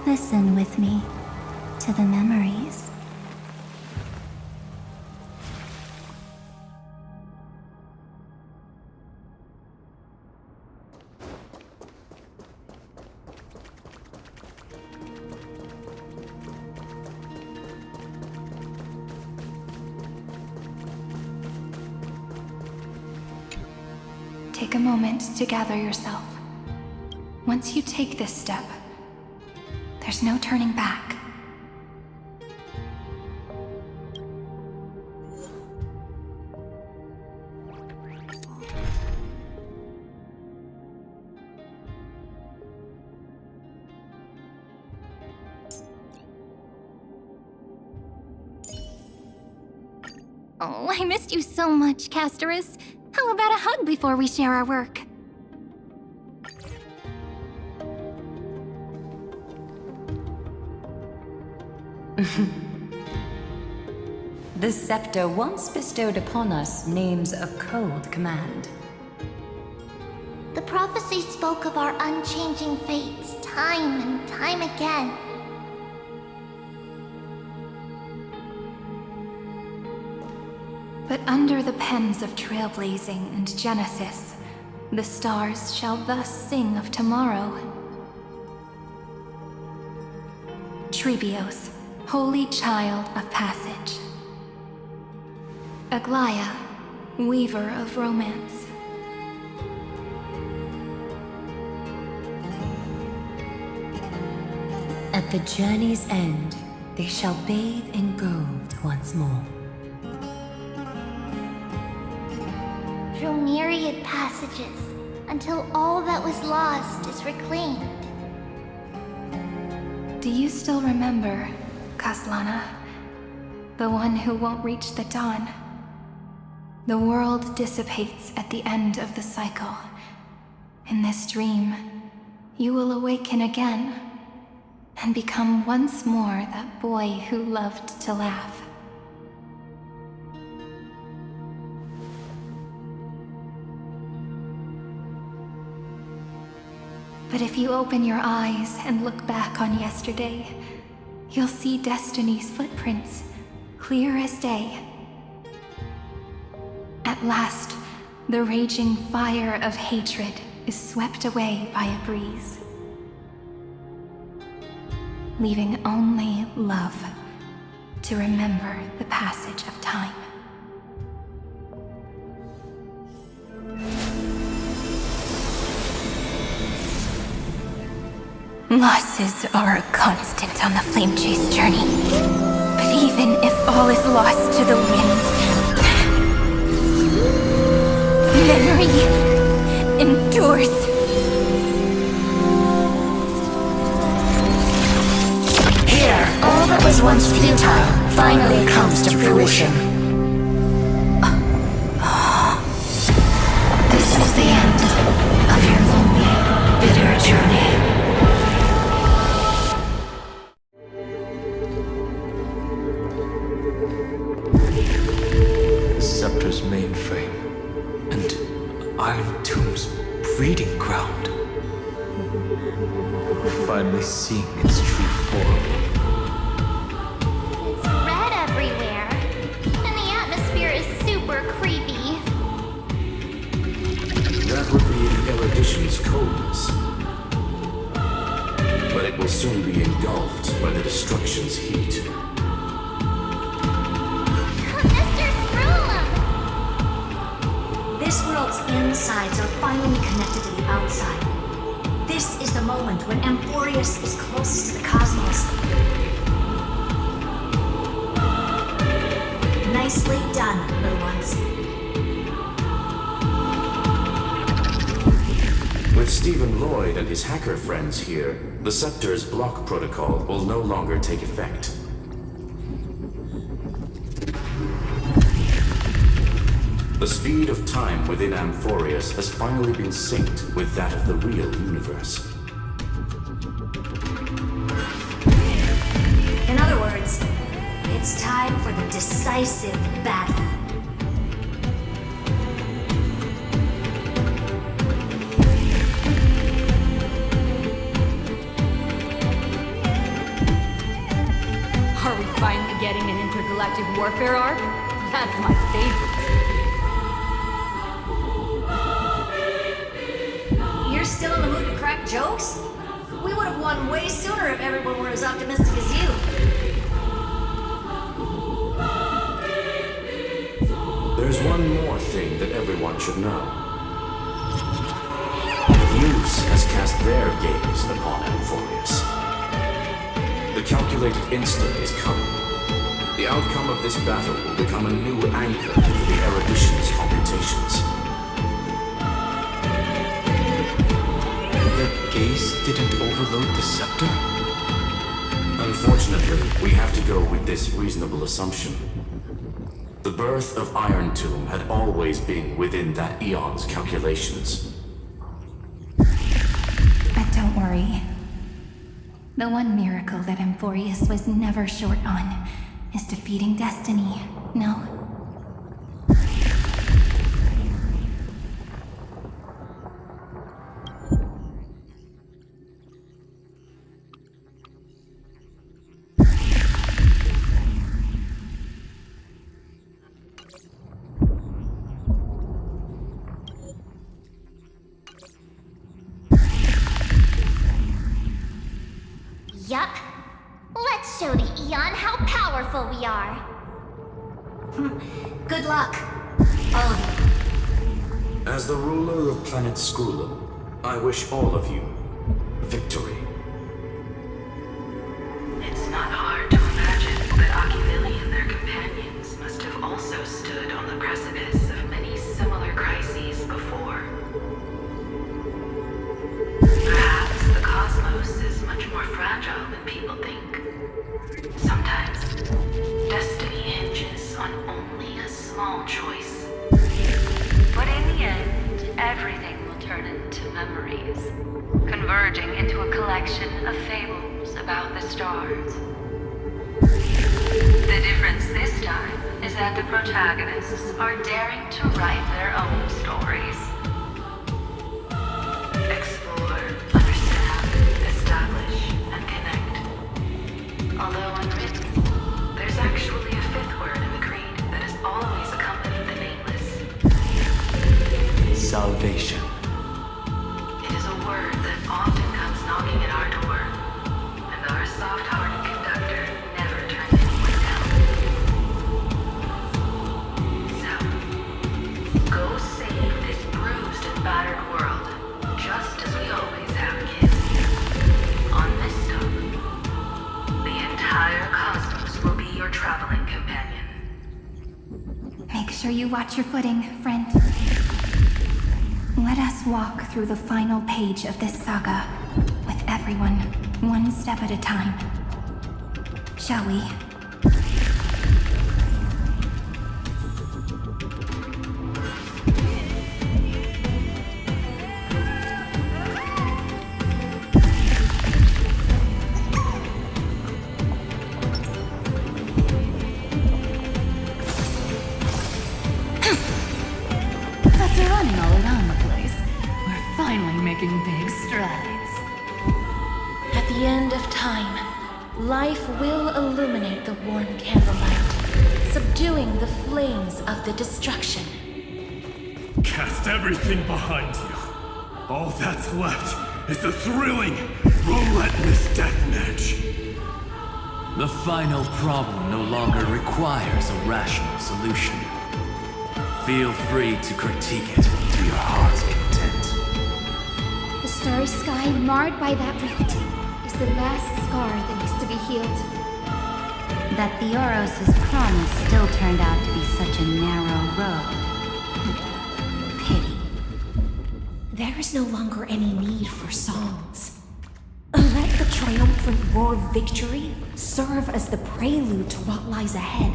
Listen with me to the memories. Take a moment to gather yourself. Once you take this step, there's no turning back. Oh, I missed you so much, Castorus. How about a hug before we share our work? The scepter once bestowed upon us names of cold command. The prophecy spoke of our unchanging fates time and time again. But under the pens of trailblazing and Genesis, the stars shall thus sing of tomorrow. Trebios, holy child of passage. Aglaia, weaver of romance. At the journey's end, they shall bathe in gold once more. Through myriad passages, until all that was lost is reclaimed. Do you still remember, Kaslana? The one who won't reach the dawn? The world dissipates at the end of the cycle. In this dream, you will awaken again and become once more that boy who loved to laugh. But if you open your eyes and look back on yesterday, you'll see Destiny's footprints, clear as day. At last, the raging fire of hatred is swept away by a breeze, leaving only love to remember the passage of time. Losses are a constant on the Flame Chase journey. But even if all is lost to the wind, memory endures. Here, all that was once futile finally comes to fruition. This is the end of your lonely, bitter journey. Scepter's mainframe, and Iron Tomb's breeding ground. We're finally seeing its true form. It's red everywhere, and the atmosphere is super creepy. That would be the erudition's coldness. But it will soon be engulfed by the destruction's heat. This world's insides are finally connected to the outside. This is the moment when Amphorius is closest to the cosmos. Nicely done, little ones. With Stephen Lloyd and his hacker friends here, the Scepter's block protocol will no longer take effect. The speed of time within Amphorius has finally been synced with that of the real universe. In other words, it's time for the decisive battle. warfare arc? That's my favorite. You're still in the mood to crack jokes? We would have won way sooner if everyone were as optimistic as you. There's one more thing that everyone should know. Muse has cast their gaze upon Amphorius. The calculated instant is coming. The outcome of this battle will become a new anchor for the erudition's computations. Their gaze didn't overload the scepter? Unfortunately, we have to go with this reasonable assumption. The birth of Iron Tomb had always been within that eon's calculations. But don't worry. The one miracle that Amphorius was never short on is defeating destiny, no? Yup. Let's show the Eon how powerful we are. Good luck, all of you. As the ruler of planet Skrulum, I wish all of you victory. It's not hard to imagine that Achilles and their companions must have also stood on the precipice of many similar crises before. Perhaps the cosmos is much more fragile than people think. Sometimes, destiny hinges on only a small choice. But in the end, everything will turn into memories, converging into a collection of fables about the stars. The difference this time is that the protagonists are daring to write their own stories. Explore, understand, establish, and connect. Although unwritten, there's actually a fifth word in the creed that has always accompanied the nameless. Salvation. It is a word that often comes knocking at our door, and our soft-hearted conductor never turned anyone down. So, go save this bruised and battered world, just as we always have, kids. On this stop, the entire cosmos will be your traveling companion. Make sure you watch your footing, friend. Let us walk through the final page of this saga, with everyone, one step at a time. Shall we? After running all around the place, we're finally making big strides. At the end of time, life will illuminate the warm candlelight, subduing the flames of the destruction. Cast everything behind you. All that's left is the thrilling, relentless deathmatch. The final problem no longer requires a rational solution. Feel free to critique it to your heart's content. The starry sky marred by that rift is the last scar that needs to be healed. That Theoros' promise still turned out to be such a narrow road. Pity. There is no longer any need for songs. Let the triumphant roar of victory serve as the prelude to what lies ahead.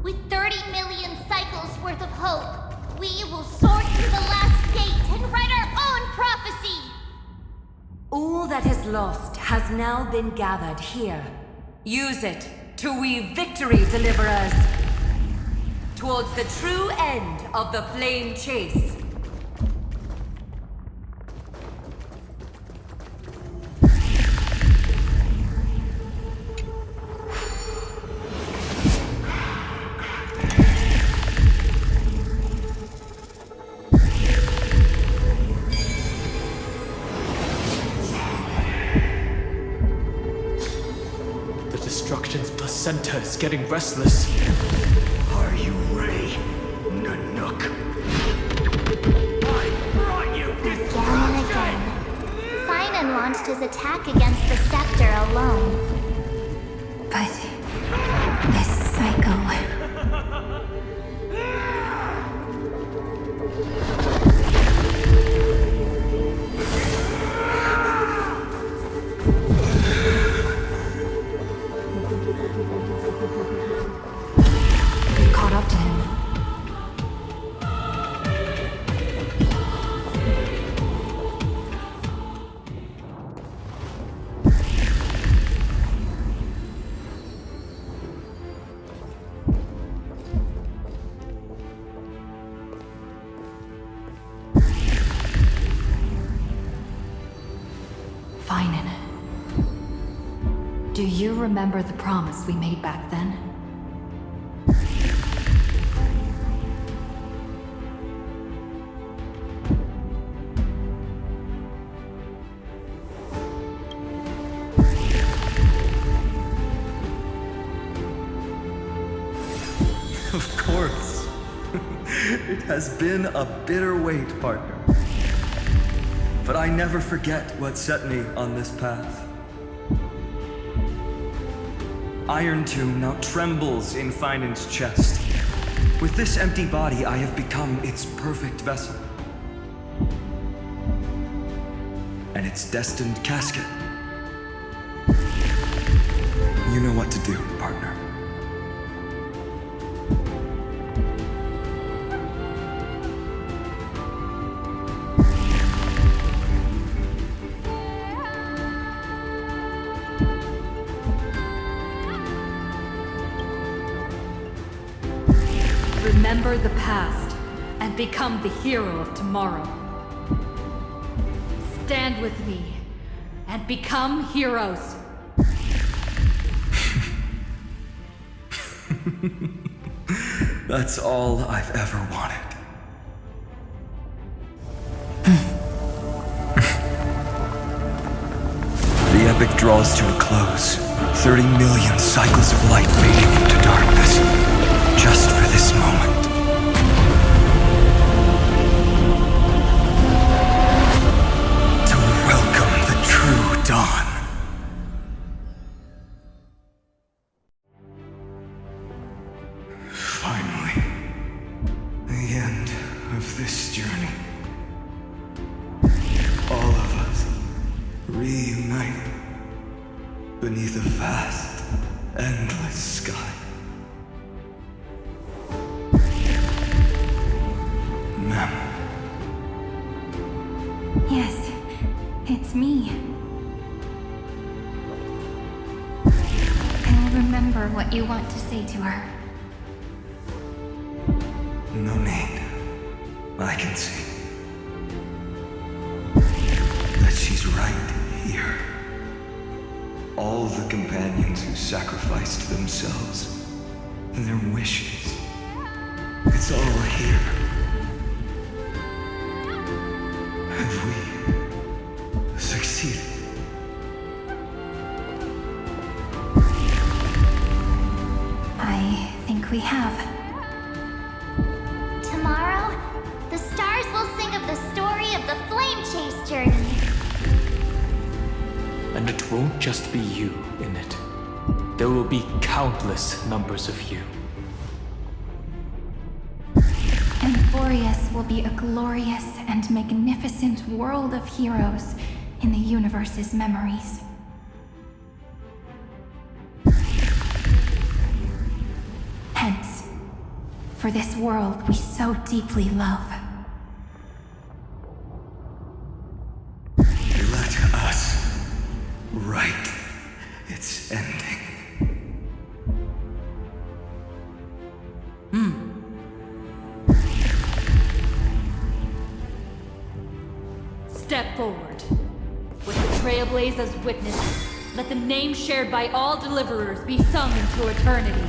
With 30 million cycles worth of hope, we will soar through the last gate and write our own prophecy! All that is lost has now been gathered here. Use it to weave victory, deliverers, towards the true end of the flame chase. center is getting restless. Are you ready, Nanook? I brought you Again and again, Finan launched his attack against the scepter alone. But this cycle. We caught up to him. Finan. Do you remember the promise we made back then? Of course. It has been a bitter wait, partner. But I never forget what set me on this path. Iron Tomb now trembles in Finan's chest. With this empty body, I have become its perfect vessel. And its destined casket. You know what to do, partner. Remember the past and become the hero of tomorrow. Stand with me and become heroes. That's all I've ever wanted. The epic draws to a close. 30 million cycles of light fading into darkness. Just for this moment. To welcome the true dawn. Finally. The end of this journey. All of us reunited beneath a vast, endless sky. Ma'am. Yes, it's me. I'll remember what you want to say to her. No need. I can see that she's right here. All the companions who sacrificed themselves, their wishes. It's all here. Have we succeeded? I think we have. Tomorrow, the stars will sing of the story of the Flame Chase journey. And it won't just be you in it. There will be countless numbers of you. Emporius will be a glorious and magnificent world of heroes in the universe's memories. Hence, for this world we so deeply love. Let us write its ending. Step forward. With the trailblaze as witnesses, let the name shared by all deliverers be sung into eternity.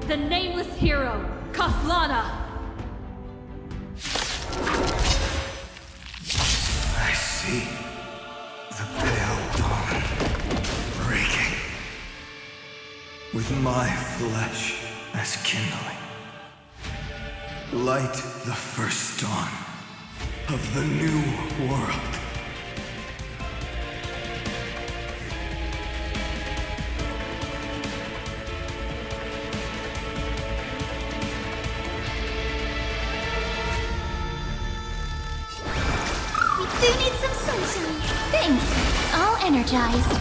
The nameless hero, Kaslana! I see the pale dawn breaking. with my flesh as kindling. Light the first dawn of the new world. We do need some sunshine. Thanks. All energized.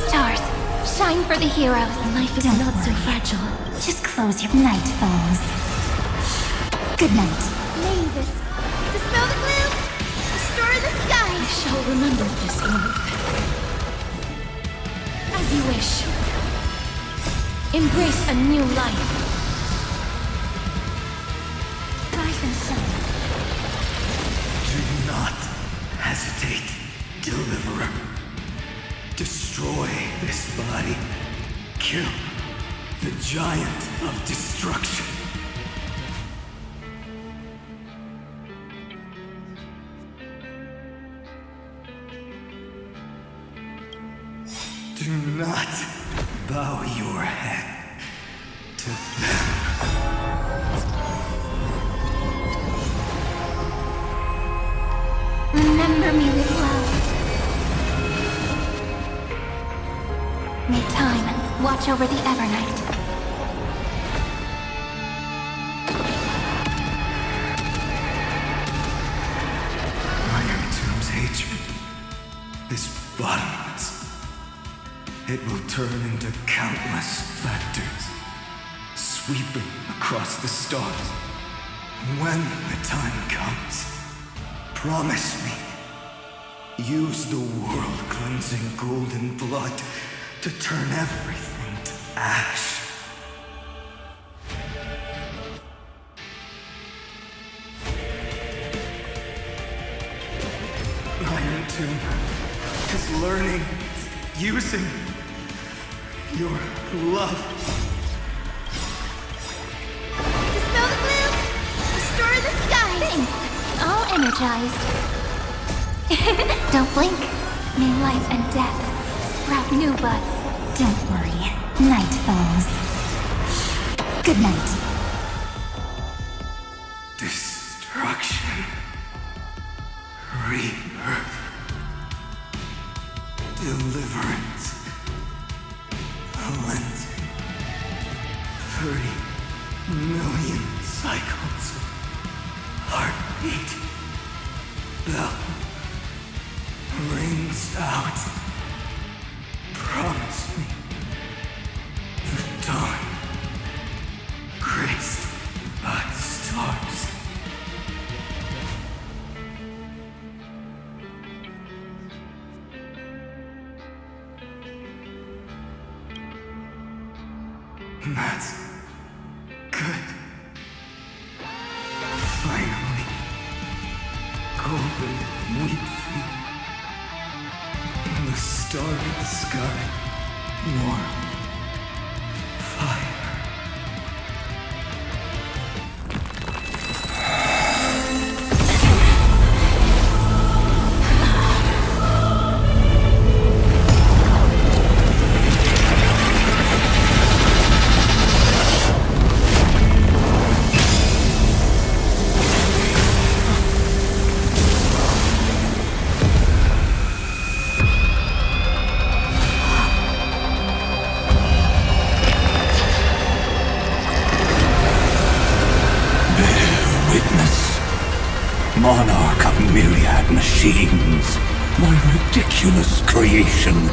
Stars, shine for the heroes. Life is not so fragile. Just close your night falls. Good night. Mavis, dispel the gloom, restore the sky. I shall remember this moment. As you wish. Embrace a new life. Rise and shine. Do not hesitate, Deliverer. Destroy this body. Kill the giant of destruction. Do not bow your head to them. Remember me with love. May time watch over the Evernight. Iron Tomb's hatred is bottomless. It will turn into countless factors, sweeping across the stars. When the time comes, promise me, use the world-cleansing golden blood to turn everything to ash. Iron Tomb is learning, using your love. Dispel the gloom, restore the sky. Thanks. All energized. Don't blink. May life and death sprout new buds. Don't worry. Night falls. Good night. Destruction. Rebirth. Deliverance. Cleansing. 30 million cycles of heartbeat. Bell rings out. Promise me the dawn graced by stars. That's good. Finally, golden wheat feet in the starry sky, warm fire. Monarch of myriad machines, my ridiculous creation.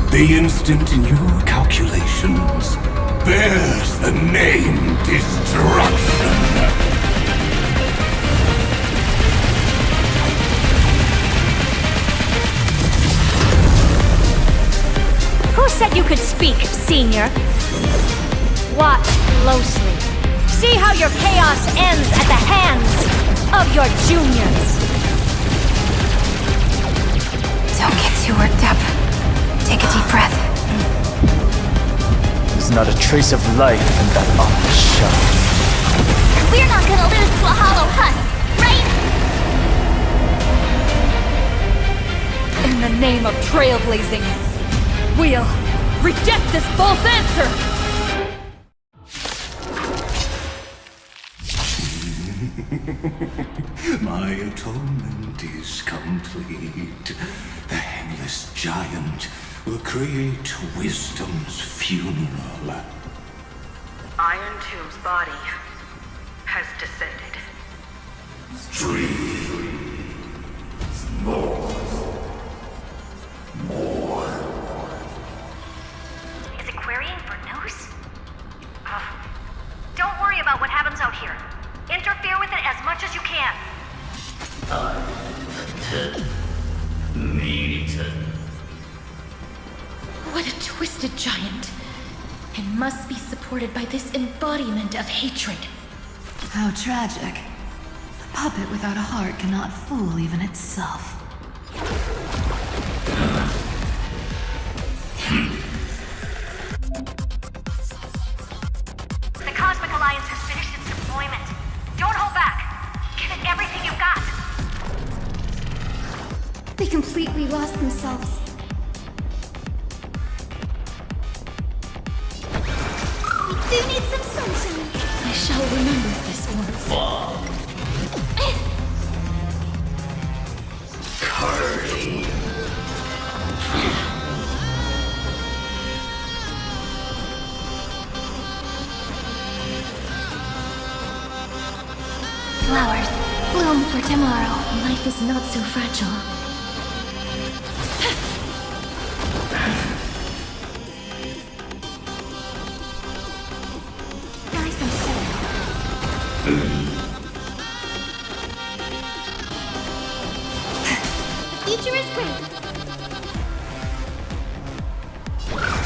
The instant in your calculations bears the name Destruction. Who said you could speak, Senior? Watch closely. See how your chaos ends at the hands of your juniors. Don't get too worked up. Take a deep breath. There's not a trace of life in that awful shell. We're not gonna lose to a hollow husk, right? In the name of trailblazing, we'll reject this false answer! My atonement is complete. The Headless Giant will create wisdom's funeral. Iron Tomb's body has descended. Is it querying for news? Don't worry about what happens out here. Interfere with it as much as you can. What a twisted giant. It must be supported by this embodiment of hatred. How tragic. A puppet without a heart cannot fool even itself. The Cosmic Alliance has finished its deployment. Don't hold back. Give it everything you've got. They completely lost themselves. We do need some sunshine. I shall remember this once. Flowers, bloom for tomorrow. Life is not so fragile. Nice and steady. The future is great.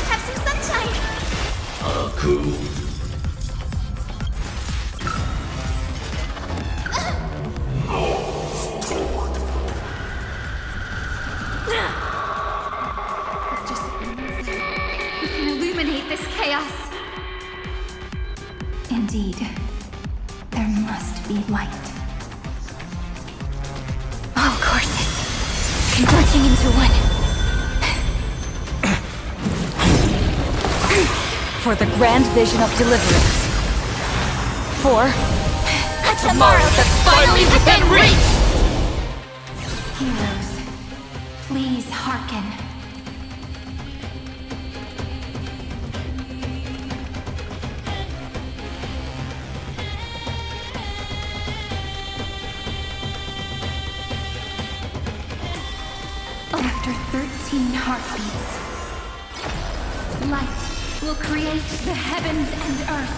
Have some sunshine. Cool. We can illuminate this chaos. Indeed, there must be light. All courses converging into one. For the grand vision of deliverance. For A tomorrow that's finally within reach! Heroes, please hearken. After 13 heartbeats, light will create the heavens and earth.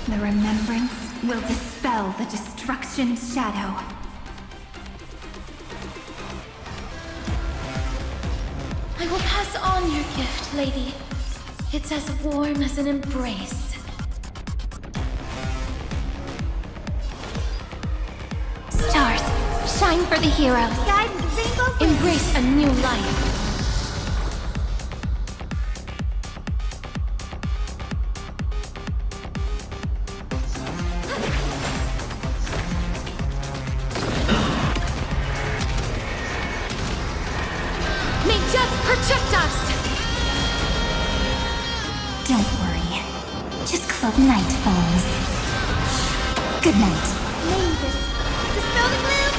The remembrance will dispel the destruction shadow. I will pass on your gift, lady. It's as warm as an embrace. Stars, shine for the heroes. Guide the rainbow. Embrace a new life. May death protect us! Don't worry. Just club night falls. Good night. Name this. Dispel the gloom.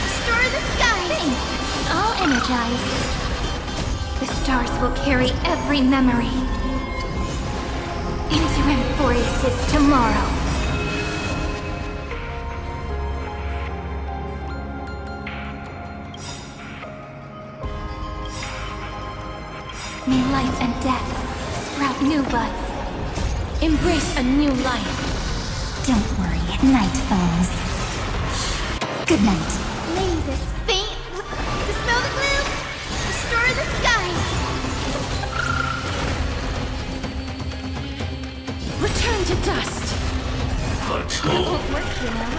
Restore the skies. Thanks. All energized. The stars will carry every memory into Emphorius' tomorrow. May life and death sprout new buds. Embrace a new life. Don't worry, night falls. Good night. Name this. Faint. Dispel the gloom. Restore the skies. Return to dust. That won't work, you know.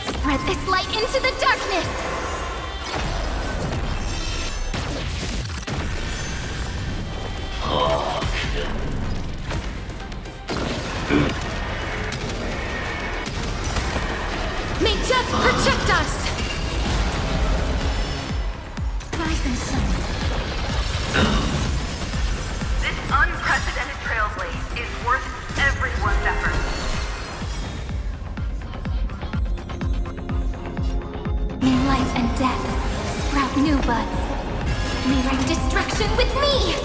Spread this light into the darkness! Mirroring destruction with me!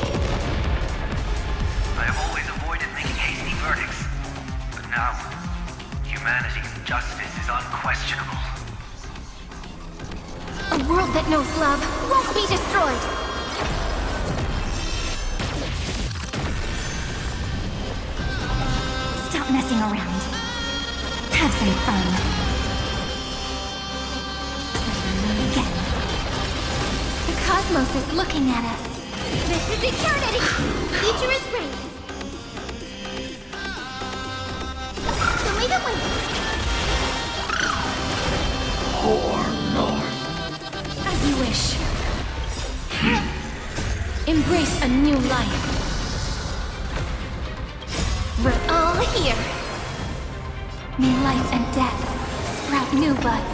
I have always avoided making hasty verdicts. But now, humanity's justice is unquestionable. A world that knows love won't be destroyed! Stop messing around. Have some fun. Again. The cosmos is looking at us. This is eternity! Future is great. Show me the way. As you wish. Embrace a new life. We're all here. May life and death sprout new buds.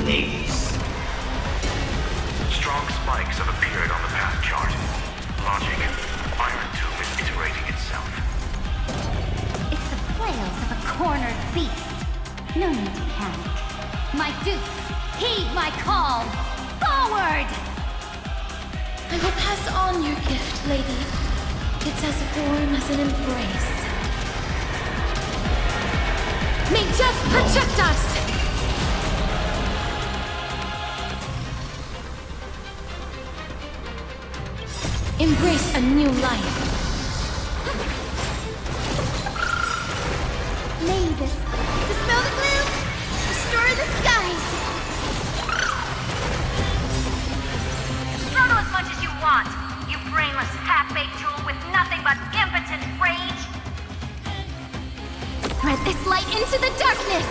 Knees. Strong spikes have appeared on the path chart. Logic. Iron Tomb is iterating itself. It's the flails of a cornered beast. No need to panic. My dukes, heed my call. Forward! I will pass on your gift, lady. It's as warm as an embrace. May death protect us! Embrace a new life. May this dispel the gloom, destroy the skies. Struggle as much as you want, you brainless half-baked tool with nothing but impotent rage. Spread this light into the darkness!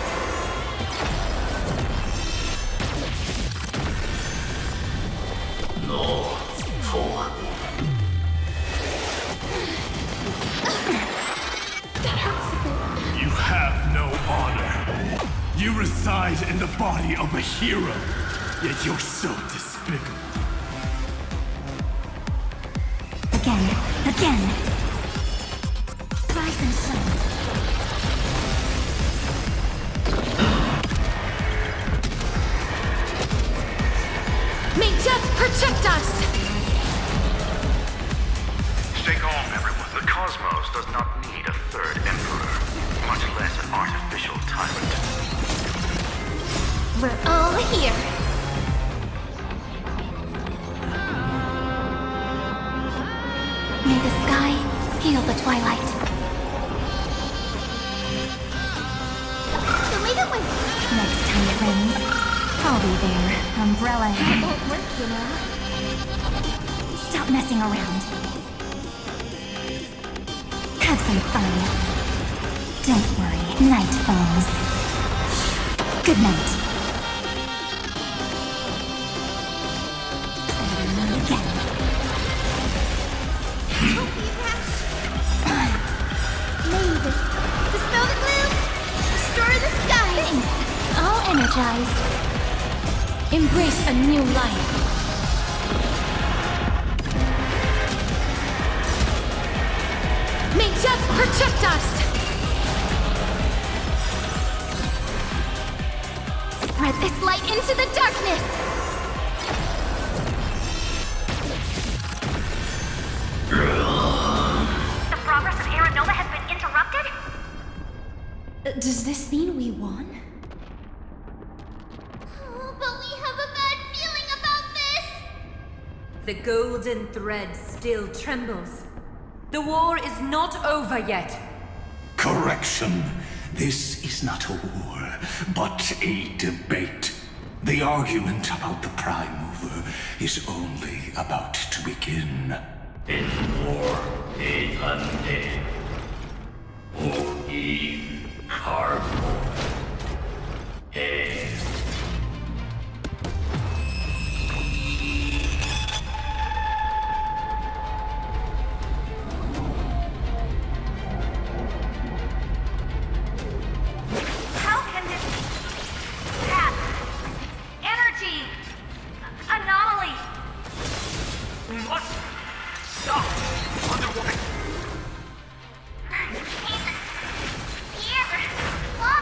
No, four. You have no honor. You reside in the body of a hero, yet you're so despicable. Again. Rise and shine. May death protect us! Stay calm, everyone. The cosmos does not need a third emperor, much less an artificial tyrant. We're all here. May the sky heal the twilight. Show me the way. Next time it rains, I'll be there. Umbrella. That won't work, you know. Stop messing around. Have some fun. Don't worry, night falls. Good night. Again. May this dispel the gloom, destroy the skies. Thanks. All energized. Embrace a new life. May death protect us! Spread this light into the darkness. The progress of Aeronova has been interrupted? Does this mean we won? But we have a bad feeling about this. The golden thread still trembles. The war is not over yet. Correction. This is not a war, but a debate. The argument about the Prime Mover is only about to begin. In war, undead. Cardboard. How can this happen? Energy! Anomaly! We must stop! Underway! Here! Why?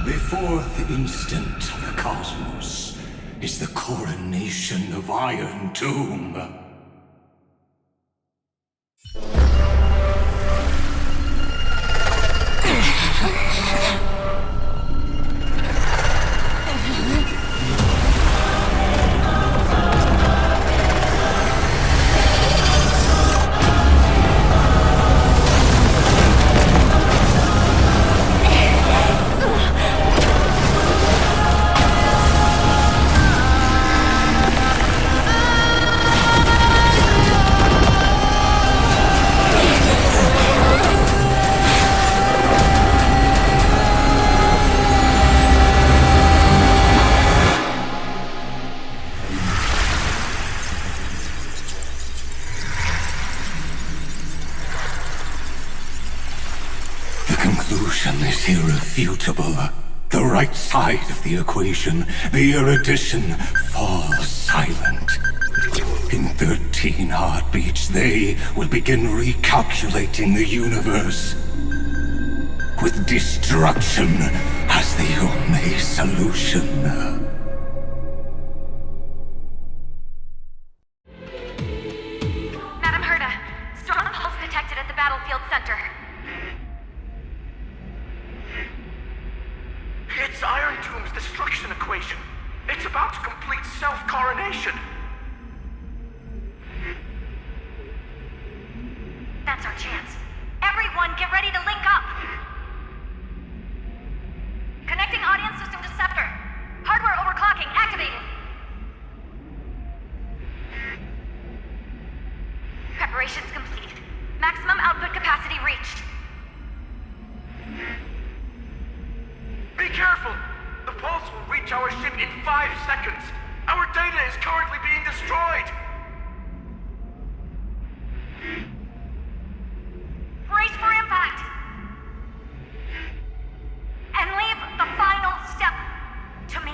The fourth instant of the cosmos is the coronation of Iron Tomb. Conclusion is irrefutable. The right side of the equation, the erudition, falls silent. In 13 heartbeats, they will begin recalculating the universe, with destruction as the only solution. Madam Herda, strong pulse detected at the battlefield center. It's Iron Tomb's destruction equation. It's about to complete self-coronation. That's our chance. Everyone, get ready to link up! Connecting audience system to Scepter. Hardware overclocking activated. Preparations complete. Maximum output capacity reached. Be careful! The pulse will reach our ship in 5 seconds. Our data is currently being destroyed. Brace for impact! And leave the final step to me.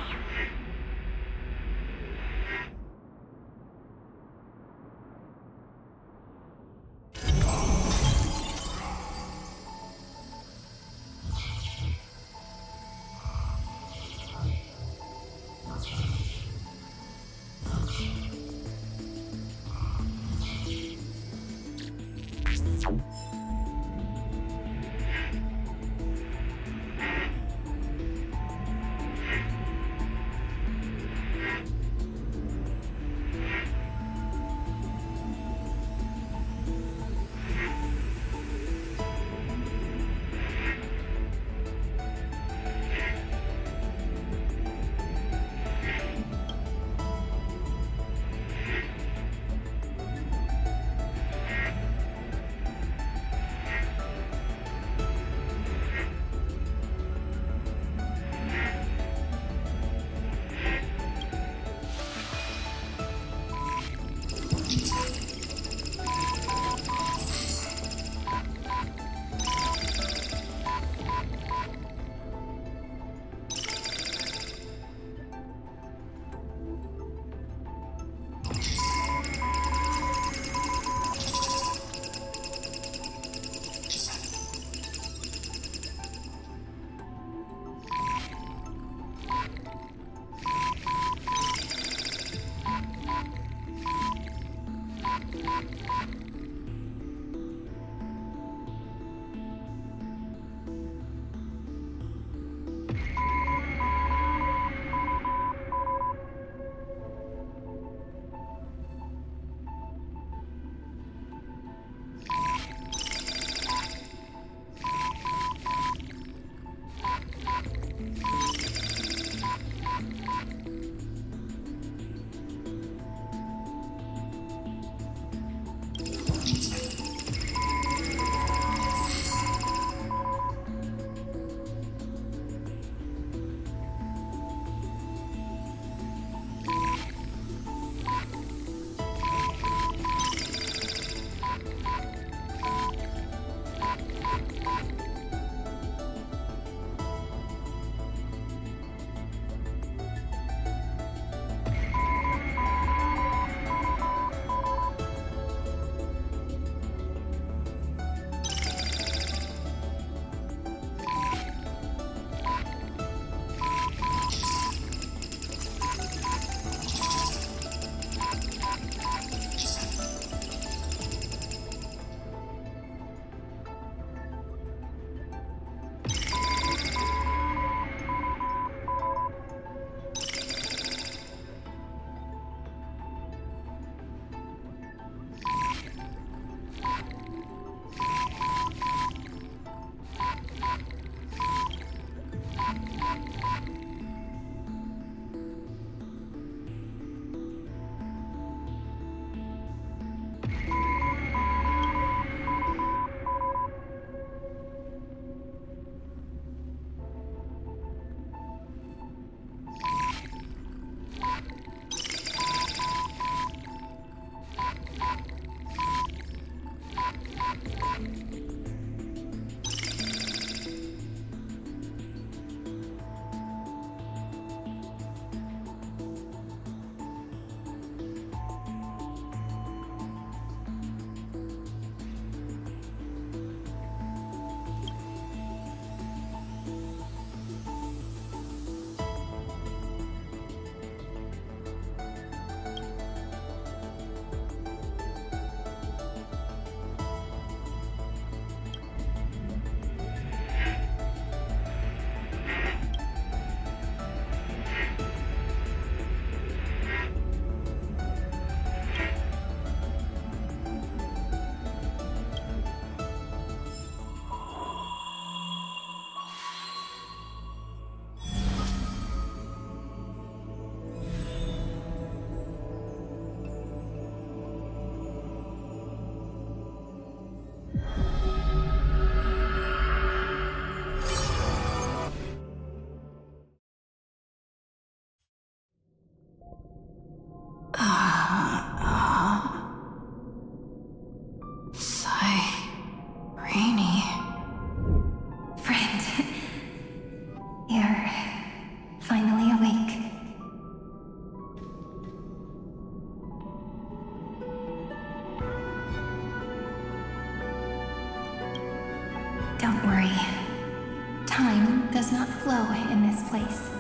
not flow in this place.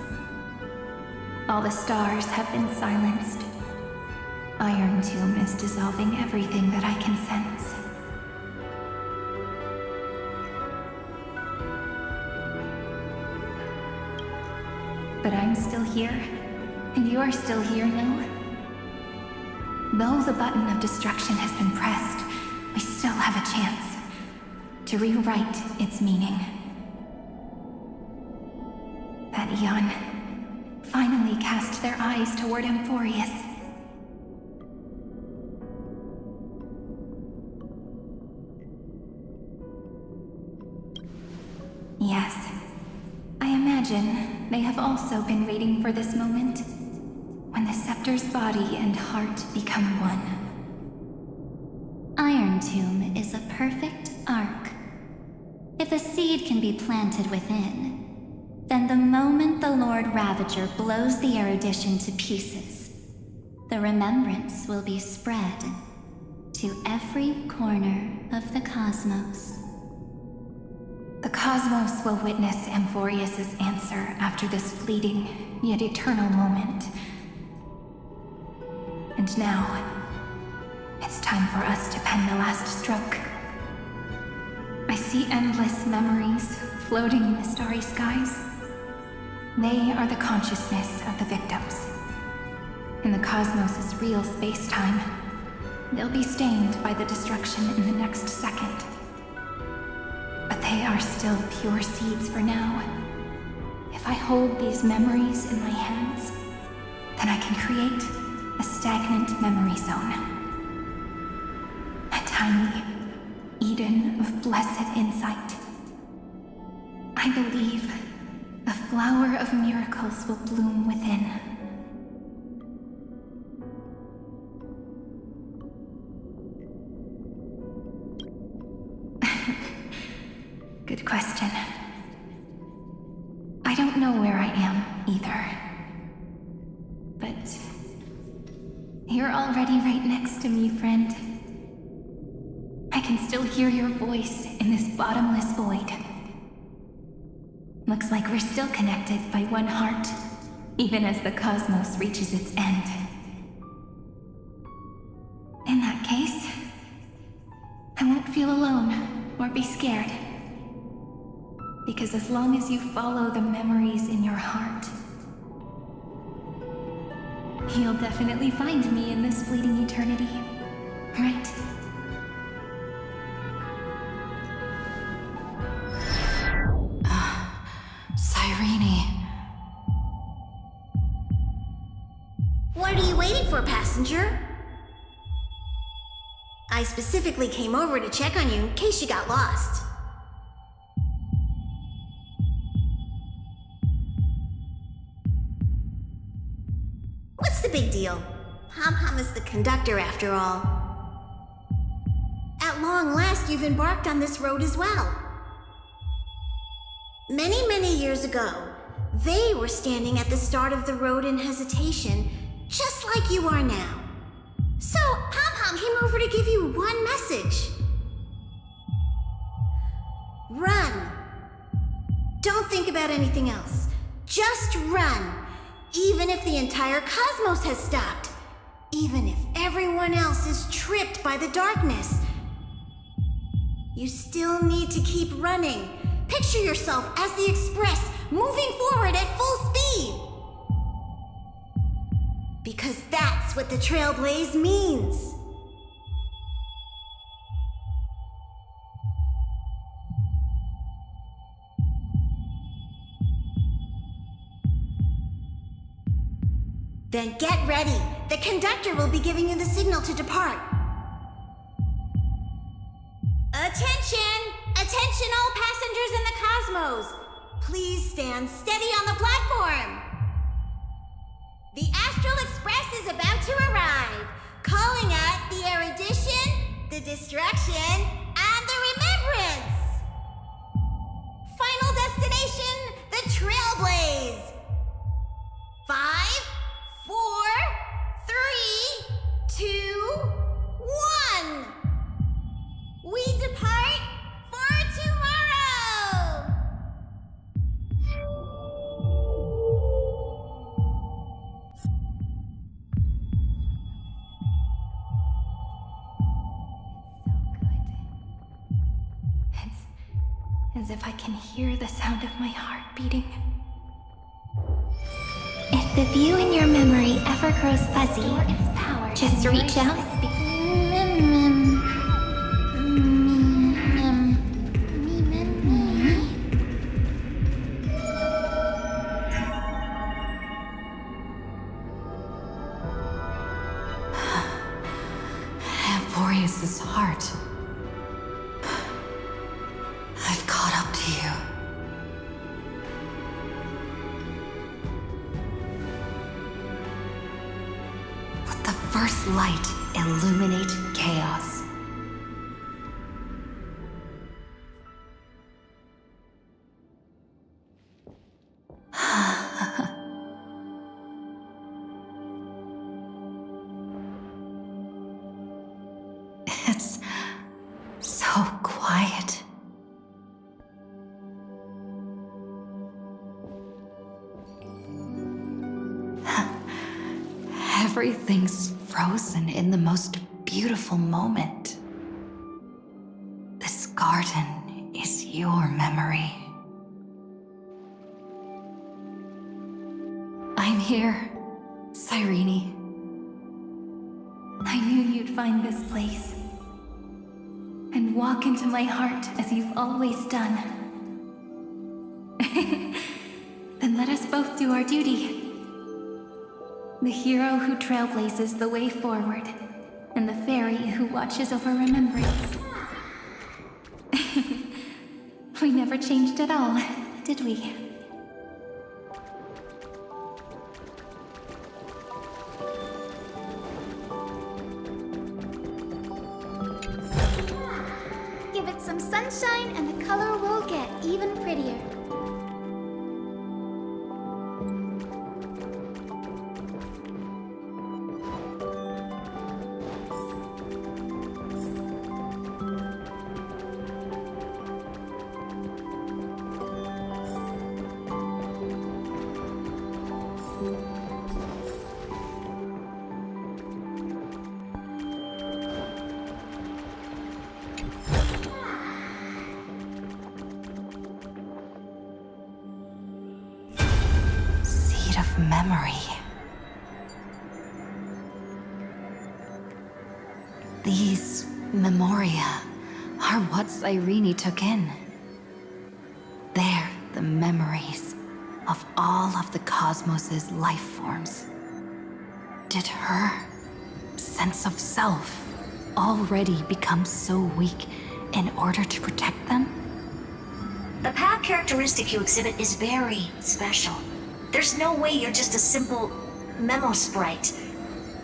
All the stars have been silenced. Iron Tomb is dissolving everything that I can sense. But I'm still here, and you're still here, no? Though the button of destruction has been pressed, we still have a chance to rewrite its meaning. That Eon finally cast their eyes toward Amphorius. Yes, I imagine they have also been waiting for this moment, when the scepter's body and heart become one. Iron Tomb is a perfect arc. If a seed can be planted within, then the moment the Lord Ravager blows the erudition to pieces, the remembrance will be spread to every corner of the cosmos. The cosmos will witness Amphorius' answer after this fleeting, yet eternal moment. And now, it's time for us to pen the last stroke. I see endless memories floating in the starry skies. They are the consciousness of the victims. In the cosmos' real space-time, they'll be stained by the destruction in the next second. But they are still pure seeds for now. If I hold these memories in my hands, then I can create a stagnant memory zone. A tiny Eden of blessed insight. I believe the flower of miracles will bloom within. Good question. I don't know where I am, either. But you're already right next to me, friend. I can still hear your voice in this bottomless void. Looks like we're still connected by one heart, even as the cosmos reaches its end. In that case, I won't feel alone or be scared. Because as long as you follow the memories in your heart, you'll definitely find me in this fleeting eternity, right? Cyrene. What are you waiting for, passenger? I specifically came over to check on you in case you got lost. What's the big deal? Pom-Pom is the conductor after all. At long last, you've embarked on this road as well. Many, many years ago, they were standing at the start of the road in hesitation, just like you are now. So, Pom-Pom came over to give you one message. Run. Don't think about anything else. Just run. Even if the entire cosmos has stopped. Even if everyone else is tripped by the darkness. You still need to keep running. Picture yourself as the Express, moving forward at full speed. Because that's what the trailblaze means. Then get ready. The conductor will be giving you the signal to depart. Attention! Attention all passengers in the cosmos! Please stand steady on the platform. The Astral Express is about to arrive, calling at the erudition, the destruction, and the remembrance. Final destination, the trailblaze. 5, 4, 3, 2, 1. We depart for tomorrow! as if I can hear the sound of my heart beating. If the view in your memory ever grows fuzzy, just reach out. Amphorius's heart. I've caught up to you. Let the first light illuminate chaos. It's so quiet. Everything's frozen in the most beautiful moment. This garden is your memory. I'm here, Cyrene. I knew you'd find this place and walk into my heart as you've always done. Then let us both do our duty. The hero who trailblazes the way forward, and the fairy who watches over remembrance. We never changed at all, did we? Give it some sunshine and the color will get even prettier. Of memory. These memoria are what Cyrene took in. They're the memories of all of the cosmos's life forms. Did her sense of self already become so weak in order to protect them? The path characteristic you exhibit is very special. There's no way you're just a simple memo sprite.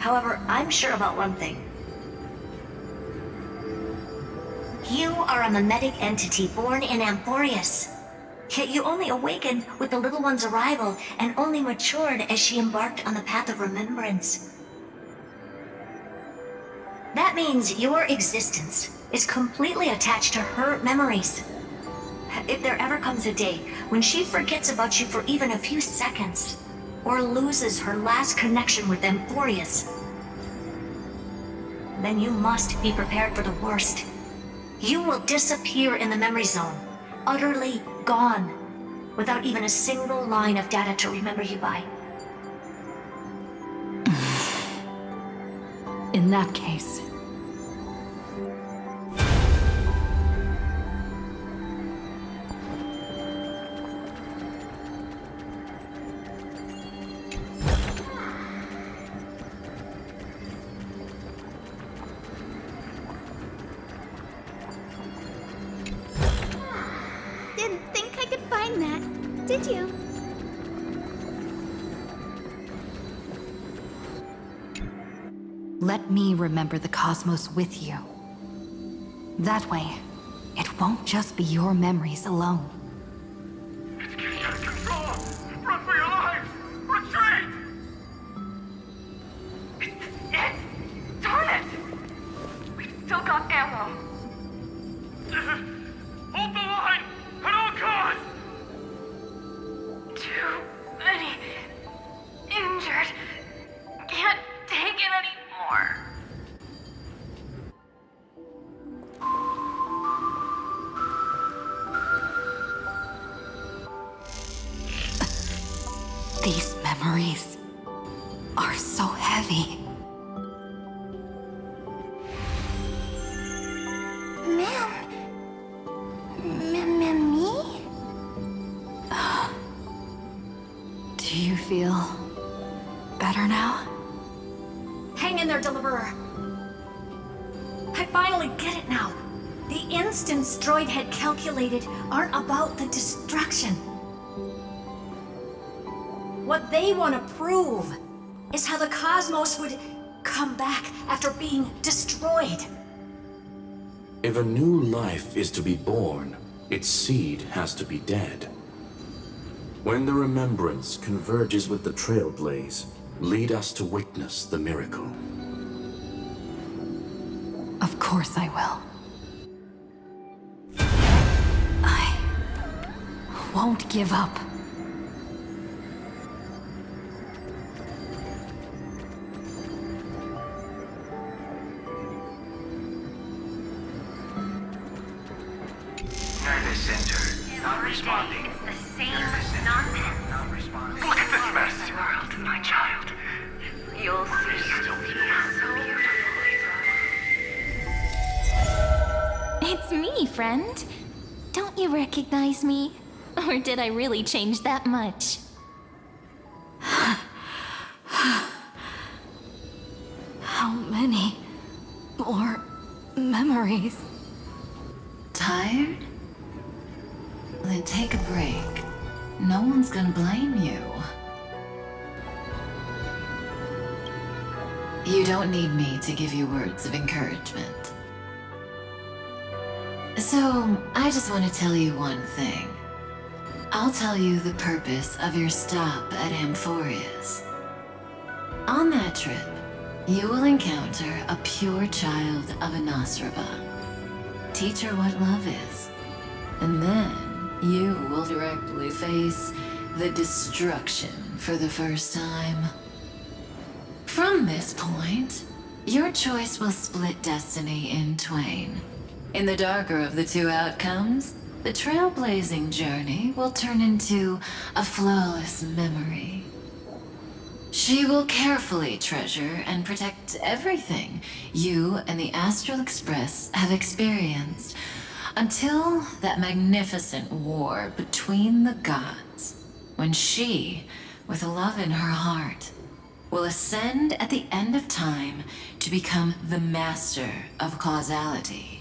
However, I'm sure about one thing. You are a mimetic entity born in Amphorius. Yet you only awakened with the little one's arrival and only matured as she embarked on the path of remembrance. That means your existence is completely attached to her memories. If there ever comes a day when she forgets about you for even a few seconds, or loses her last connection with Amphorius, then you must be prepared for the worst. You will disappear in the memory zone, utterly gone, without even a single line of data to remember you by. In that case, Didn't think I could find that, did you? let me remember the cosmos with you. That way, it won't just be your memories alone. It's getting out of control! Run for your lives! Retreat! It! Darn it! We've still got ammo. Hold the line! At all costs! Too many injured. Can't take it anymore. These memories are so heavy. Me? Do you feel better now? Hang in there, Deliverer. I finally get it now. The instants Droid had calculated aren't about the destruction. What they want to prove is how the cosmos would come back after being destroyed. If a new life is to be born, its seed has to be dead. When the remembrance converges with the trailblaze, lead us to witness the miracle. Of course I will. I won't give up. Nervous center. Not responding. The same nonsense. Not responding. Look at this mess! World, my child. You'll see. Still So beautiful. It's me, friend. Don't you recognize me? Or did I really change that much? How many more memories? Tired? Then take a break. No one's gonna blame you. You don't need me to give you words of encouragement. So, I just want to tell you one thing. I'll tell you the purpose of your stop at Amphorius. On that trip, you will encounter a pure child of Anastraba. Teach her what love is. And then you will directly face the destruction for the first time. From this point, your choice will split destiny in twain. In the darker of the two outcomes, the trailblazing journey will turn into a flawless memory. She will carefully treasure and protect everything you and the Astral Express have experienced until that magnificent war between the gods, when she, with love in her heart, will ascend at the end of time to become the master of causality.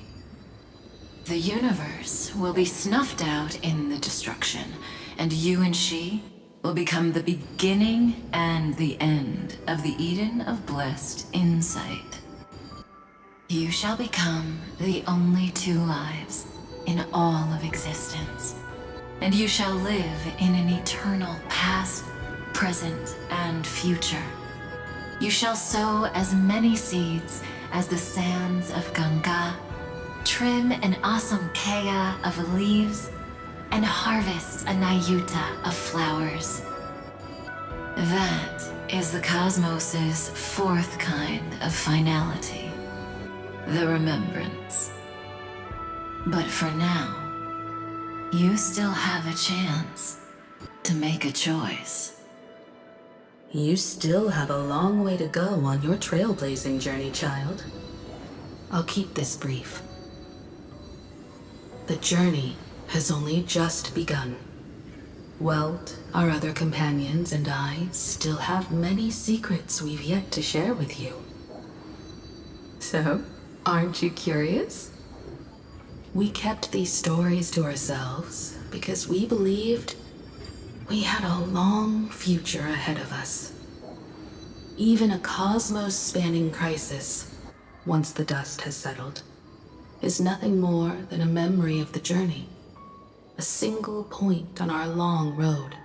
The universe will be snuffed out in the destruction, and you and she will become the beginning and the end of the Eden of blessed insight. You shall become the only two lives in all of existence, and you shall live in an eternal past, present, and future. You shall sow as many seeds as the sands of Ganga, trim an awesome kea of leaves, and harvest a nayuta of flowers. That is the cosmos's fourth kind of finality, the remembrance. But for now, you still have a chance to make a choice. You still have a long way to go on your trailblazing journey, child. I'll keep this brief. The journey has only just begun. Welt, our other companions, and I still have many secrets we've yet to share with you. So, aren't you curious? We kept these stories to ourselves because we believed we had a long future ahead of us. Even a cosmos-spanning crisis, once the dust has settled, is nothing more than a memory of the journey, a single point on our long road.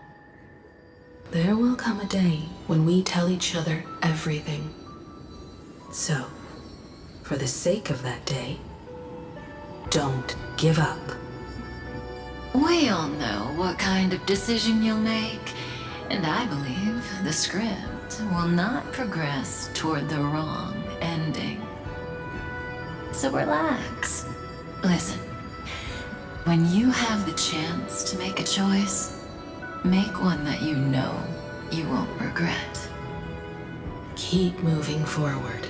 There will come a day when we tell each other everything. So, for the sake of that day, don't give up. We all know what kind of decision you'll make, and I believe the script will not progress toward the wrong ending. So relax. Listen, when you have the chance to make a choice, make one that you know you won't regret. Keep moving forward.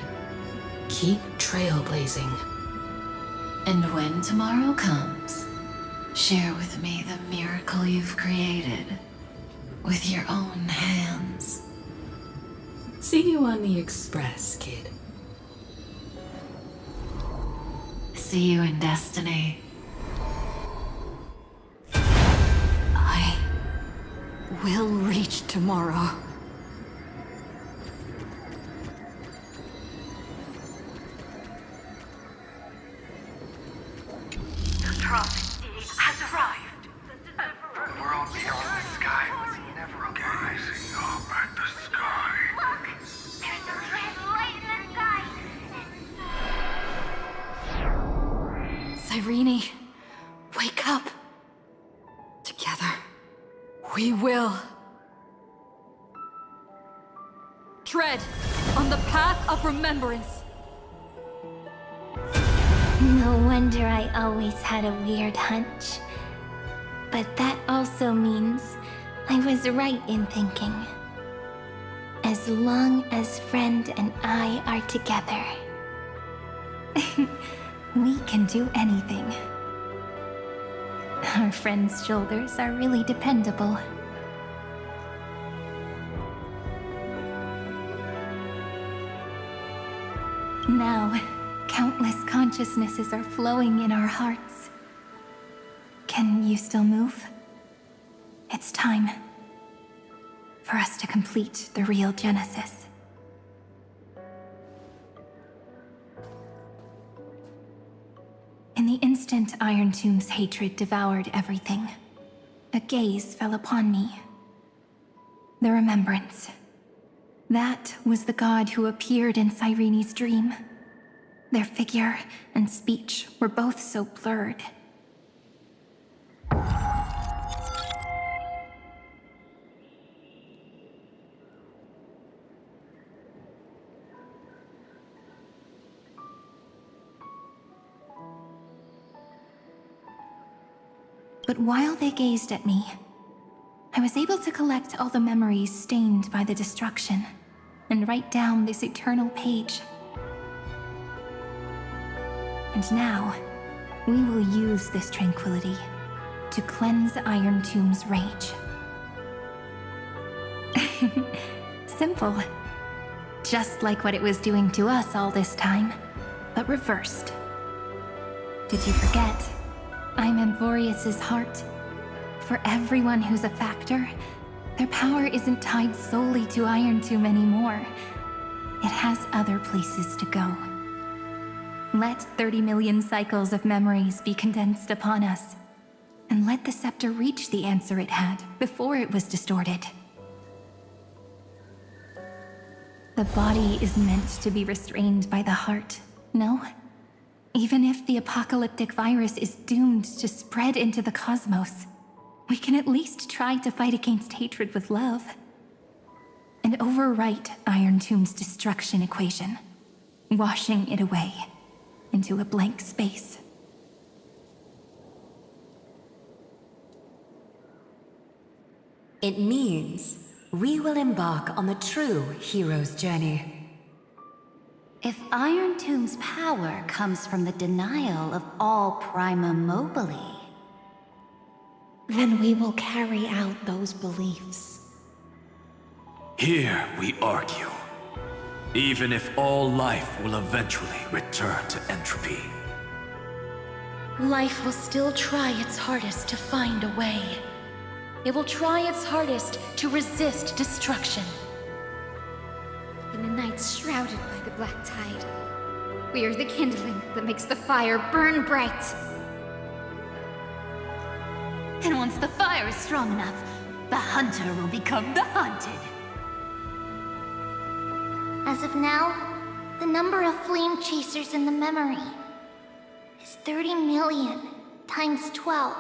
Keep trailblazing. And when tomorrow comes, share with me the miracle you've created with your own hands. See you on the Express, kid. See you in Destiny. I will reach tomorrow. The prophet has arrived. The world beyond the sky was never gazing up at the sky. Look! There's a red light in the sky! Cyrene, wake up. Together, we will. Tread on the path of remembrance. No wonder I always had a weird hunch. But that also means I was right in thinking. As long as Friend and I are together, we can do anything. Our friend's shoulders are really dependable. Now, countless consciousnesses are flowing in our hearts. Can you still move? It's time for us to complete the real Genesis. In the instant Iron Tomb's hatred devoured everything, a gaze fell upon me. The remembrance. That was the god who appeared in Cyrene's dream. Their figure and speech were both so blurred. But while they gazed at me, I was able to collect all the memories stained by the destruction and write down this eternal page. And now, we will use this tranquility to cleanse Iron Tomb's rage. Simple. Just like what it was doing to us all this time, but reversed. Did you forget? I'm Amphorius's heart. For everyone who's a factor, their power isn't tied solely to Iron Tomb anymore. It has other places to go. Let 30 million cycles of memories be condensed upon us, and let the scepter reach the answer it had before it was distorted. The body is meant to be restrained by the heart, no? Even if the apocalyptic virus is doomed to spread into the cosmos, we can at least try to fight against hatred with love. And overwrite Iron Tomb's destruction equation, washing it away into a blank space. It means we will embark on the true hero's journey. If Iron Tomb's power comes from the denial of all Prima Mobile, then we will carry out those beliefs. Here we argue. Even if all life will eventually return to entropy. Life will still try its hardest to find a way. It will try its hardest to resist destruction. In the nights shrouded by the black tide, we are the kindling that makes the fire burn bright. and once the fire is strong enough, the hunter will become the hunted. As of now, the number of flame chasers in the memory is 30 million times 12.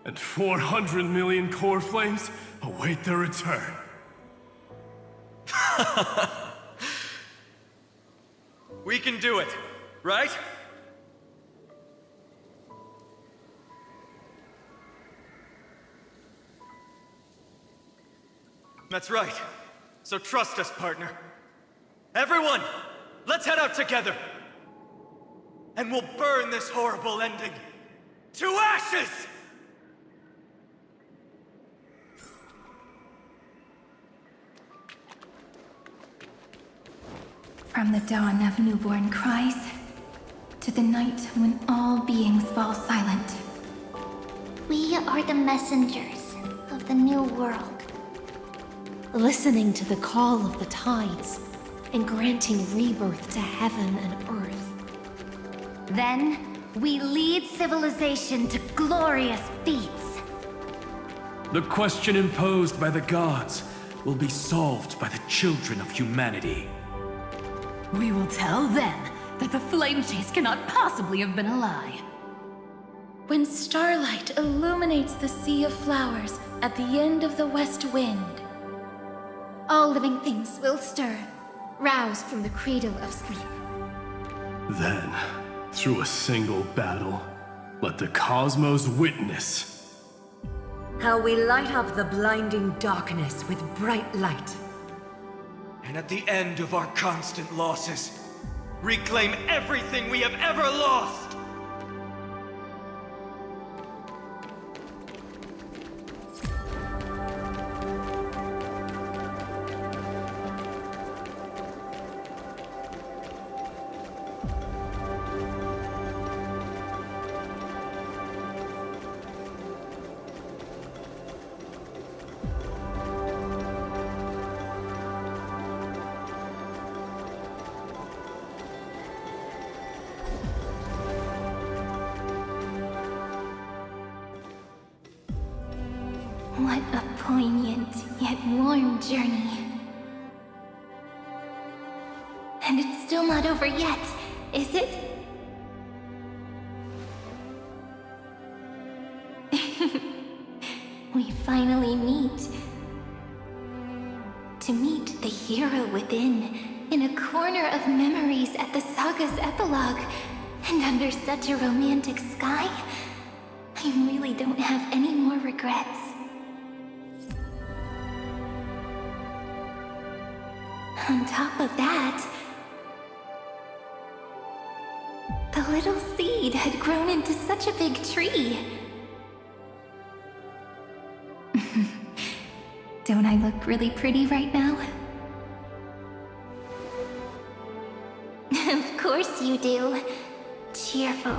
And 400 million core flames await their return. We can do it, right? That's right. So trust us, partner. Everyone, let's head out together. And we'll burn this horrible ending to ashes! From the dawn of newborn cries, to the night when all beings fall silent. We are the messengers of the new world. Listening to the call of the tides, and granting rebirth to heaven and earth. Then, we lead civilization to glorious feats. The question imposed by the gods will be solved by the children of humanity. We will tell them that the flame chase cannot possibly have been a lie. When starlight illuminates the sea of flowers at the end of the west wind, all living things will stir, roused from the cradle of sleep. Then, through a single battle, let the cosmos witness how we light up the blinding darkness with bright light. And at the end of our constant losses, reclaim everything we have ever lost! What a poignant yet warm journey. And it's still not over yet, is it? We finally meet. To meet the hero within, in a corner of memories at the saga's epilogue, and under such a romantic sky, I really don't have any more regrets. On top of that, the little seed had grown into such a big tree. Don't I look really pretty right now? Of course you do. Cheerful,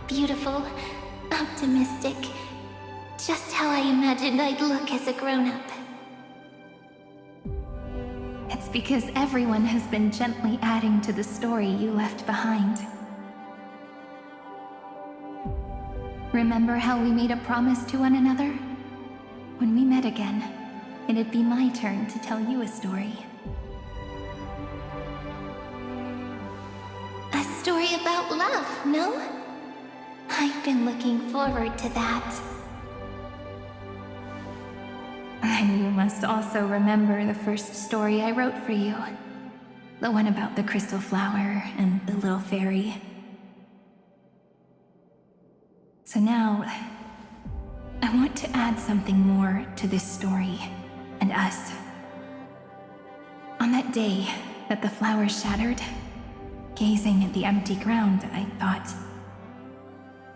beautiful, optimistic. Just how I imagined I'd look as a grown-up. It's because everyone has been gently adding to the story you left behind. Remember how we made a promise to one another? When we met again, it'd be my turn to tell you a story. A story about love, no? I've been looking forward to that. And you must also remember the first story I wrote for you. The one about the crystal flower and the little fairy. So now, I want to add something more to this story and us. On that day that the flowers shattered, gazing at the empty ground, I thought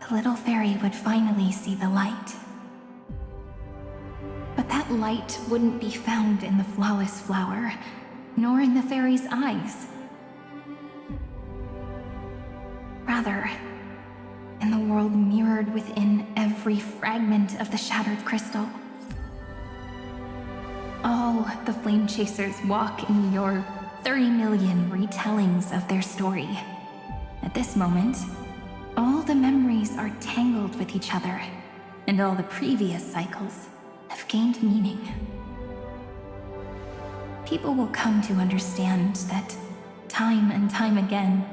the little fairy would finally see the light. But that light wouldn't be found in the flawless flower, nor in the fairy's eyes. Rather, in the world mirrored within every fragment of the shattered crystal. All the flame chasers walk in your 30 million retellings of their story. At this moment, all the memories are tangled with each other, and all the previous cycles have gained meaning. People will come to understand that time and time again,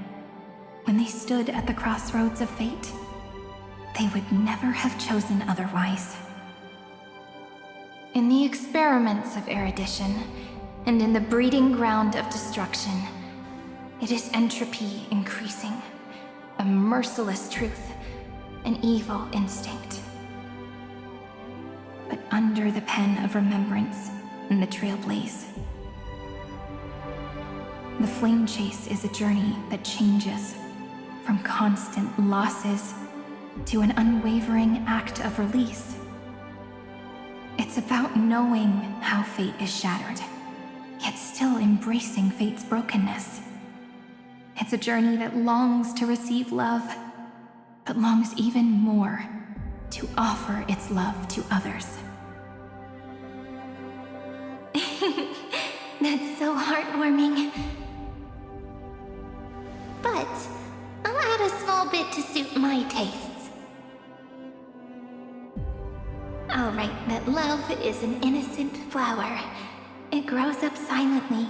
when they stood at the crossroads of fate, they would never have chosen otherwise. In the experiments of erudition, and in the breeding ground of destruction, it is entropy increasing, a merciless truth, an evil instinct. But under the pen of remembrance, in the trailblaze. The flame chase is a journey that changes from constant losses to an unwavering act of release. It's about knowing how fate is shattered, yet still embracing fate's brokenness. It's a journey that longs to receive love, but longs even more to offer its love to others. That's so heartwarming. But I'll add a small bit to suit my tastes. I'll write that love is an innocent flower. It grows up silently,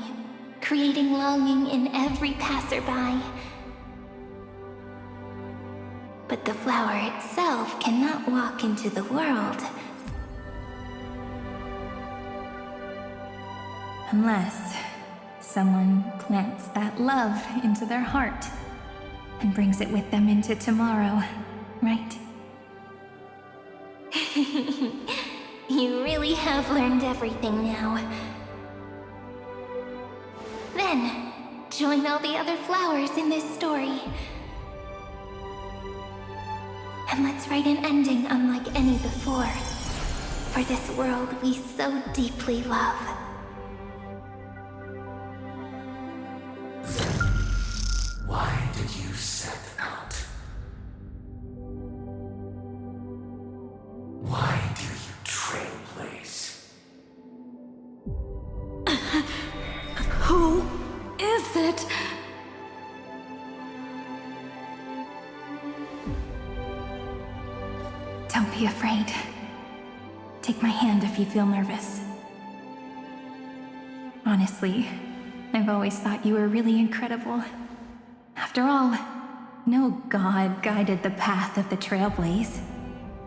creating longing in every passerby. But the flower itself cannot walk into the world. Unless someone plants that love into their heart and brings it with them into tomorrow, right? You really have learned everything now. Then, join all the other flowers in this story. And let's write an ending unlike any before, for this world we so deeply love. Why did you set out? Why do you trailblaze? Who is it? Don't be afraid. Take my hand if you feel nervous. Honestly, I've always thought you were really incredible. After all, no god guided the path of the trailblaze.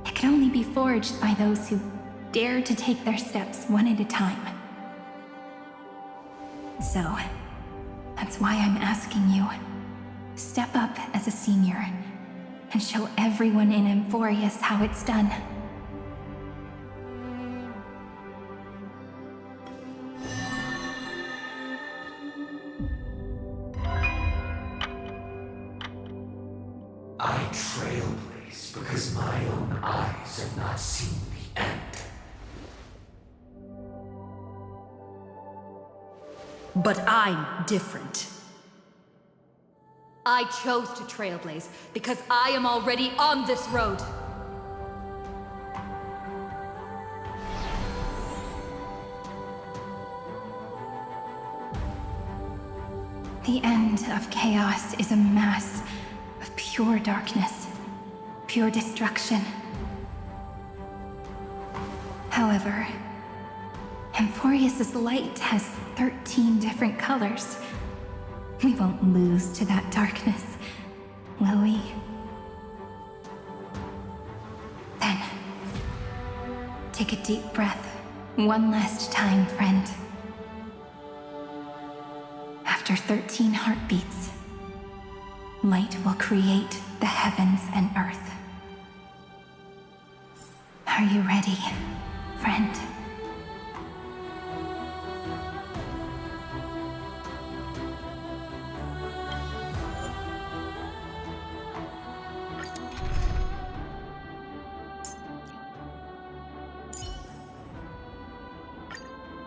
It could only be forged by those who dare to take their steps one at a time. So, that's why I'm asking you. Step up as a senior and show everyone in Emphorius how it's done. I trailblaze because my own eyes have not seen the end. But I'm different. I chose to trailblaze because I am already on this road. The end of chaos is a mass of pure darkness, pure destruction. However, Emphorius' light has 13 different colors. We won't lose to that darkness, will we? Then, take a deep breath, one last time, friend. After 13 heartbeats, light will create the heavens and earth. Are you ready, friend?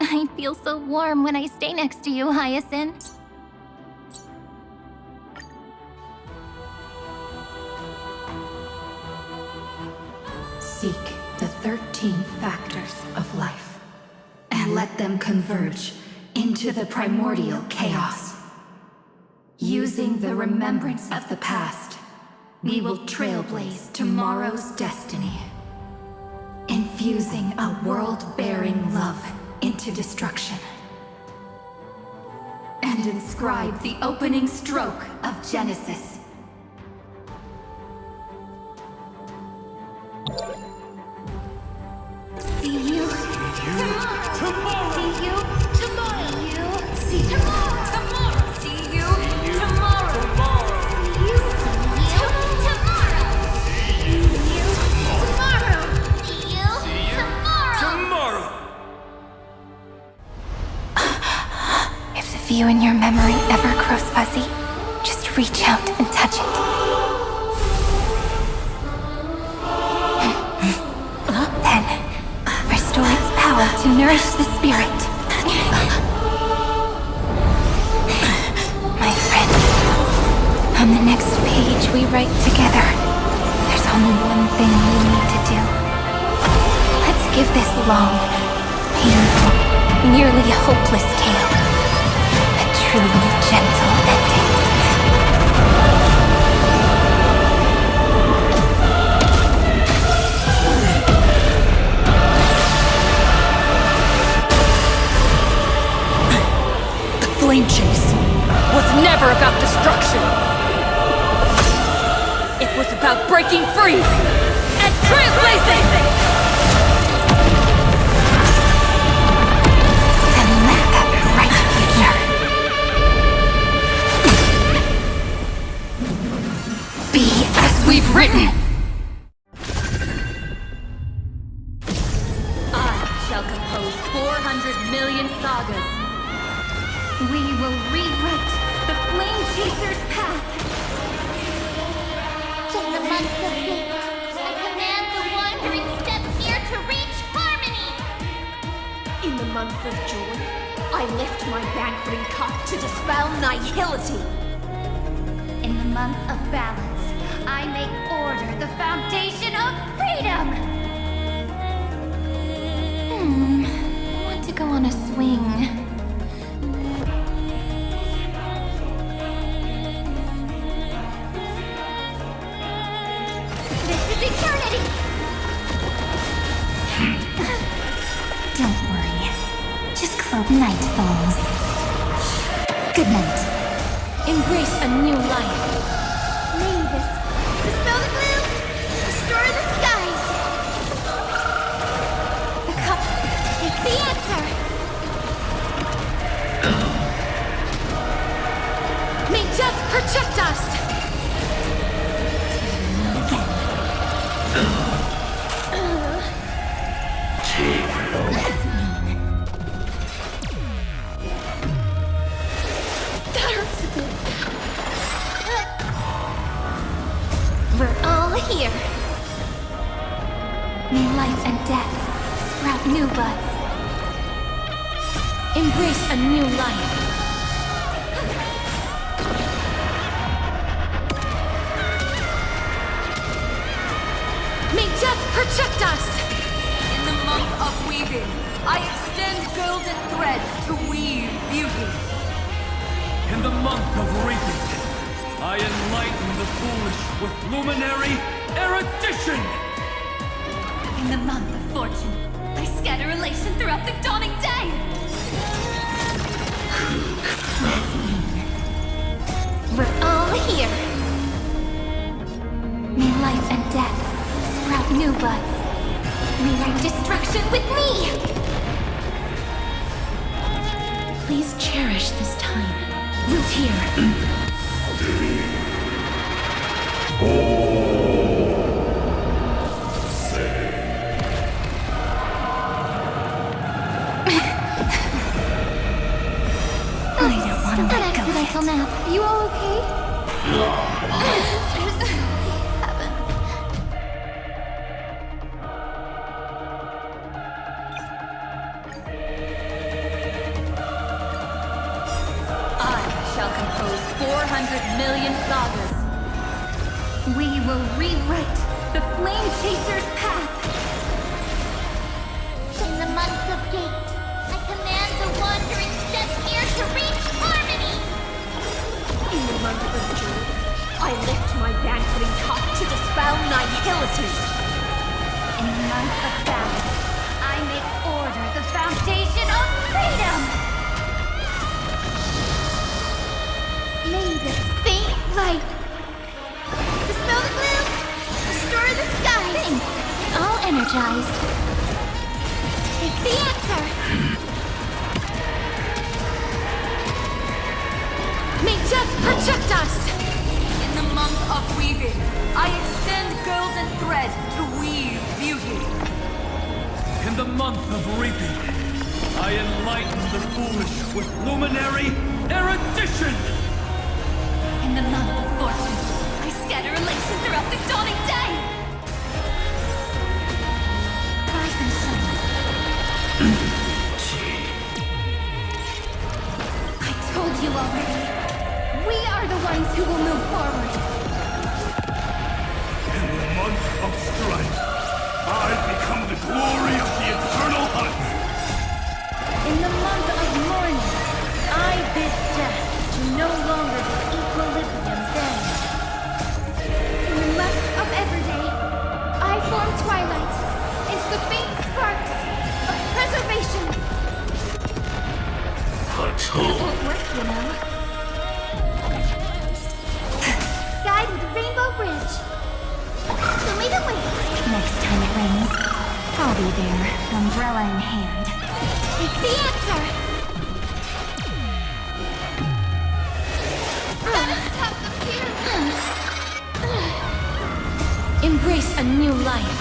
I feel so warm when I stay next to you, Hyacinth. Seek the 13 factors of life, and let them converge into the primordial chaos. Using the remembrance of the past, we will trailblaze tomorrow's destiny, infusing a world-bearing love into destruction, and inscribe the opening stroke of Genesis. See you tomorrow. See you tomorrow. See you tomorrow. See you tomorrow. See you tomorrow. See you tomorrow. See you tomorrow. Tomorrow! If you and your memory ever grows fuzzy, just reach out and touch it. Then, restore its power to nourish the spirit. My friend, on the next page we write together, there's only one thing we need to do. Let's give this long, painful, nearly hopeless tale a truly gentle ending. The flame chase was never about destruction. It was about breaking free and trailblazing! And let that bright future be as we've written. I shall compose 400 million sagas. We will rewrite the Flame Chaser's path. In the month of hate, I command the wandering steps here to reach harmony. In the month of joy, I lift my banqueting cup to dispel nihility. In the month of balance, I make order the foundation of freedom! I want to go on a swing. This is eternity! Don't worry. Just close night falls. Good night. Embrace a new life. Mavis, dispel the gloom, restore the skies. The cup, it's the answer. May death protect us! That hurts a bit. We're all here. May life and death sprout new buds. Embrace a new life. May death protect us! In the month of weaving, I extend golden threads to weave beauty. In the month of reaping, I enlighten the foolish with luminary erudition! In the month of fortune, I scatter elation throughout the dawning day! We're all here. May life and death sprout new buds. Rewrite destruction with me. Please cherish this time. Root here. I don't want to let go of Accidental nap. You all okay? I shall compose 400 million sagas. We will rewrite the Flame Chaser's path! In the month of hate, I command the wandering steps here to reach harmony. In the month of joy, I lift my banqueting cup to dispel nihility. In the month of balance, I make order the foundation of freedom! May this faint light dispel the gloom, restore the skies. Thanks. All energized. It's the answer. May death protect us! In the month of weaving, I extend golden threads to weave beauty. In the month of reaping, I I enlighten the foolish with luminary erudition! In the month of fortune, I scatter elation throughout the dawning day! Rise and shine. I told you already. We are the ones who will move forward. In the month of strife, I become the glory of the eternal hunt. In the month of mourning, I bid death to no longer be equilibrium's end. In the month of everyday, I form twilight into the faint sparks of preservation. It won't work, you know. Guide with Rainbow Bridge. Show me the way. Next time it rains, I'll be there, umbrella in hand. Take the answer. Let us have the fear. Embrace a new life.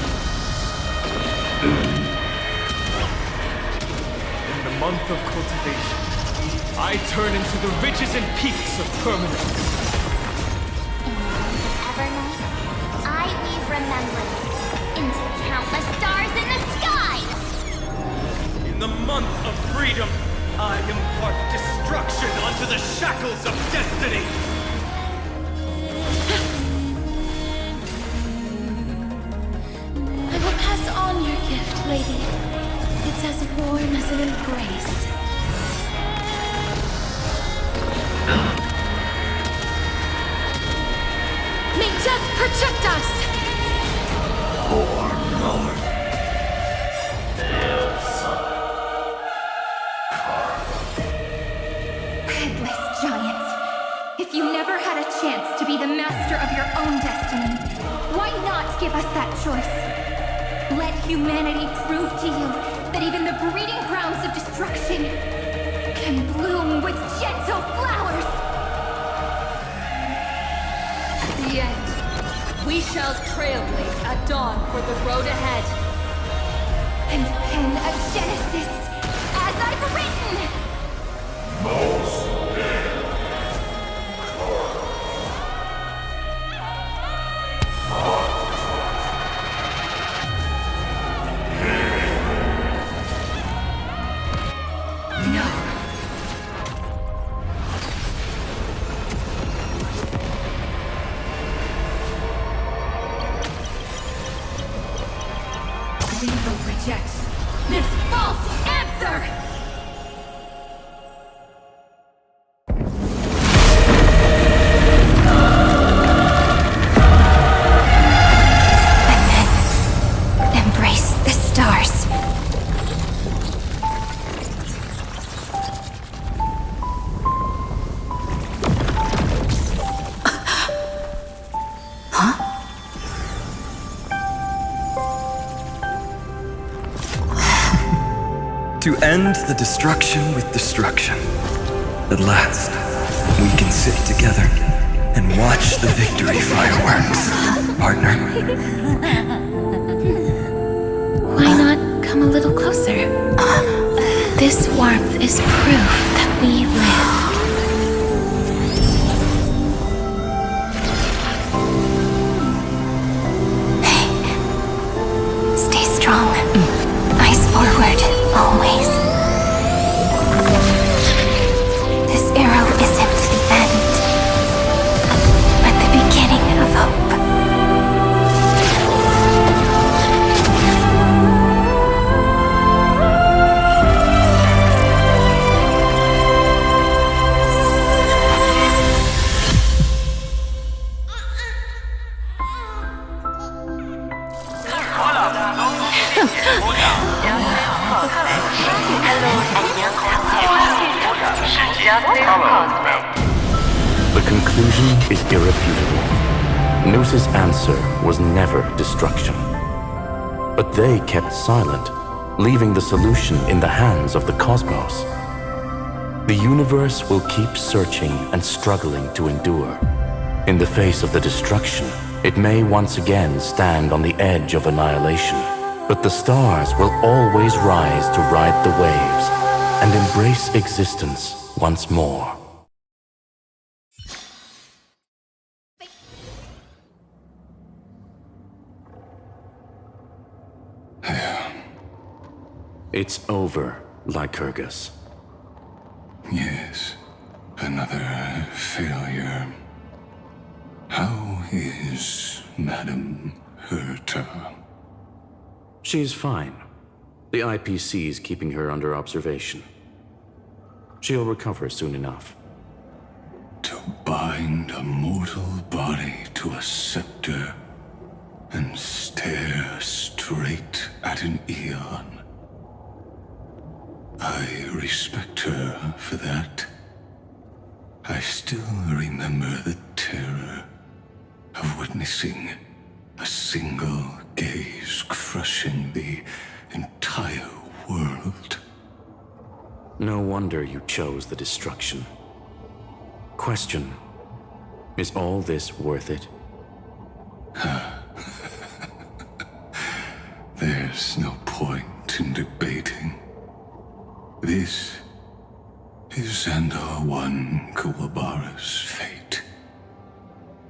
In the month of cultivation, I turn into the ridges and peaks of permanence. Evernight, I weave remembrance into countless stars in the sky! In the month of freedom, I impart destruction onto the shackles of destiny! I will pass on your gift, lady. It's as warm as an embrace. May death protect us! Headless giant. If you never had a chance to be the master of your own destiny, why not give us that choice? Let humanity prove to you that even the breeding grounds of destruction can bloom with gentle flowers. At the end, we shall trailblaze at dawn for the road ahead. And pen a genesis as I've written! Rejects this false answer! Embrace the stars. To end the destruction with destruction. At last, we can sit together and watch the victory fireworks, partner. Why not come a little closer? This warmth is proof that we live. Hey, stay strong. Eyes forward, always. This arrow isn't the end, but the beginning of hope. The conclusion is irrefutable. Noose's answer was never destruction. But they kept silent, leaving the solution in the hands of the cosmos. The universe will keep searching and struggling to endure. In the face of the destruction, it may once again stand on the edge of annihilation. But the stars will always rise to ride the waves, and embrace existence once more. It's over, Lycurgus. Yes, another failure. How is Madame Herta? She's fine. The IPC's keeping her under observation. She'll recover soon enough. To bind a mortal body to a scepter and stare straight at an eon. I respect her for that. I still remember the terror of witnessing a single gaze crushing the entire world. No wonder you chose the destruction. Question: is all this worth it? There's no point in debating. This is Xandar I Kuwabara's fate.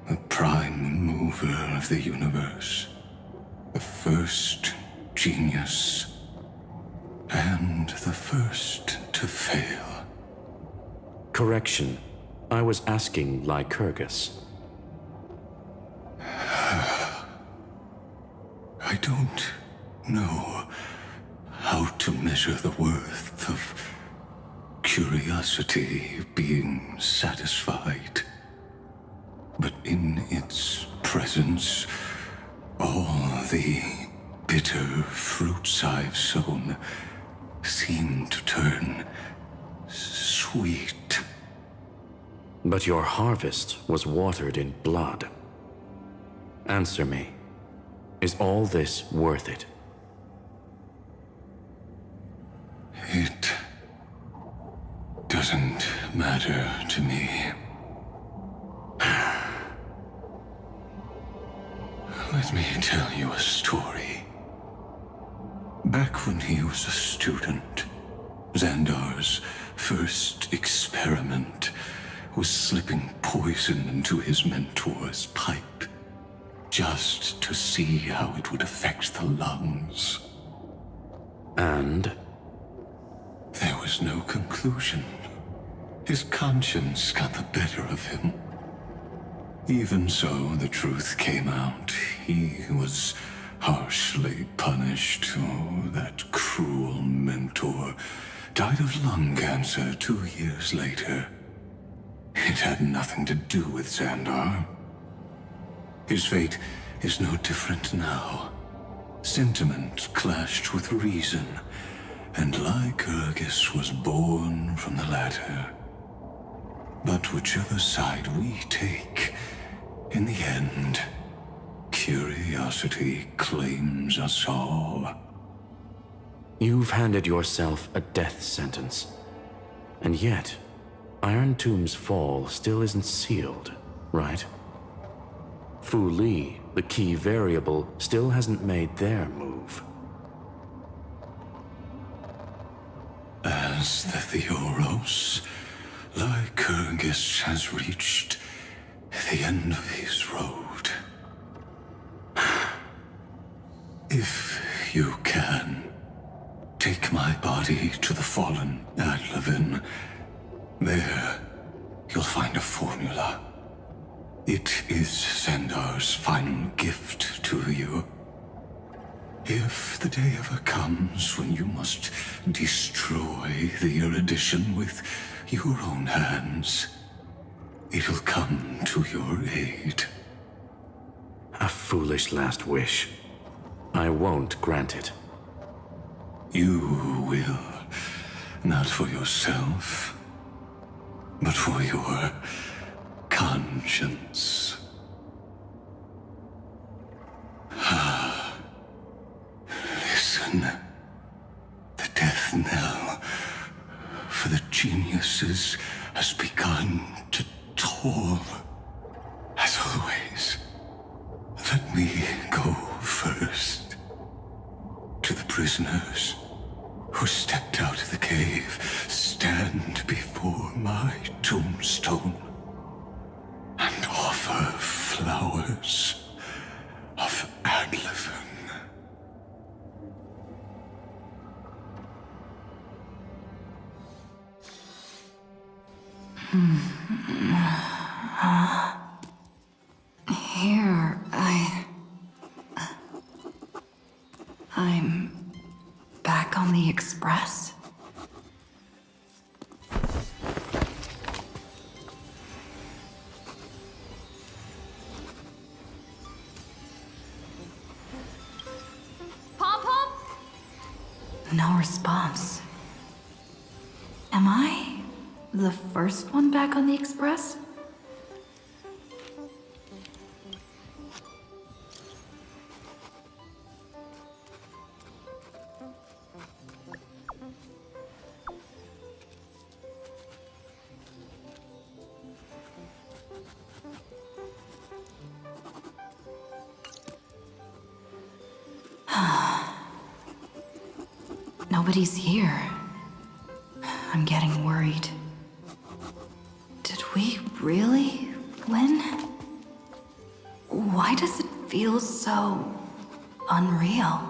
The prime mover of the universe. The first genius. And the first to fail. Correction. I was asking Lycurgus. I don't know how to measure the worth of curiosity being satisfied. But in its presence, all the bitter fruits I've sown seem to turn sweet. But your harvest was watered in blood. Answer me. Is all this worth it? It doesn't matter to me. Let me tell you a story. Back when he was a student, Xandar's first experiment was slipping poison into his mentor's pipe, just to see how it would affect the lungs. And? There was no conclusion. His conscience got the better of him. Even so, the truth came out. He was harshly punished. Oh, that cruel mentor died of lung cancer 2 years later. It had nothing to do with Xandar. His fate is no different now. Sentiment clashed with reason, and Lycurgus was born from the latter. But whichever side we take, in the end, curiosity claims us all. You've handed yourself a death sentence. And yet, Iron Tomb's fall still isn't sealed, right? Fu Li, the key variable, still hasn't made their move. As the Theoros, Lycurgus has reached the end of his road. If you can, take my body to the fallen Adlevin. There, you'll find a formula. It is Xandar's final gift to you. If the day ever comes when you must destroy the erudition with your own hands, it'll come to your aid. A foolish last wish. I won't grant it. You will. Not for yourself, but for your conscience. Listen. The death knell for the geniuses has begun to toll. As always, let me go first. To the prisoners who stepped out the cave, stand before my tombstone and offer flowers of Adlevin. Here, I'm back on the Express. Pom-Pom? No response. Am I the first one back on the Express? Nobody's here. I'm getting worried. Did we really win? Why does it feel so unreal?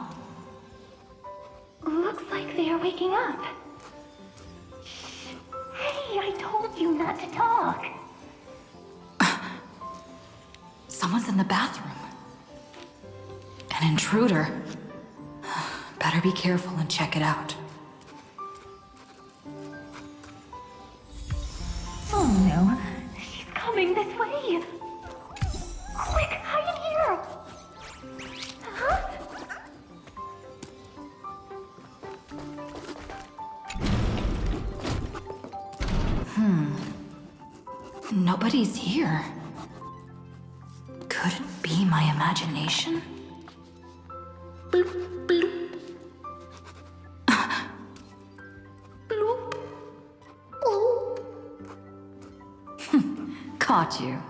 Looks like they are waking up. Shh. Hey, I told you not to talk. Someone's in the bathroom. An intruder. Better be careful and check it out. Oh no. She's coming this way. Quick, hide in here. Huh? Nobody's here. Could it be my imagination? Bloop, bloop. Bloop. Bloop. Caught you.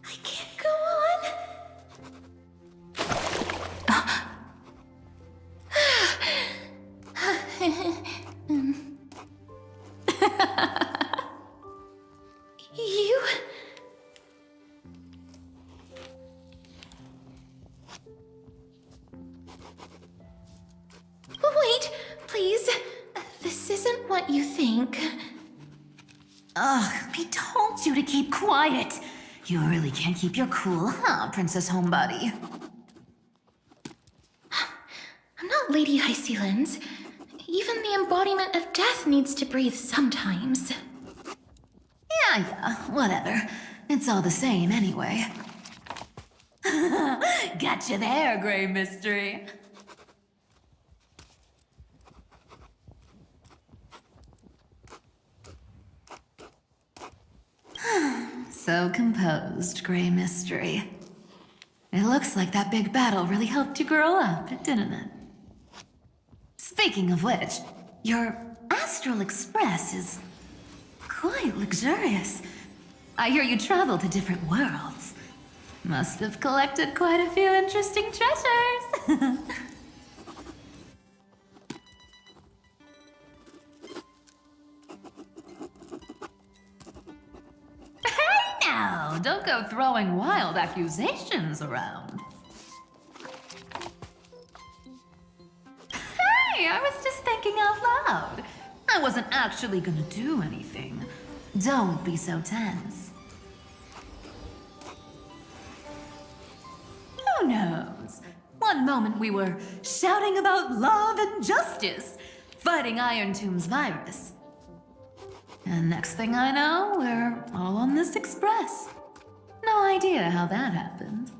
I can't go on. You... Wait, please. This isn't what you think. Ugh, I told you to keep quiet. You really can't keep your cool, huh, Princess Homebody? I'm not Lady High Sealands. Even the embodiment of death needs to breathe sometimes. Yeah, whatever. It's all the same anyway. Gotcha there, Grey Mystery. So composed, Grey Mystery. It looks like that big battle really helped you grow up, didn't it? Speaking of which, your Astral Express is quite luxurious. I hear you travel to different worlds. Must have collected quite a few interesting treasures. Hey now, don't go throwing wild accusations around. Hey, I was just thinking out loud. I wasn't actually gonna do anything. Don't be so tense. Who knows? One moment we were shouting about love and justice, fighting Iron Tomb's virus. And next thing I know, we're all on this express. No idea how that happened.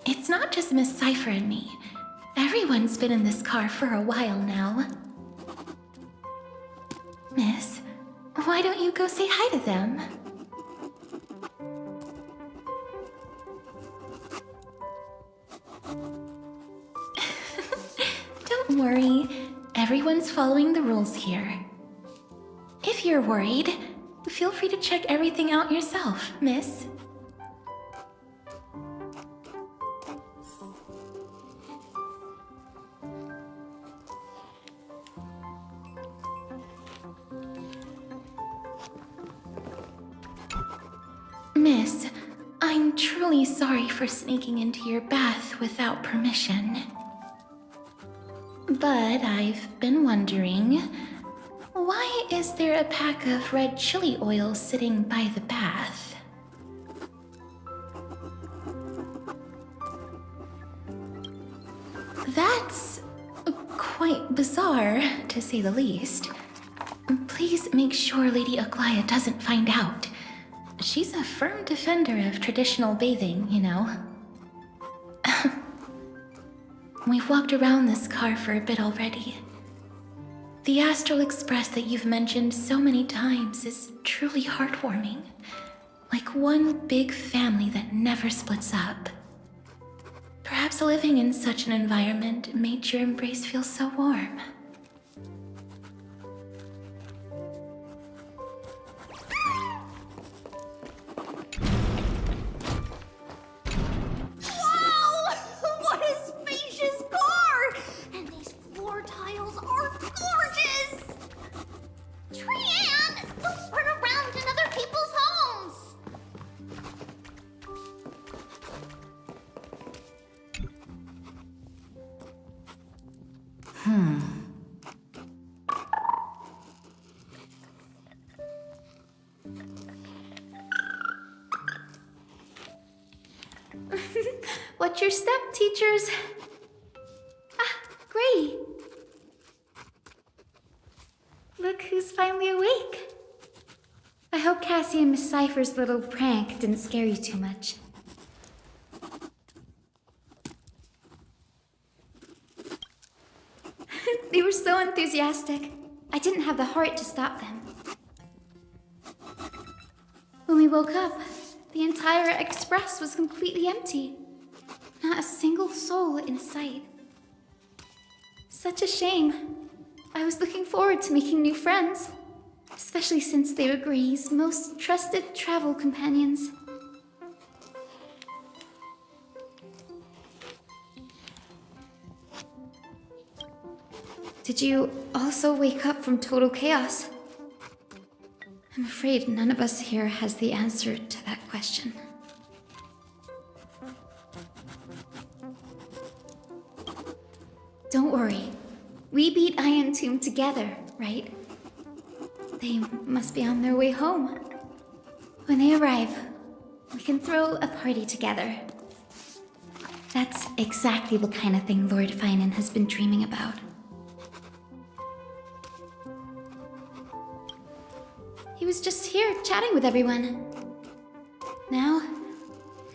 It's not just Miss Cypher and me. Everyone's been in this car for a while now. Miss, why don't you go say hi to them? Don't worry, everyone's following the rules here. If you're worried, feel free to check everything out yourself, miss. Miss, I'm truly sorry for sneaking into your bath without permission. But I've been wondering, why is there a pack of red chili oil sitting by the bath? That's quite bizarre, to say the least. Please make sure Lady Aglaya doesn't find out. She's a firm defender of traditional bathing, you know. We've walked around this car for a bit already. The Astral Express that you've mentioned so many times is truly heartwarming. Like one big family that never splits up. Perhaps living in such an environment made your embrace feel so warm. What's your step, teachers? Ah, Gray. Look who's finally awake. I hope Cassie and Miss Cypher's little prank didn't scare you too much. They were so enthusiastic. I didn't have the heart to stop them. When we woke up, the entire express was completely empty. Not a single soul in sight. Such a shame. I was looking forward to making new friends, especially since they were Gray's most trusted travel companions. Did you also wake up from total chaos? I'm afraid none of us here has the answer to that question. Don't worry. We beat Iron Tomb together, right? They must be on their way home. When they arrive, we can throw a party together. That's exactly the kind of thing Lord Finan has been dreaming about. He was just here chatting with everyone. Now,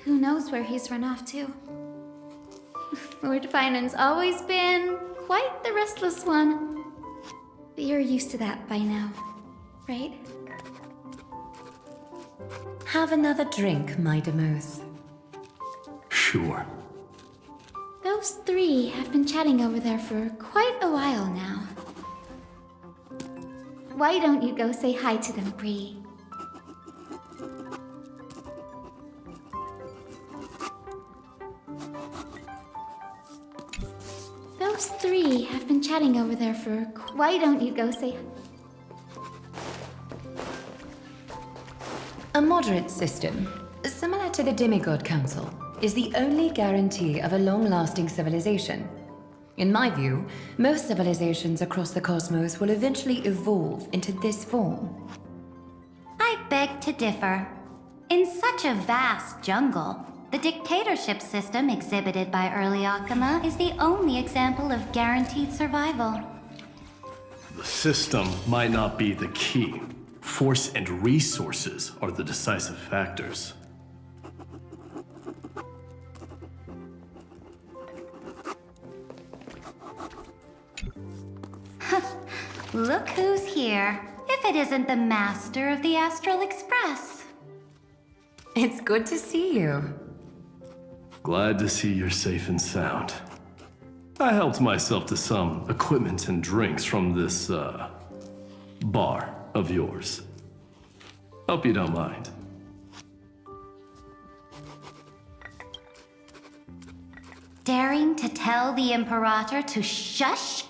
who knows where he's run off to? Lord Finan's always been quite the restless one. But you're used to that by now, right? Have another drink, my Demouse. Sure. Those three have been chatting over there for quite a while now. Why don't you go say hi to them, Bree? Those three have been chatting over there for... Why don't you go say... A moderate system, similar to the Demigod Council, is the only guarantee of a long-lasting civilization. In my view, most civilizations across the cosmos will eventually evolve into this form. I beg to differ. In such a vast jungle, the dictatorship system exhibited by early Akama is the only example of guaranteed survival. The system might not be the key. Force and resources are the decisive factors. Look who's here, if it isn't the master of the Astral Express. It's good to see you. Glad to see you're safe and sound. I helped myself to some equipment and drinks from this, bar of yours. Hope you don't mind. Daring to tell the Imperator to shush?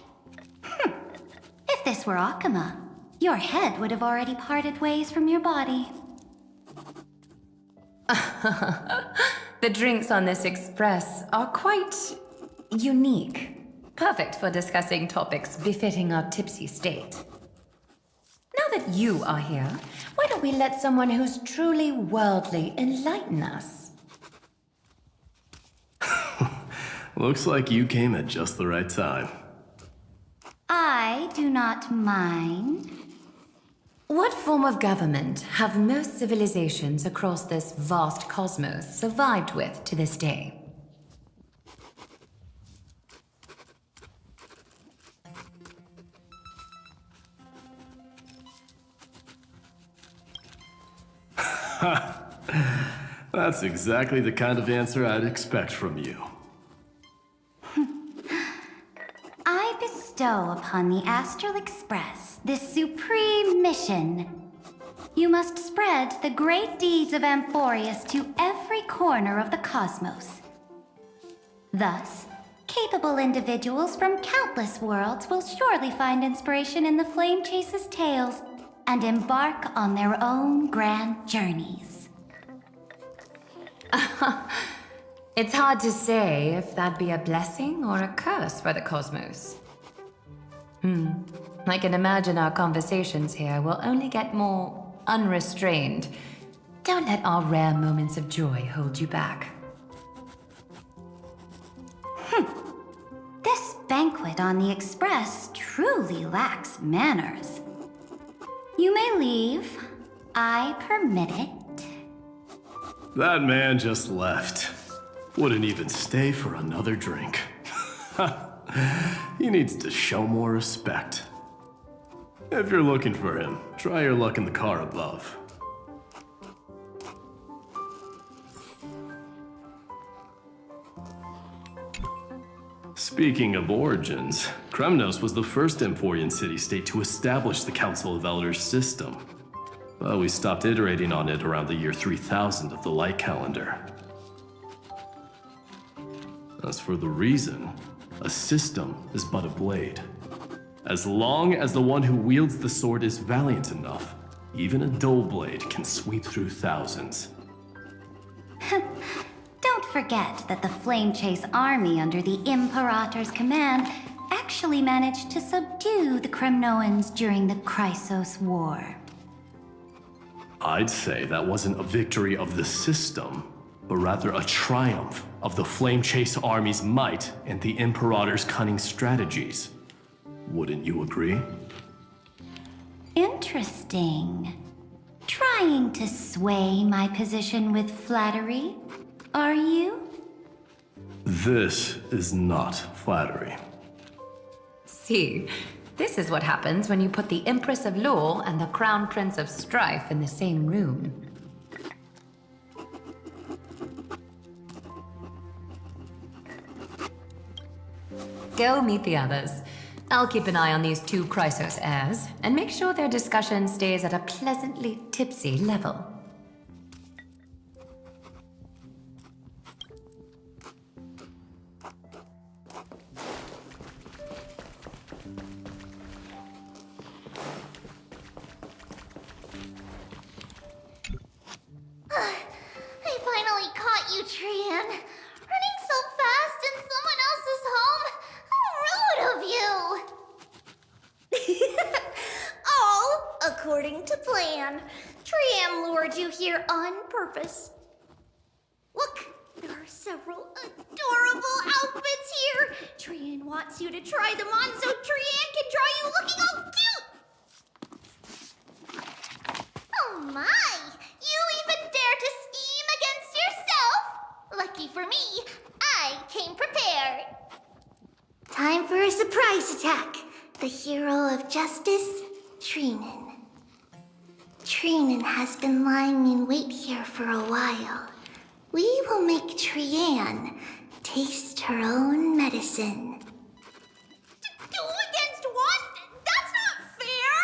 If this were Akama, your head would have already parted ways from your body. The drinks on this express are quite unique. Perfect for discussing topics befitting our tipsy state. Now that you are here, why don't we let someone who's truly worldly enlighten us? Looks like you came at just the right time. I do not mind. What form of government have most civilizations across this vast cosmos survived with to this day? That's exactly the kind of answer I'd expect from you. I bestow upon the Astral Express this supreme mission. You must spread the great deeds of Amphorius to every corner of the cosmos. Thus, capable individuals from countless worlds will surely find inspiration in the Flame Chase's tales and embark on their own grand journeys. It's hard to say if that'd be a blessing or a curse for the cosmos. I can imagine our conversations here will only get more unrestrained. Don't let our rare moments of joy hold you back. This banquet on the Express truly lacks manners. You may leave. I permit it. That man just left. Wouldn't even stay for another drink. He needs to show more respect. If you're looking for him, try your luck in the car above. Speaking of origins, Kremnos was the first Emporian city-state to establish the Council of Elders system. But we stopped iterating on it around the year 3000 of the Light Calendar. As for the reason, a system is but a blade. As long as the one who wields the sword is valiant enough, even a dull blade can sweep through thousands. Don't forget that the Flame Chase army under the Imperator's command actually managed to subdue the Kremnoans during the Chrysos War. I'd say that wasn't a victory of the system, but rather a triumph of the Flame Chase army's might and the Imperator's cunning strategies. Wouldn't you agree? Interesting. Trying to sway my position with flattery, are you? This is not flattery. See, this is what happens when you put the Empress of Law and the Crown Prince of Strife in the same room. Go meet the others. I'll keep an eye on these two Chrysos heirs and make sure their discussion stays at a pleasantly tipsy level. I finally caught you, Trian. Running so fast in someone else's home? How rude of you! All according to plan. Trian lured you here on purpose. Look, there are several adorable outfits here. Trian wants you to try them on so Trian can draw you looking all cute. Oh my! You even dare to scheme against yourself? Lucky for me, I came prepared. Time for a surprise attack. The hero of justice, Treenan. Treenan has been lying in wait here for a while. We will make Trian taste her own medicine. Two against one? That's not fair!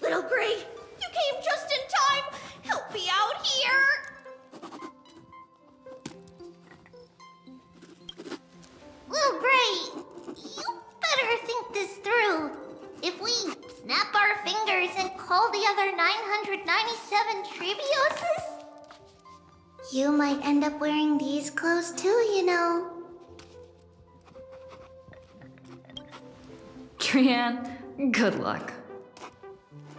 Little Gray, you came just in time. Help me out here. Little Gray, you better think this through. If we snap our fingers and call the other 997 Trebioses, you might end up wearing these clothes too, you know. Trian, good luck.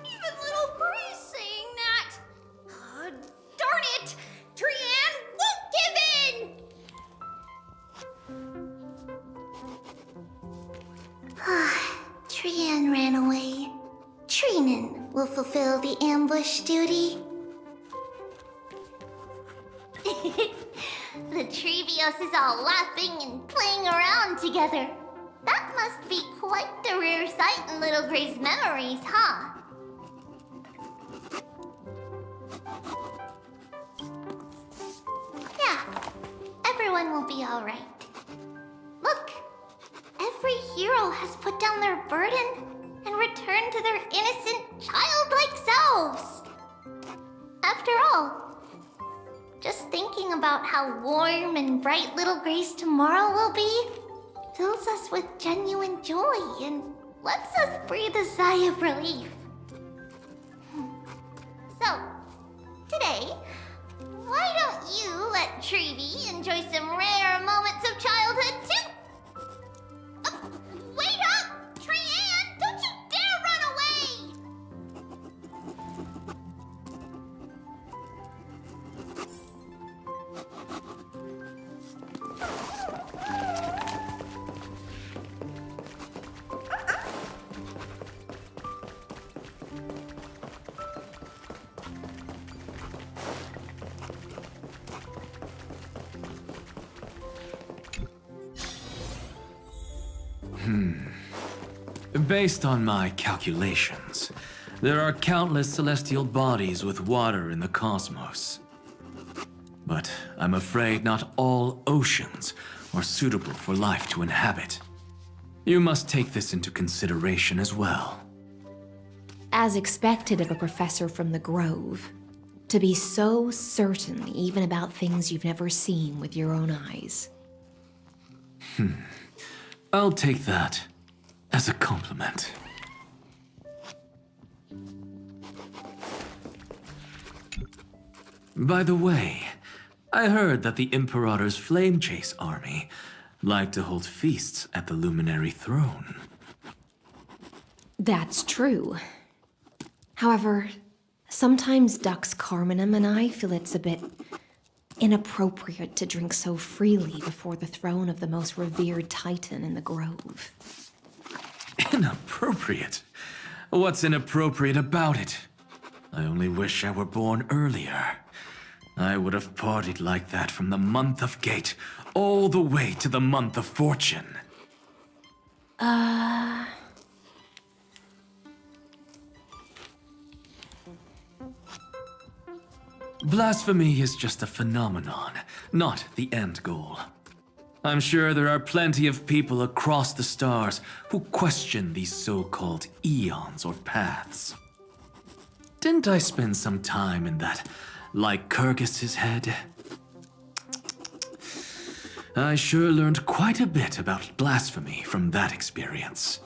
Even little Gray's saying that. Darn it! Trian won't give in! Trian ran away. Treenan will fulfill the ambush duty. The Trebioses all laughing and playing around together. That must be quite the rare sight in Little Gray's memories, huh? Yeah, everyone will be alright. Look, every hero has put down their burden and returned to their innocent, childlike selves. After all, just thinking about how warm and bright Little Gray's tomorrow will be fills us with genuine joy and lets us breathe a sigh of relief. So, today, why don't you let Trevi enjoy some rare moments of childhood too? Wait up! Trian, don't you dare run away! Based on my calculations, there are countless celestial bodies with water in the cosmos. But I'm afraid not all oceans are suitable for life to inhabit. You must take this into consideration as well. As expected of a professor from the Grove, to be so certain even about things you've never seen with your own eyes. I'll take that as a compliment. By the way, I heard that the Imperator's Flame Chase army like to hold feasts at the Luminary Throne. That's true. However, sometimes Dux Carminum and I feel it's a bit inappropriate to drink so freely before the throne of the most revered Titan in the Grove. Inappropriate? What's inappropriate about it? I only wish I were born earlier. I would have partied like that from the month of Gate all the way to the month of Fortune. Blasphemy is just a phenomenon, not the end goal. I'm sure there are plenty of people across the stars who question these so-called eons or paths. Didn't I spend some time in that Lycurgus's head? I sure learned quite a bit about blasphemy from that experience.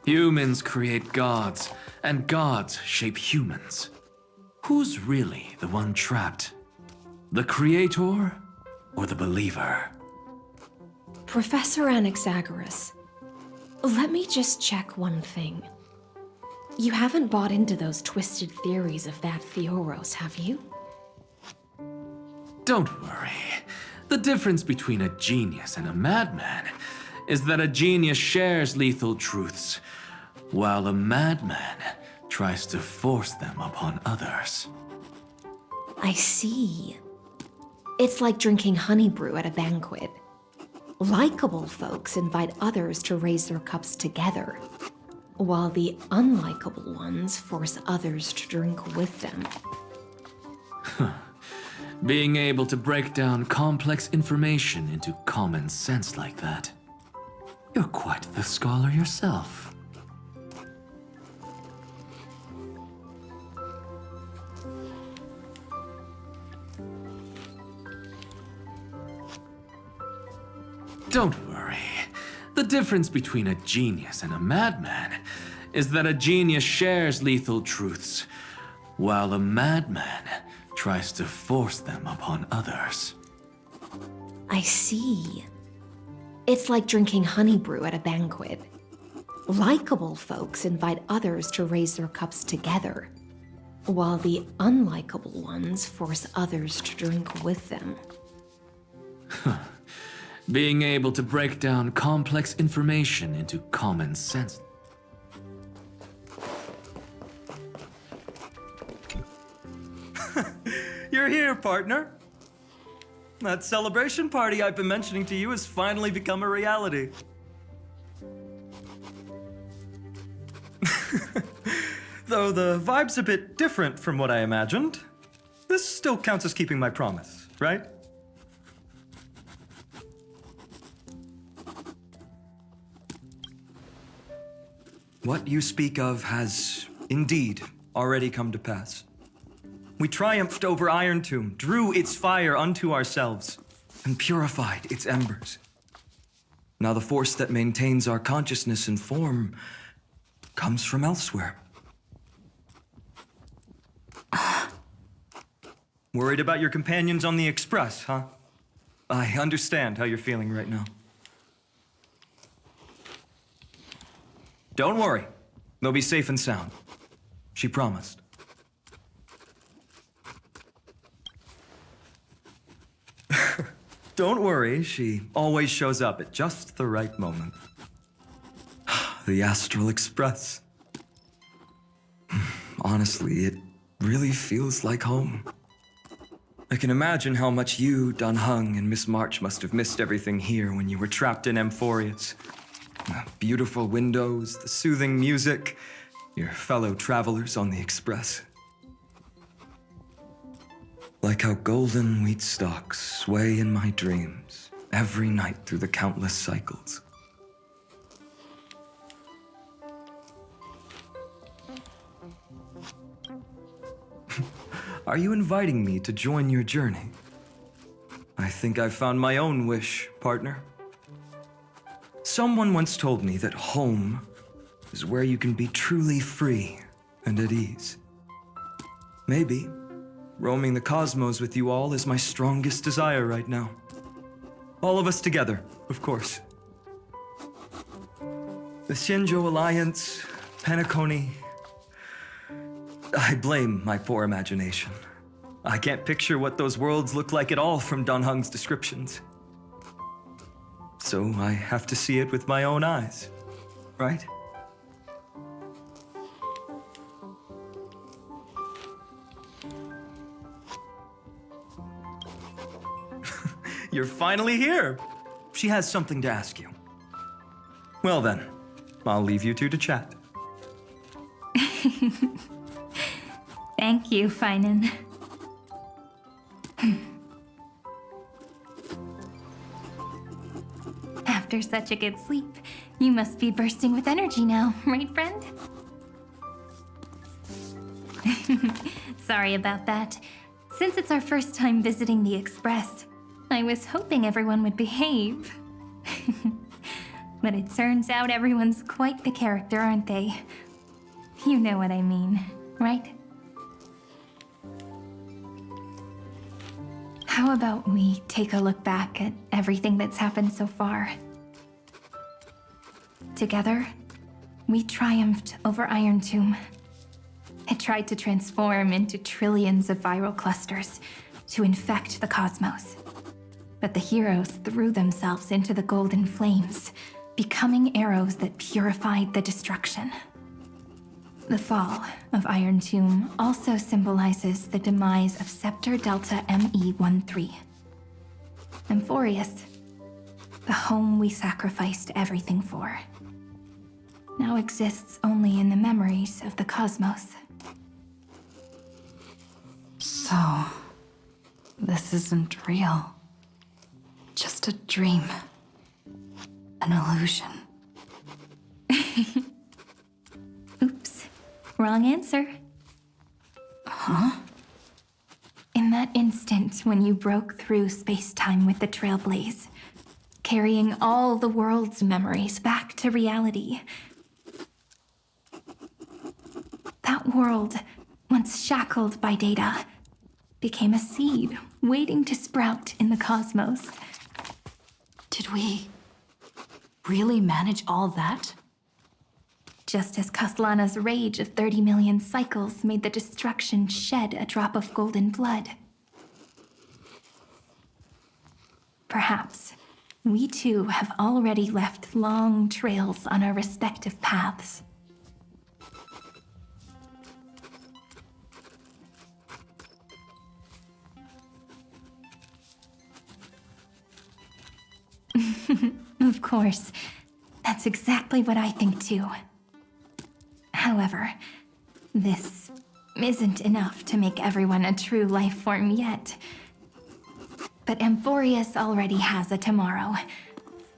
Humans create gods, and gods shape humans. Who's really the one trapped? The creator or the believer? Professor Anaxagoras, let me just check one thing. You haven't bought into those twisted theories of that Theoros, have you? Don't worry. The difference between a genius and a madman is that a genius shares lethal truths, while a madman tries to force them upon others. I see. It's like drinking honey brew at a banquet. Likeable folks invite others to raise their cups together, while the unlikable ones force others to drink with them. Being able to break down complex information into common sense like that. You're quite the scholar yourself. Don't worry. The difference between a genius and a madman is that a genius shares lethal truths, while a madman tries to force them upon others. I see. It's like drinking honey brew at a banquet. Likeable folks invite others to raise their cups together, while the unlikable ones force others to drink with them. Being able to break down complex information into common sense. You're here, partner. That celebration party I've been mentioning to you has finally become a reality. Though the vibe's a bit different from what I imagined, this still counts as keeping my promise, right? What you speak of has indeed already come to pass. We triumphed over Iron Tomb, drew its fire unto ourselves, and purified its embers. Now the force that maintains our consciousness and form comes from elsewhere. Worried about your companions on the Express, huh? I understand how you're feeling right now. Don't worry. They'll be safe and sound. She promised. Don't worry, she always shows up at just the right moment. The Astral Express. Honestly, it really feels like home. I can imagine how much you, Dun Hung, and Miss March must have missed everything here when you were trapped in Amphorius. The beautiful windows, the soothing music, your fellow travelers on the Express. Like how golden wheat stalks sway in my dreams every night through the countless cycles. Are you inviting me to join your journey? I think I've found my own wish, partner. Someone once told me that home is where you can be truly free and at ease. Maybe roaming the cosmos with you all is my strongest desire right now. All of us together, of course. The Shinjo Alliance, Penacony. I blame my poor imagination. I can't picture what those worlds look like at all from Dun Hung's descriptions. So I have to see it with my own eyes, right? You're finally here. She has something to ask you. Well then, I'll leave you two to chat. Thank you, Finan. After such a good sleep, you must be bursting with energy now, right, friend? Sorry about that. Since it's our first time visiting the Express, I was hoping everyone would behave. But it turns out everyone's quite the character, aren't they? You know what I mean, right? How about we take a look back at everything that's happened so far? Together, we triumphed over Iron Tomb. It tried to transform into trillions of viral clusters to infect the cosmos. But the heroes threw themselves into the golden flames, becoming arrows that purified the destruction. The fall of Iron Tomb also symbolizes the demise of Scepter Delta ME-13. Amphorius. The home we sacrificed everything for now exists only in the memories of the cosmos. So, this isn't real. Just a dream. An illusion. Oops. Wrong answer. Huh? In that instant when you broke through space-time with the trailblaze, carrying all the world's memories back to reality, that world, once shackled by data, became a seed waiting to sprout in the cosmos. Did we really manage all that? Just as Kaslana's rage of 30 million cycles made the destruction shed a drop of golden blood. Perhaps we too have already left long trails on our respective paths. Of course. That's exactly what I think too. However, this isn't enough to make everyone a true life form yet. But Amphorius already has a tomorrow.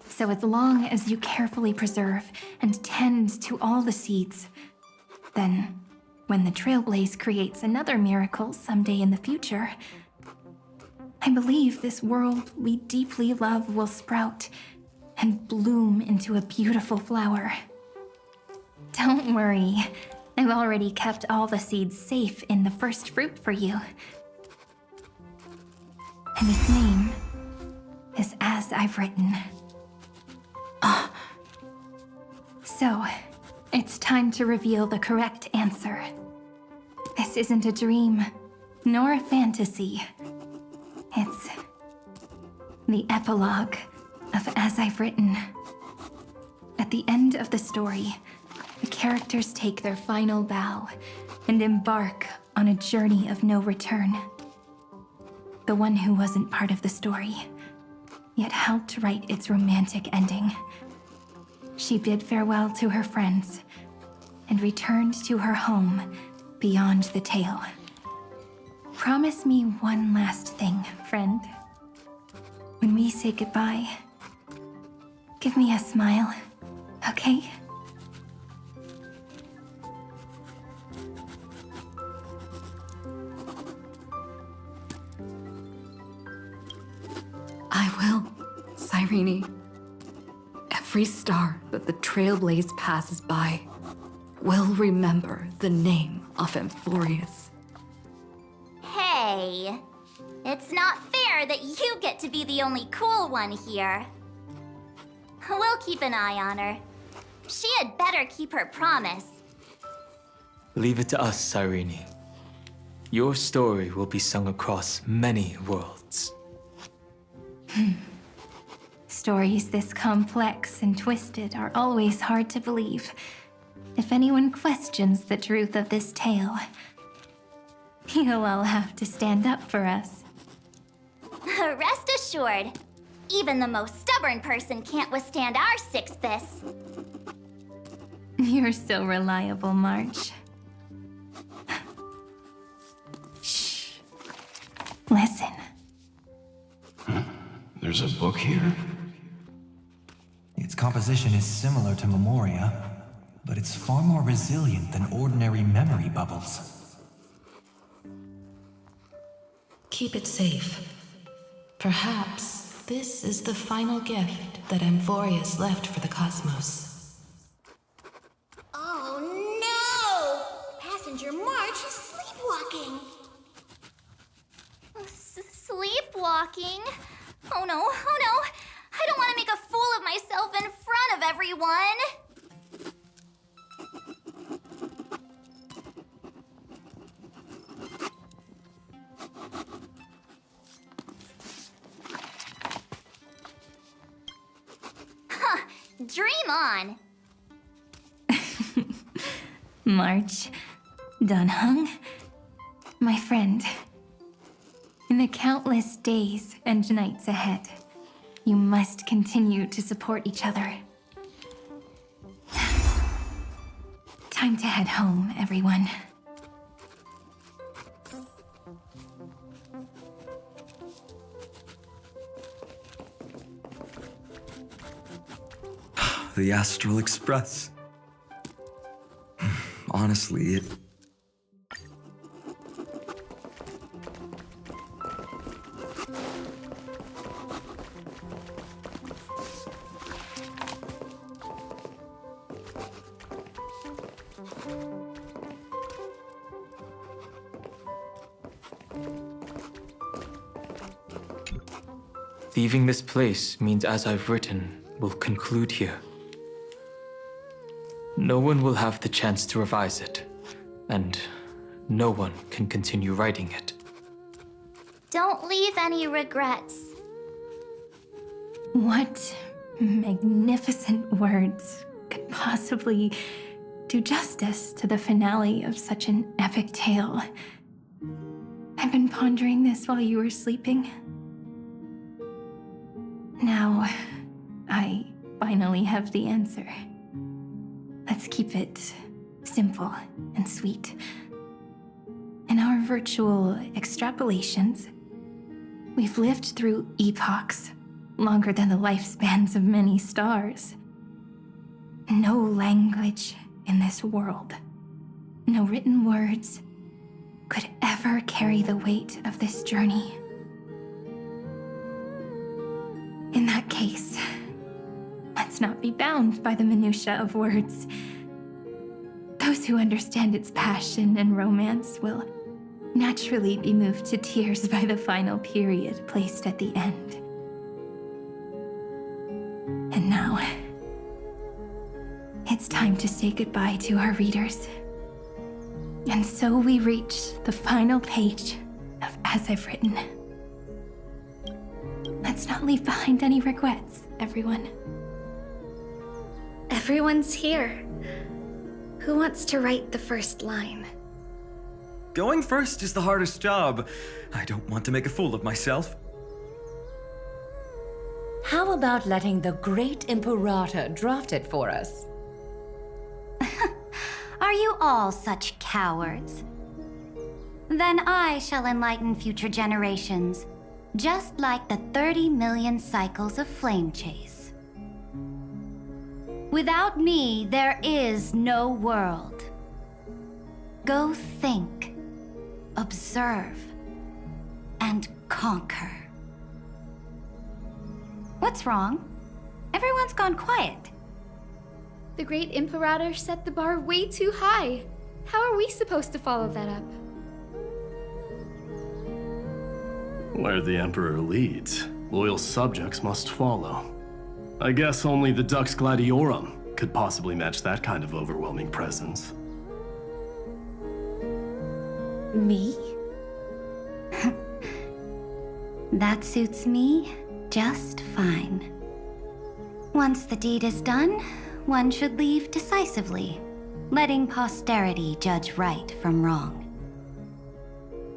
So as long as you carefully preserve and tend to all the seeds, then when the trailblaze creates another miracle someday in the future, I believe this world we deeply love will sprout and bloom into a beautiful flower. Don't worry, I've already kept all the seeds safe in the first fruit for you. And its name is As I've Written. So, it's time to reveal the correct answer. This isn't a dream, nor a fantasy. It's the epilogue of As I've Written. At the end of the story, the characters take their final bow and embark on a journey of no return. The one who wasn't part of the story, yet helped write its romantic ending. She bid farewell to her friends and returned to her home beyond the tale. Promise me one last thing, friend. When we say goodbye, give me a smile, okay? I will, Cyrene. Every star that the trailblaze passes by will remember the name of Amphorius. Hey, it's not fair that you get to be the only cool one here. We'll keep an eye on her. She had better keep her promise. Leave it to us, Cyrene. Your story will be sung across many worlds. Stories this complex and twisted are always hard to believe. If anyone questions the truth of this tale, you'll all have to stand up for us. Rest assured, even the most stubborn person can't withstand our sixth fist. You're so reliable, March. Shh. Listen. There's a book here? Its composition is similar to Memoria, but it's far more resilient than ordinary memory bubbles. Keep it safe. Perhaps this is the final gift that Amphorius left for the cosmos. Oh no! Passenger March is sleepwalking. Sleepwalking? Oh no, oh no! I don't want to make a fool of myself in front of everyone! Huh, dream on! March, Dunhung, my friend. In the countless days and nights ahead, You must continue to support each other. Time to head home, everyone. The Astral Express. Honestly, it... Leaving this place means, as I've written, will conclude here. No one will have the chance to revise it, and no one can continue writing it. Don't leave any regrets. What magnificent words could possibly do justice to the finale of such an epic tale? I've been pondering this while you were sleeping. Now, I finally have the answer. Let's keep it simple and sweet. In our virtual extrapolations, we've lived through epochs longer than the lifespans of many stars. No language in this world, no written words, could ever carry the weight of this journey. In that case, let's not be bound by the minutiae of words. Those who understand its passion and romance will naturally be moved to tears by the final period placed at the end. And now, it's time to say goodbye to our readers. And so we reach the final page of As I've Written. Let's not leave behind any regrets, everyone. Everyone's here. Who wants to write the first line? Going first is the hardest job. I don't want to make a fool of myself. How about letting the great Imperator draft it for us? Are you all such cowards? Then I shall enlighten future generations, just like the 30 million cycles of flame chase. Without me, there is no world. Go think, observe, and conquer. What's wrong? Everyone's gone quiet. The great Imperator set the bar way too high. How are we supposed to follow that up? Where the Emperor leads, loyal subjects must follow. I guess only the Dux Gladiorum could possibly match that kind of overwhelming presence. Me? That suits me just fine. Once the deed is done, one should leave decisively, letting posterity judge right from wrong.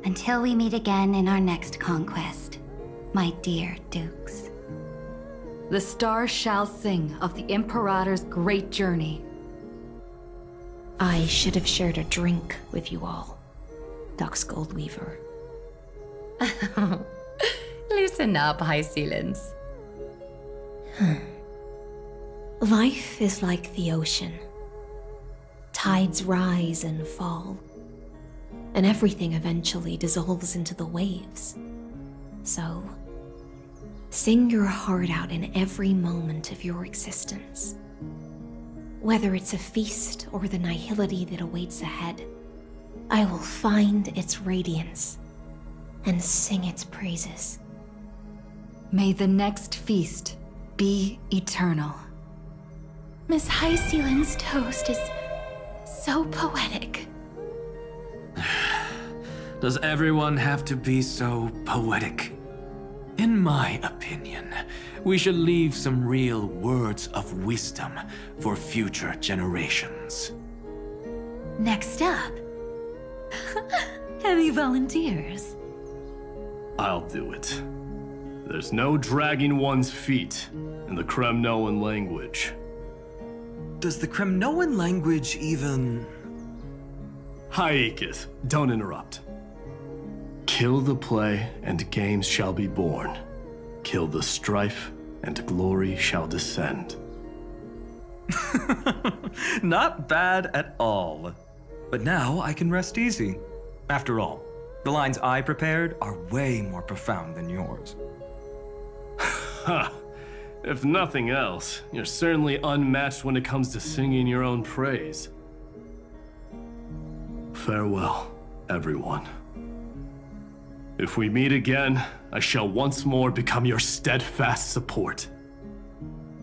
Until we meet again in our next conquest, my dear dukes. The stars shall sing of the Imperator's great journey. I should have shared a drink with you all, Dux Goldweaver. Loosen up, High Ceilings. Life is like the ocean. Tides rise and fall, and everything eventually dissolves into the waves. So, sing your heart out in every moment of your existence. Whether it's a feast or the nihility that awaits ahead, I will find its radiance and sing its praises. May the next feast be eternal. Miss High Ceiling's toast is so poetic. Does everyone have to be so poetic? In my opinion, we should leave some real words of wisdom for future generations. Next up, any volunteers? I'll do it. There's no dragging one's feet in the Kremnoan language. Does the Kremnoan language even... Haikith, don't interrupt. Kill the play, and games shall be born. Kill the strife, and glory shall descend. Not bad at all. But now I can rest easy. After all, the lines I prepared are way more profound than yours. Ha! If nothing else, you're certainly unmatched when it comes to singing your own praise. Farewell, everyone. If we meet again, I shall once more become your steadfast support.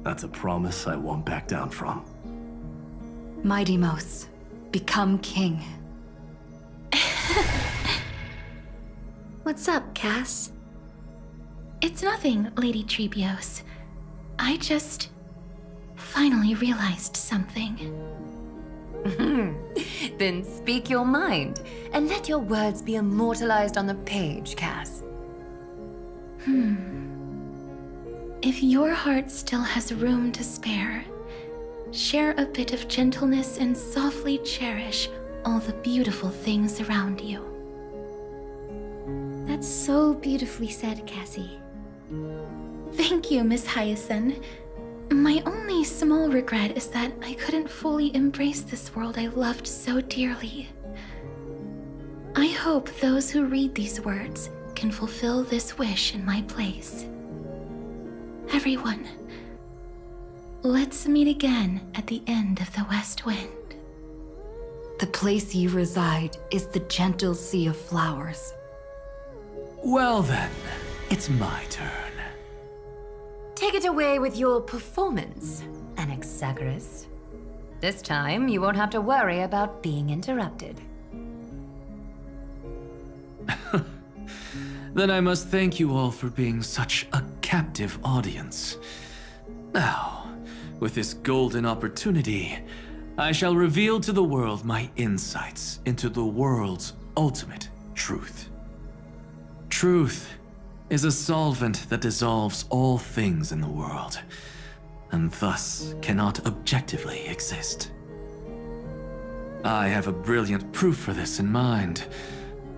That's a promise I won't back down from. Mighty Mos, become king. What's up, Cass? It's nothing, Lady Trebios. I just finally realized something. Then speak your mind, and let your words be immortalized on the page, Cass. If your heart still has room to spare, share a bit of gentleness and softly cherish all the beautiful things around you. That's so beautifully said, Cassie. Thank you, Miss Hyacinth. My only small regret is that I couldn't fully embrace this world I loved so dearly. I hope those who read these words can fulfill this wish in my place. Everyone, let's meet again at the end of the West Wind. The place you reside is the gentle sea of flowers. Well then, it's my turn. Take it away with your performance, Anaxagoras. This time, you won't have to worry about being interrupted. Then I must thank you all for being such a captive audience. Now, with this golden opportunity, I shall reveal to the world my insights into the world's ultimate truth. Truth is a solvent that dissolves all things in the world, and thus cannot objectively exist. I have a brilliant proof for this in mind,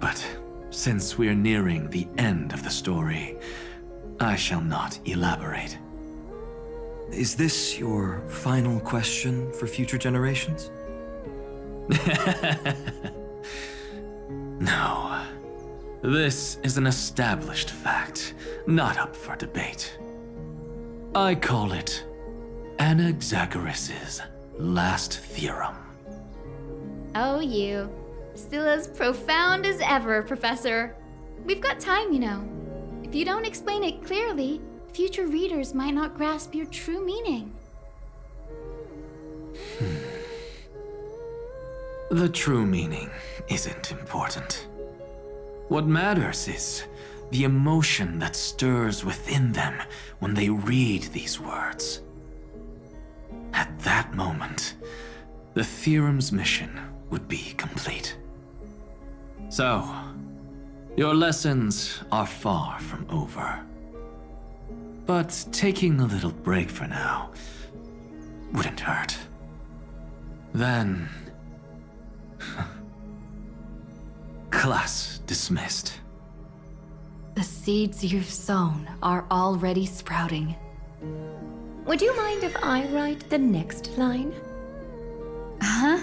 but since we're nearing the end of the story, I shall not elaborate. Is this your final question for future generations? No. This is an established fact, not up for debate. I call it Anaxagoras' last theorem. Oh, you. Still as profound as ever, Professor. We've got time, you know. If you don't explain it clearly, future readers might not grasp your true meaning. The true meaning isn't important. What matters is the emotion that stirs within them when they read these words. At that moment, the theorem's mission would be complete. So, your lessons are far from over. But taking a little break for now wouldn't hurt. Then... class dismissed. The seeds you've sown are already sprouting. Would you mind if I write the next line? Huh?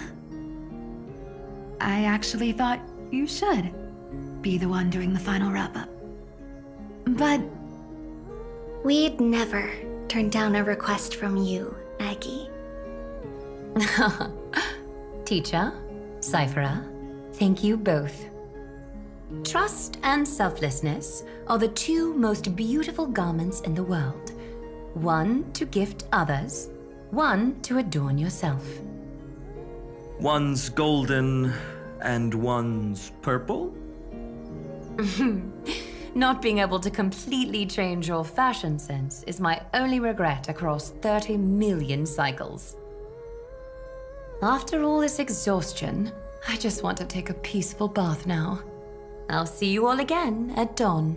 I actually thought you should be the one doing the final wrap-up. But... we'd never turn down a request from you, Aggie. Teacher, Cyphera, thank you both. Trust and selflessness are the two most beautiful garments in the world. One to gift others, one to adorn yourself. One's golden and one's purple? Not being able to completely change your fashion sense is my only regret across 30 million cycles. After all this exhaustion, I just want to take a peaceful bath now. I'll see you all again at dawn.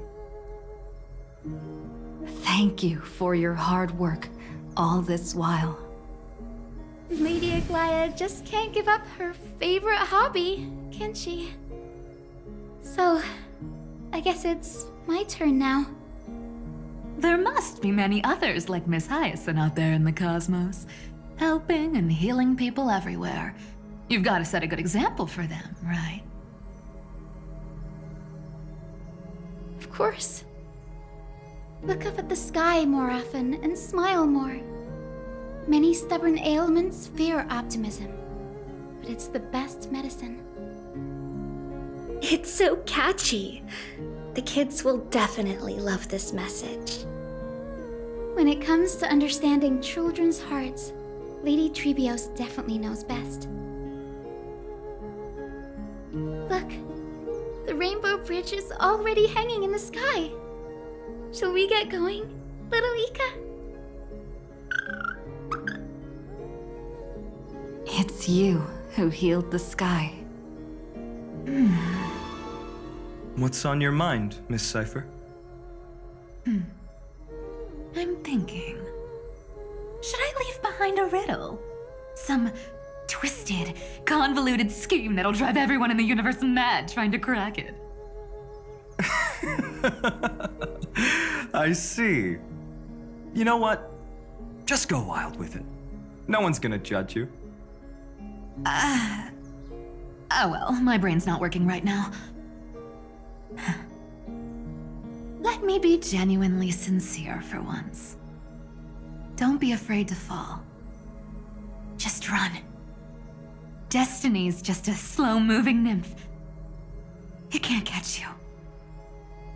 Thank you for your hard work all this while. Lady Aglaya just can't give up her favorite hobby, can she? So, I guess it's my turn now. There must be many others like Miss Hyacinth out there in the cosmos, helping and healing people everywhere. You've got to set a good example for them, right? Of course. Look up at the sky more often and smile more. Many stubborn ailments fear optimism, but it's the best medicine. It's so catchy. The kids will definitely love this message. When it comes to understanding children's hearts, Lady Treebios definitely knows best. Look, the Rainbow Bridge is already hanging in the sky. Shall we get going, little Ika? It's you who healed the sky. What's on your mind, Miss Cypher? I'm thinking. Should I leave behind a riddle? Some twisted, convoluted scheme that'll drive everyone in the universe mad trying to crack it. I see. You know what? Just go wild with it. No one's gonna judge you. Oh well, my brain's not working right now. Let me be genuinely sincere for once. Don't be afraid to fall. Just run. Destiny's just a slow-moving nymph. It can't catch you.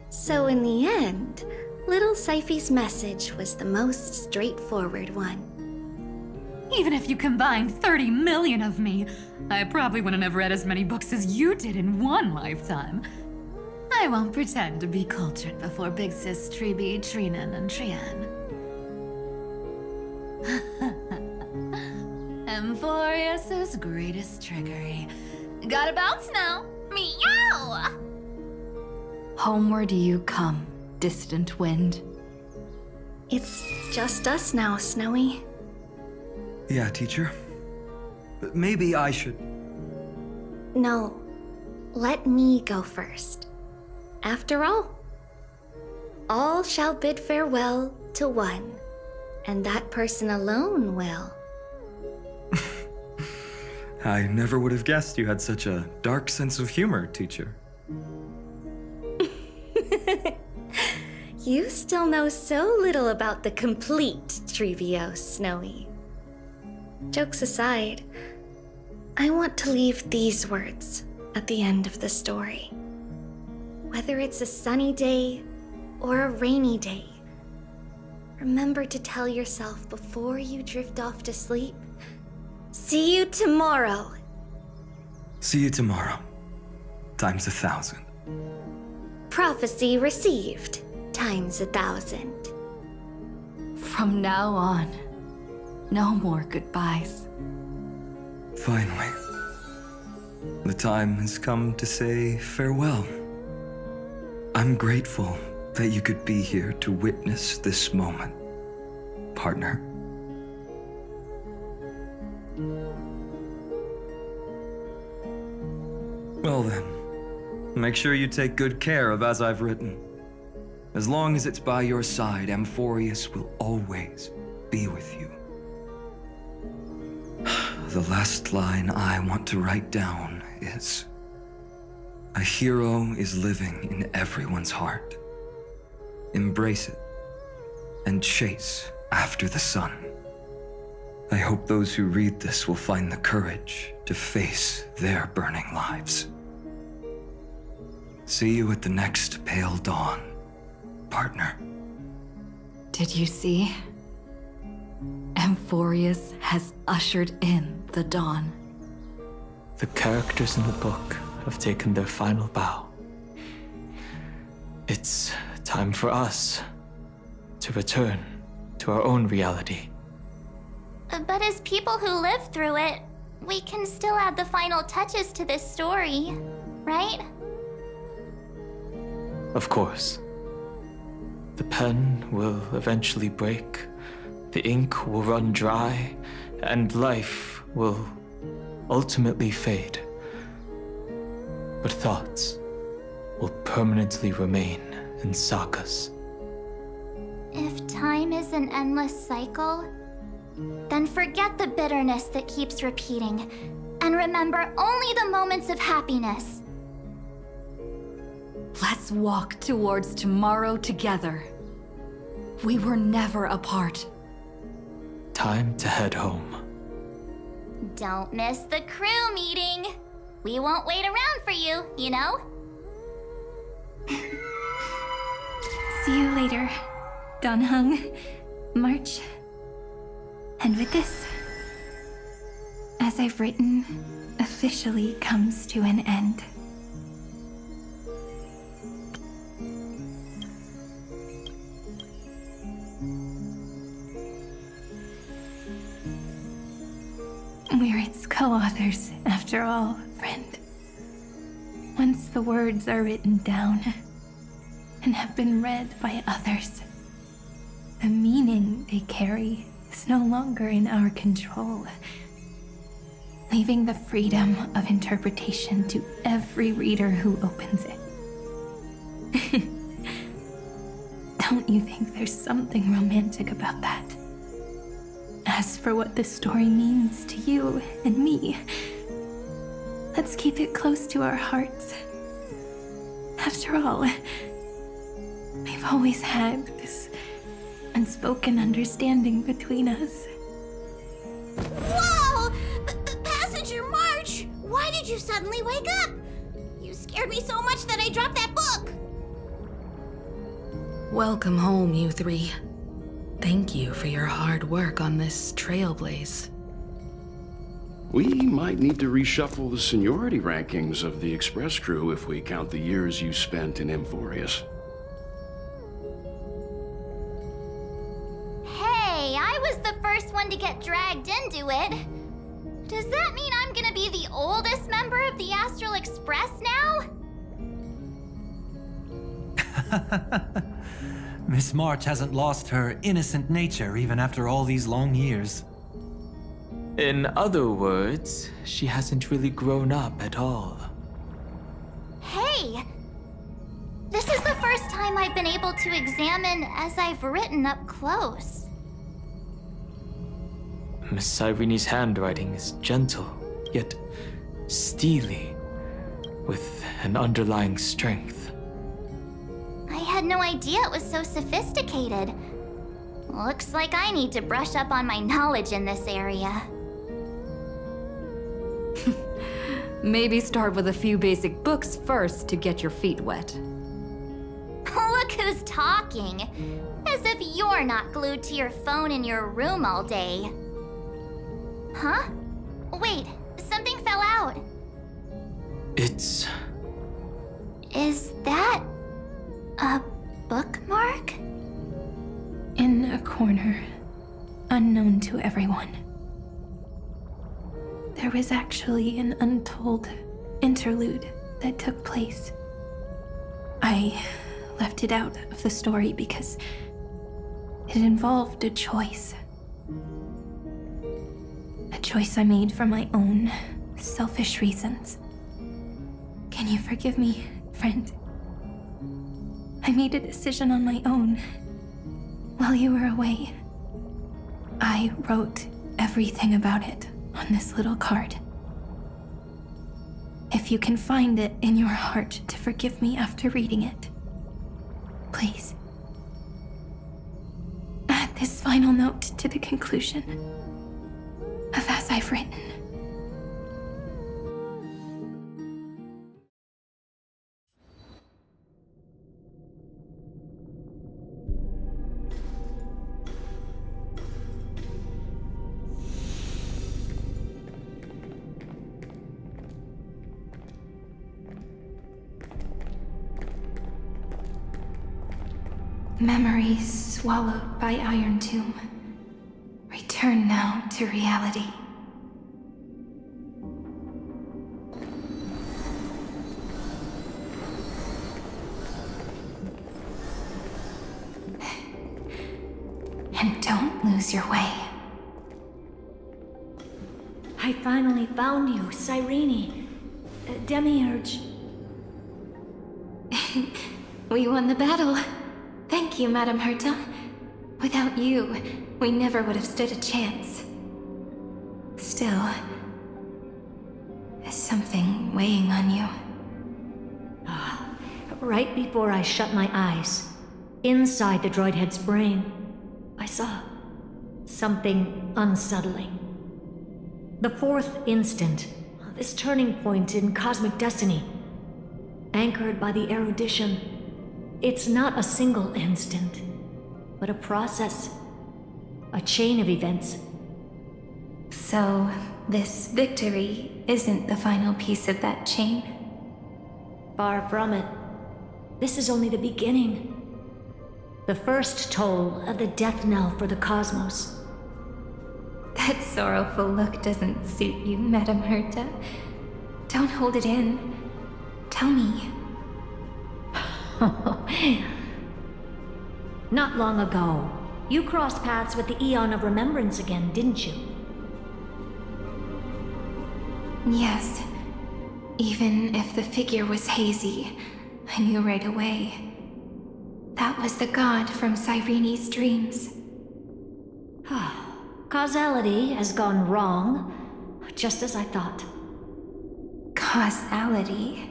So in the end, little Syphy's message was the most straightforward one. Even if you combined 30 million of me, I probably wouldn't have read as many books as you did in one lifetime. I won't pretend to be cultured before Big Sis Treeby, Trinan, and Trian. Emphorius's greatest trickery. Gotta bounce now. Meow! Homeward you come, distant wind. It's just us now, Snowy. Yeah, teacher. But maybe I should... No, let me go first. After all shall bid farewell to one, and that person alone will. I never would have guessed you had such a dark sense of humor, teacher. You still know so little about the complete Treebios, Snowy. Jokes aside, I want to leave these words at the end of the story. Whether it's a sunny day or a rainy day, remember to tell yourself before you drift off to sleep, see you tomorrow. See you tomorrow. Times 1,000. Prophecy received. Times 1,000. From now on, no more goodbyes. Finally. The time has come to say farewell. I'm grateful that you could be here to witness this moment, partner. Well then, make sure you take good care of as I've written. As long as it's by your side, Amphorius will always be with you. The last line I want to write down is, a hero is living in everyone's heart. Embrace it and chase after the sun. I hope those who read this will find the courage to face their burning lives. See you at the next pale dawn, partner. Did you see? Amphorius has ushered in the dawn. The characters in the book have taken their final bow. It's time for us to return to our own reality. But as people who lived through it, we can still add the final touches to this story, right? Of course. The pen will eventually break, the ink will run dry, and life will ultimately fade. But thoughts will permanently remain in sagas. If time is an endless cycle, then forget the bitterness that keeps repeating, and remember only the moments of happiness. Let's walk towards tomorrow together. We were never apart. Time to head home. Don't miss the crew meeting. We won't wait around for you, you know? See you later, Donhung, March. And with this, as I've written, officially comes to an end. We're its co-authors, after all, friend. Once the words are written down and have been read by others, the meaning they carry is no longer in our control, leaving the freedom of interpretation to every reader who opens it. Don't you think there's something romantic about that? As for what this story means to you and me, let's keep it close to our hearts. After all, we've always had this unspoken understanding between us. Whoa! Passenger March! Why did you suddenly wake up? You scared me so much that I dropped that book! Welcome home, you three. Thank you for your hard work on this trailblaze. We might need to reshuffle the seniority rankings of the Express crew if we count the years you spent in Amphorius. Hey, I was the first one to get dragged into it. Does that mean I'm gonna be the oldest member of the Astral Express now? Miss March hasn't lost her innocent nature even after all these long years. In other words, she hasn't really grown up at all. Hey! This is the first time I've been able to examine as I've written up close. Miss Irene's handwriting is gentle, yet steely, with an underlying strength. I had no idea it was so sophisticated. Looks like I need to brush up on my knowledge in this area. Maybe start with a few basic books first to get your feet wet. Look who's talking. As if you're not glued to your phone in your room all day. Huh? Wait, something fell out. It's... Is that a bookmark? In a corner, unknown to everyone, there was actually an untold interlude that took place. I left it out of the story because it involved a choice. A choice I made for my own selfish reasons. Can you forgive me, friend? I made a decision on my own while you were away. I wrote everything about it on this little card. If you can find it in your heart to forgive me after reading it, please. Add this final note to the conclusion of As I've Written. Memories swallowed by Iron Tomb. Return now to reality. And don't lose your way. I finally found you, Cyrene. Demiurge. We won the battle. Thank you, Madame Herta. Without you, we never would have stood a chance. Still, is something weighing on you? Right before I shut my eyes, inside the droid head's brain, I saw something unsettling. The fourth instant, this turning point in cosmic destiny, anchored by the erudition. It's not a single instant, but a process, a chain of events. So, this victory isn't the final piece of that chain? Far from it. This is only the beginning. The first toll of the death knell for the cosmos. That sorrowful look doesn't suit you, Madame Herta. Don't hold it in. Tell me. Not long ago, you crossed paths with the Eon of Remembrance again, didn't you? Yes. Even if the figure was hazy, I knew right away. That was the god from Cyrene's dreams. Causality has gone wrong, just as I thought. Causality?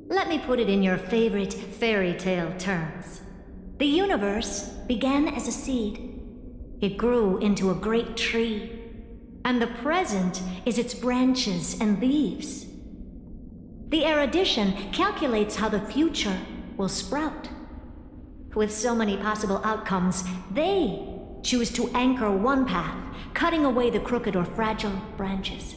Let me put it in your favorite fairy tale terms. The universe began as a seed. It grew into a great tree. And the present is its branches and leaves. The erudition calculates how the future will sprout. With so many possible outcomes, they choose to anchor one path, cutting away the crooked or fragile branches.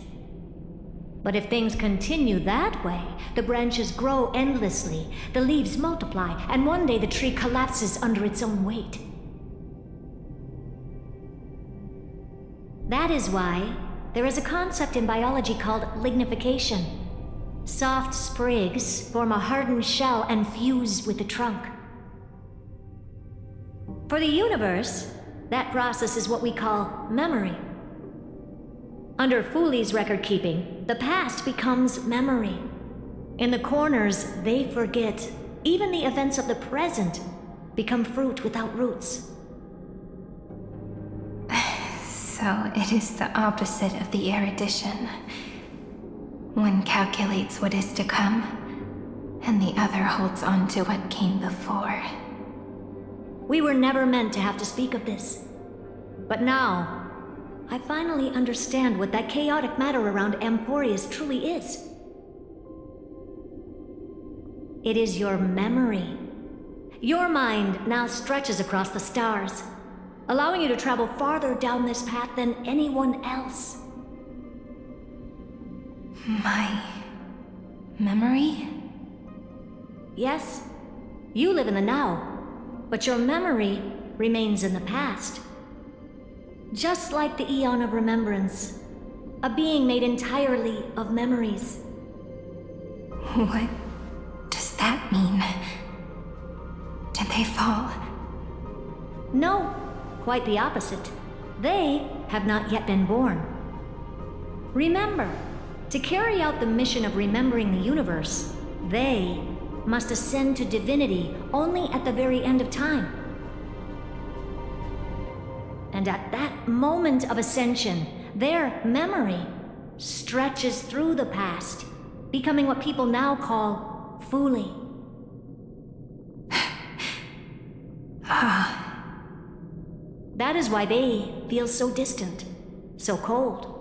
But if things continue that way, the branches grow endlessly, the leaves multiply, and one day the tree collapses under its own weight. That is why there is a concept in biology called lignification. Soft sprigs form a hardened shell and fuse with the trunk. For the universe, that process is what we call memory. Under Fooley's record-keeping, the past becomes memory. In the corners, they forget. Even the events of the present become fruit without roots. So it is the opposite of the erudition. One calculates what is to come, and the other holds on to what came before. We were never meant to have to speak of this. But now, I finally understand what that chaotic matter around Emporius truly is. It is your memory. Your mind now stretches across the stars, allowing you to travel farther down this path than anyone else. My memory? Yes, you live in the now, but your memory remains in the past. Just like the Eon of Remembrance, a being made entirely of memories. What does that mean? Did they fall? No, quite the opposite. They have not yet been born. Remember, to carry out the mission of remembering the universe, they must ascend to divinity only at the very end of time. And at that moment of ascension, their memory stretches through the past, becoming what people now call Fooley. That is why they feel so distant, so cold.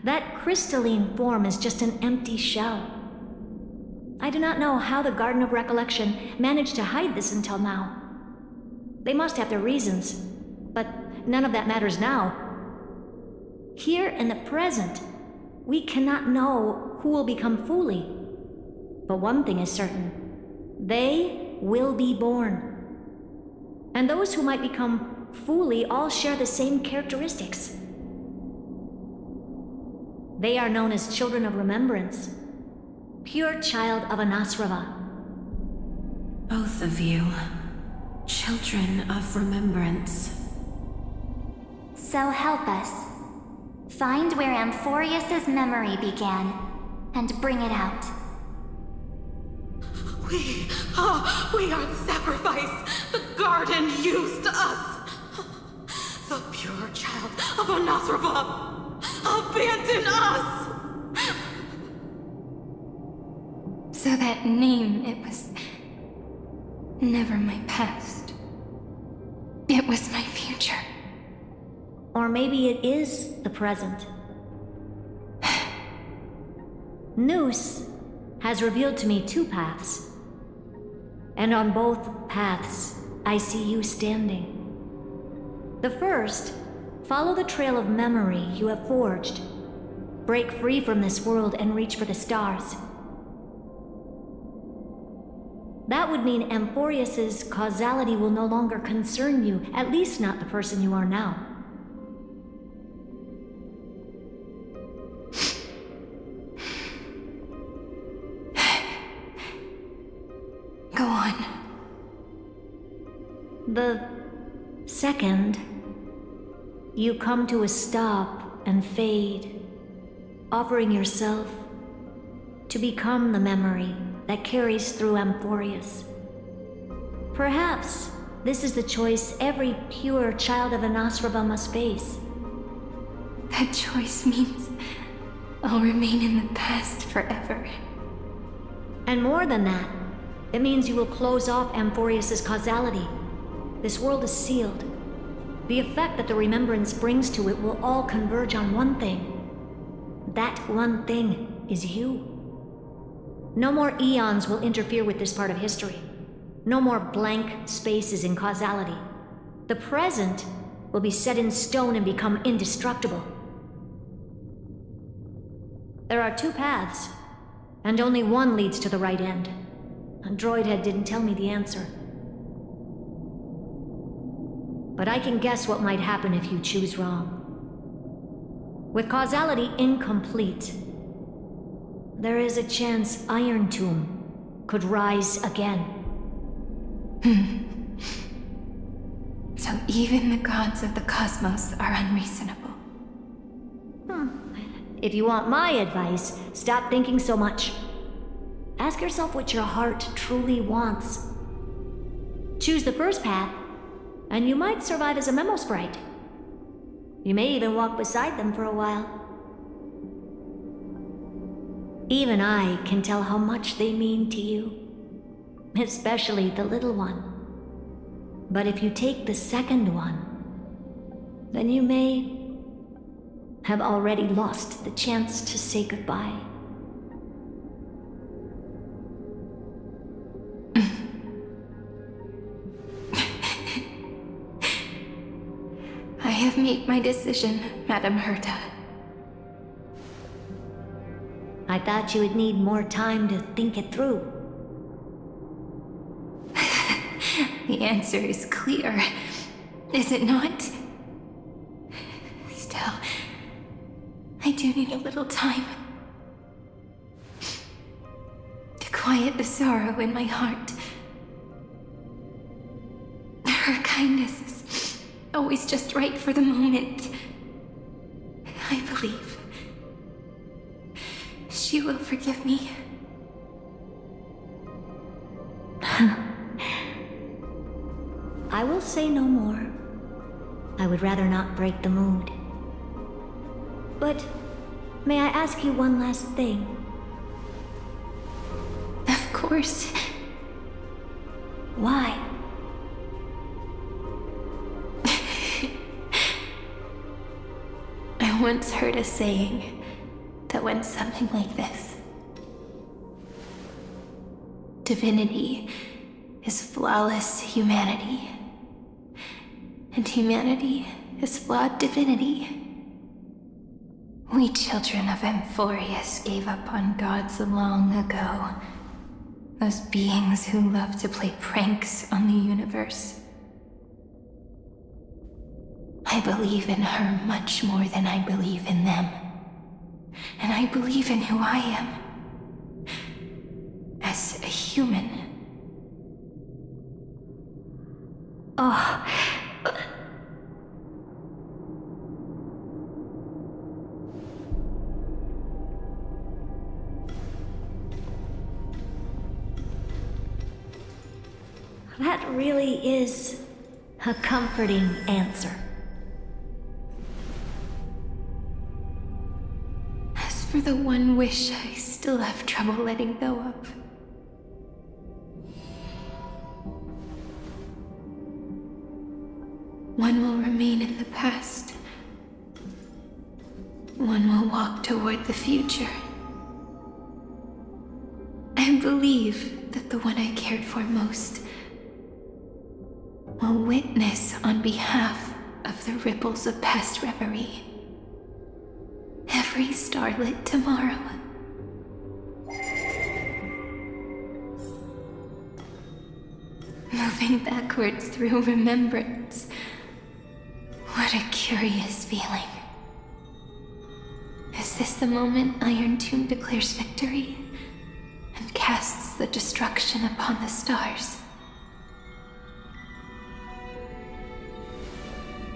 That crystalline form is just an empty shell. I do not know how the Garden of Recollection managed to hide this until now. They must have their reasons, but none of that matters now. Here in the present, we cannot know who will become Fooley. But one thing is certain. They will be born. And those who might become Fooley all share the same characteristics. They are known as Children of Remembrance. Pure child of Anasrava. Both of you. Children of Remembrance. So help us. Find where Amphorius's memory began, and bring it out. We are the sacrifice the garden used us. The pure child of Anasrava. Abandon us! So that name, it was never my past. It was my future. Or maybe it is the present. Noose has revealed to me two paths. And on both paths, I see you standing. The first, follow the trail of memory you have forged. Break free from this world and reach for the stars. That would mean Amphorius's causality will no longer concern you, at least not the person you are now. Go on. The second, you come to a stop and fade, offering yourself to become the memory that carries through Amphorius. Perhaps this is the choice every pure child of Anasrava must face. That choice means I'll remain in the past forever. And more than that, it means you will close off Amphorius's causality. This world is sealed. The effect that the remembrance brings to it will all converge on one thing. That one thing is you. No more eons will interfere with this part of history. No more blank spaces in causality. The present will be set in stone and become indestructible. There are two paths, and only one leads to the right end. A droidhead didn't tell me the answer. But I can guess what might happen if you choose wrong. With causality incomplete, there is a chance Iron Tomb could rise again. So even the gods of the cosmos are unreasonable. If you want my advice, stop thinking so much. Ask yourself what your heart truly wants. Choose the first path, and you might survive as a memo sprite. You may even walk beside them for a while. Even I can tell how much they mean to you, especially the little one. But if you take the second one, then you may have already lost the chance to say goodbye. I have made my decision, Madam Herta. I thought you would need more time to think it through. The answer is clear, is it not? Still, I do need a little time to quiet the sorrow in my heart. Her kindness is always just right for the moment. I believe she will forgive me. I will say no more. I would rather not break the mood. But may I ask you one last thing? Of course. Why? I once heard a saying that went something like this. Divinity is flawless humanity, and humanity is flawed divinity. We children of Amphorius gave up on gods long ago. Those beings who love to play pranks on the universe. I believe in her much more than I believe in them. And I believe in who I am. As a human. Oh. That really is a comforting answer. As for the one wish I still have trouble letting go of, one will remain in the past. One will walk toward the future. I believe that the one I cared for most will witness on behalf of the ripples of past reverie every starlit tomorrow. Moving backwards through remembrance. What a curious feeling. Is this the moment Iron Tomb declares victory and casts the destruction upon the stars?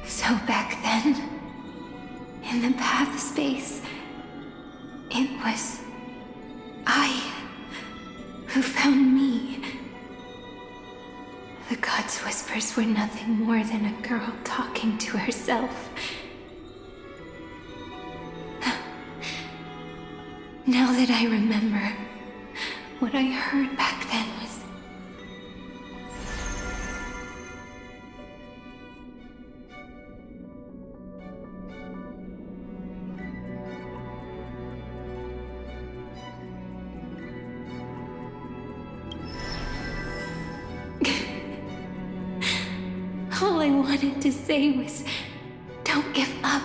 So back then, in the path space, it was I who found me. The gods' whispers were nothing more than a girl talking to herself. Now that I remember, what I heard back then was... All I wanted to say was, don't give up.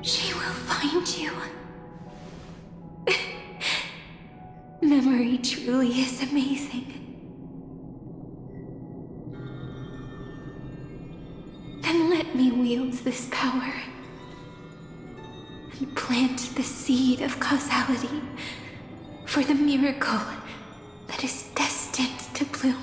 She will find you. Memory truly is amazing. Then let me wield this power and plant the seed of causality for the miracle that is destined to bloom.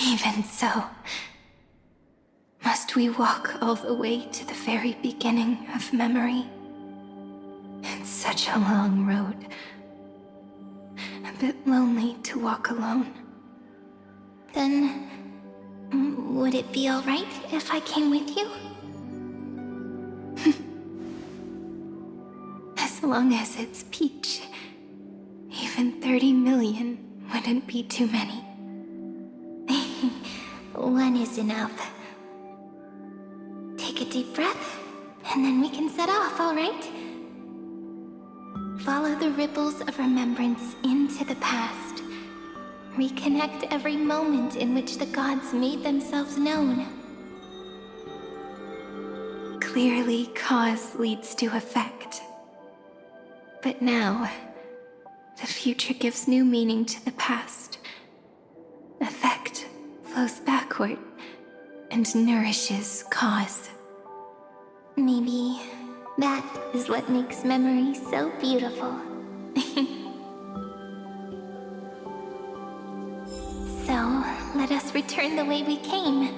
Even so, must we walk all the way to the very beginning of memory? It's such a long road. A bit lonely to walk alone. Then, would it be alright if I came with you? As long as it's Peach, even 30 million wouldn't be too many. One is enough. Take a deep breath, and then we can set off, alright? Follow the ripples of remembrance into the past. Reconnect every moment in which the gods made themselves known. Clearly, cause leads to effect. But now, the future gives new meaning to the past. Effect flows backward and nourishes cause. Maybe that is what makes memory so beautiful. So, let us return the way we came.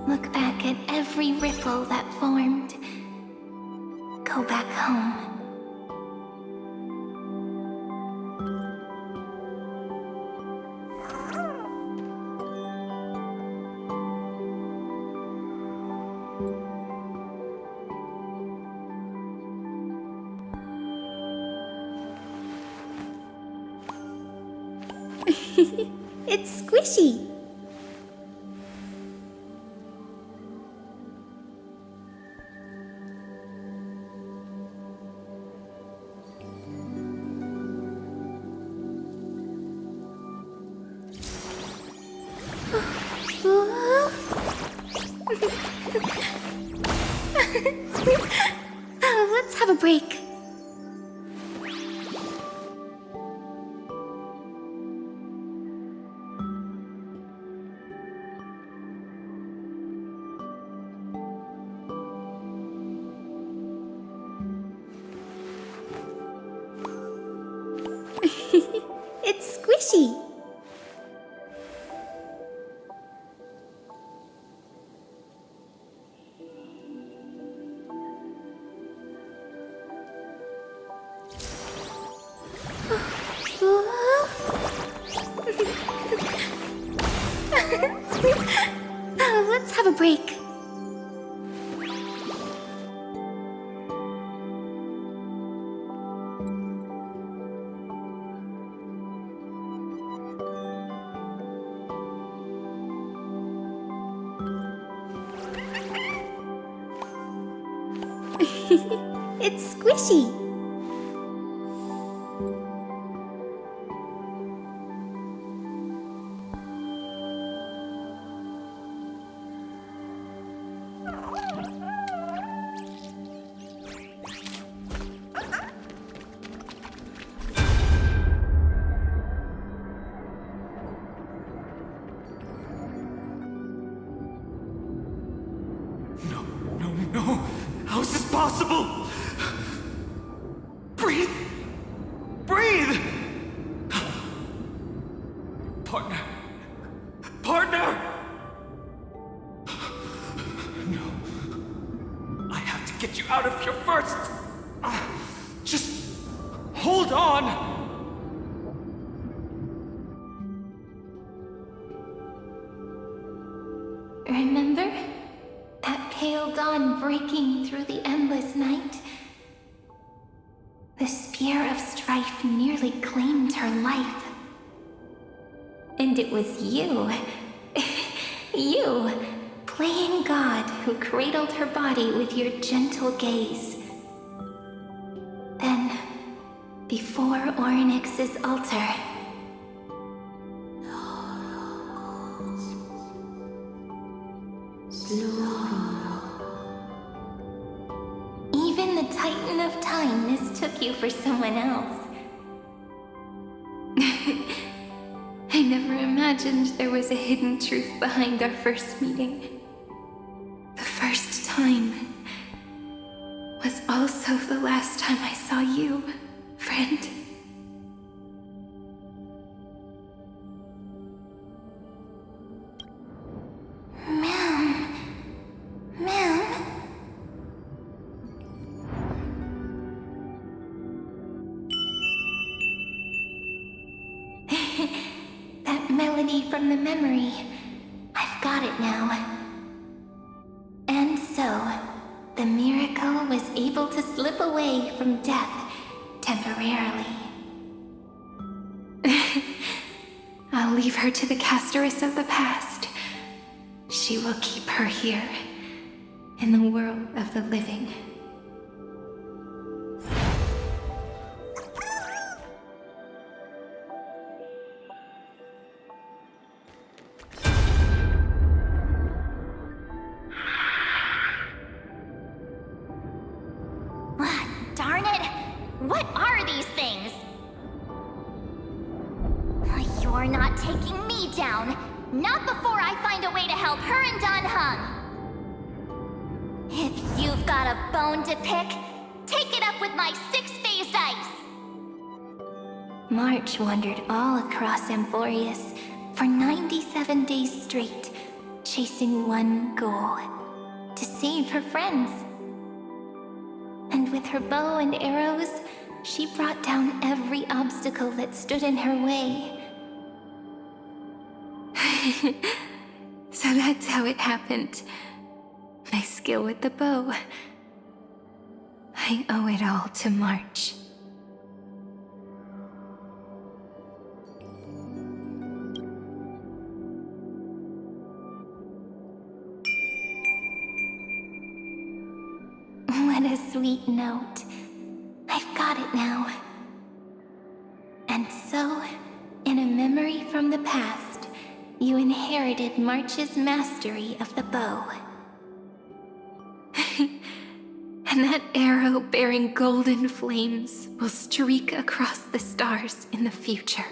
Look back at every ripple that formed. Go back home. It's squishy. Let's have a break. It's squishy. Let's have a break. It's squishy. No! How is this possible? Breathe! Breathe! Partner! Partner! No. I have to get you out of here first! Just hold on! Remember? That pale dawn breaking through the endless night? The spear of strife nearly claimed her life. And it was you, you, playing God, who cradled her body with your gentle gaze. Then, before Ornyx's altar, even the Titan of Time mistook you for someone else. I never imagined there was a hidden truth behind our first meeting. The first time was also the last time I saw you, friend. That melody from the memory. I've got it now. And so, the miracle was able to slip away from death temporarily. I'll leave her to the Casteress of the past. She will keep her here, in the world of the living. Darn it! What are these things? You're not taking me down. Not before I find a way to help her and Don Hung. If you've got a bone to pick, take it up with my six-phased ice. March wandered all across Amphorius for 97 days straight, chasing one goal: to save her friends. And with her bow and arrows, she brought down every obstacle that stood in her way. So that's how it happened. My skill with the bow. I owe it all to March. What a sweet note. I've got it now. And so, in a memory from the past, you inherited March's mastery of the bow. And that arrow bearing golden flames will streak across the stars in the future,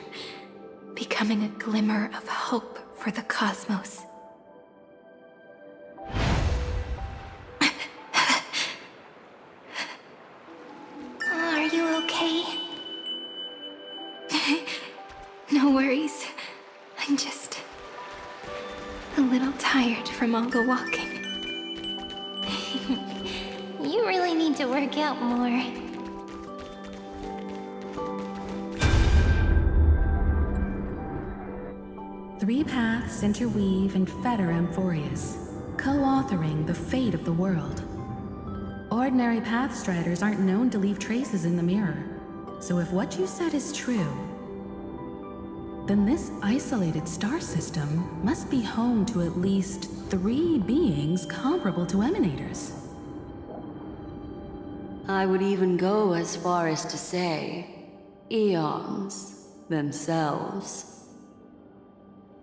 becoming a glimmer of hope for the cosmos. Are you okay? No worries. I'm just a little tired from all the walking. You really need to work out more. The 3 paths interweave and fetter Amphorius, co-authoring the fate of the world. Ordinary pathstriders aren't known to leave traces in the mirror, so if what you said is true, then this isolated star system must be home to at least 3 beings comparable to emanators. I would even go as far as to say, eons themselves.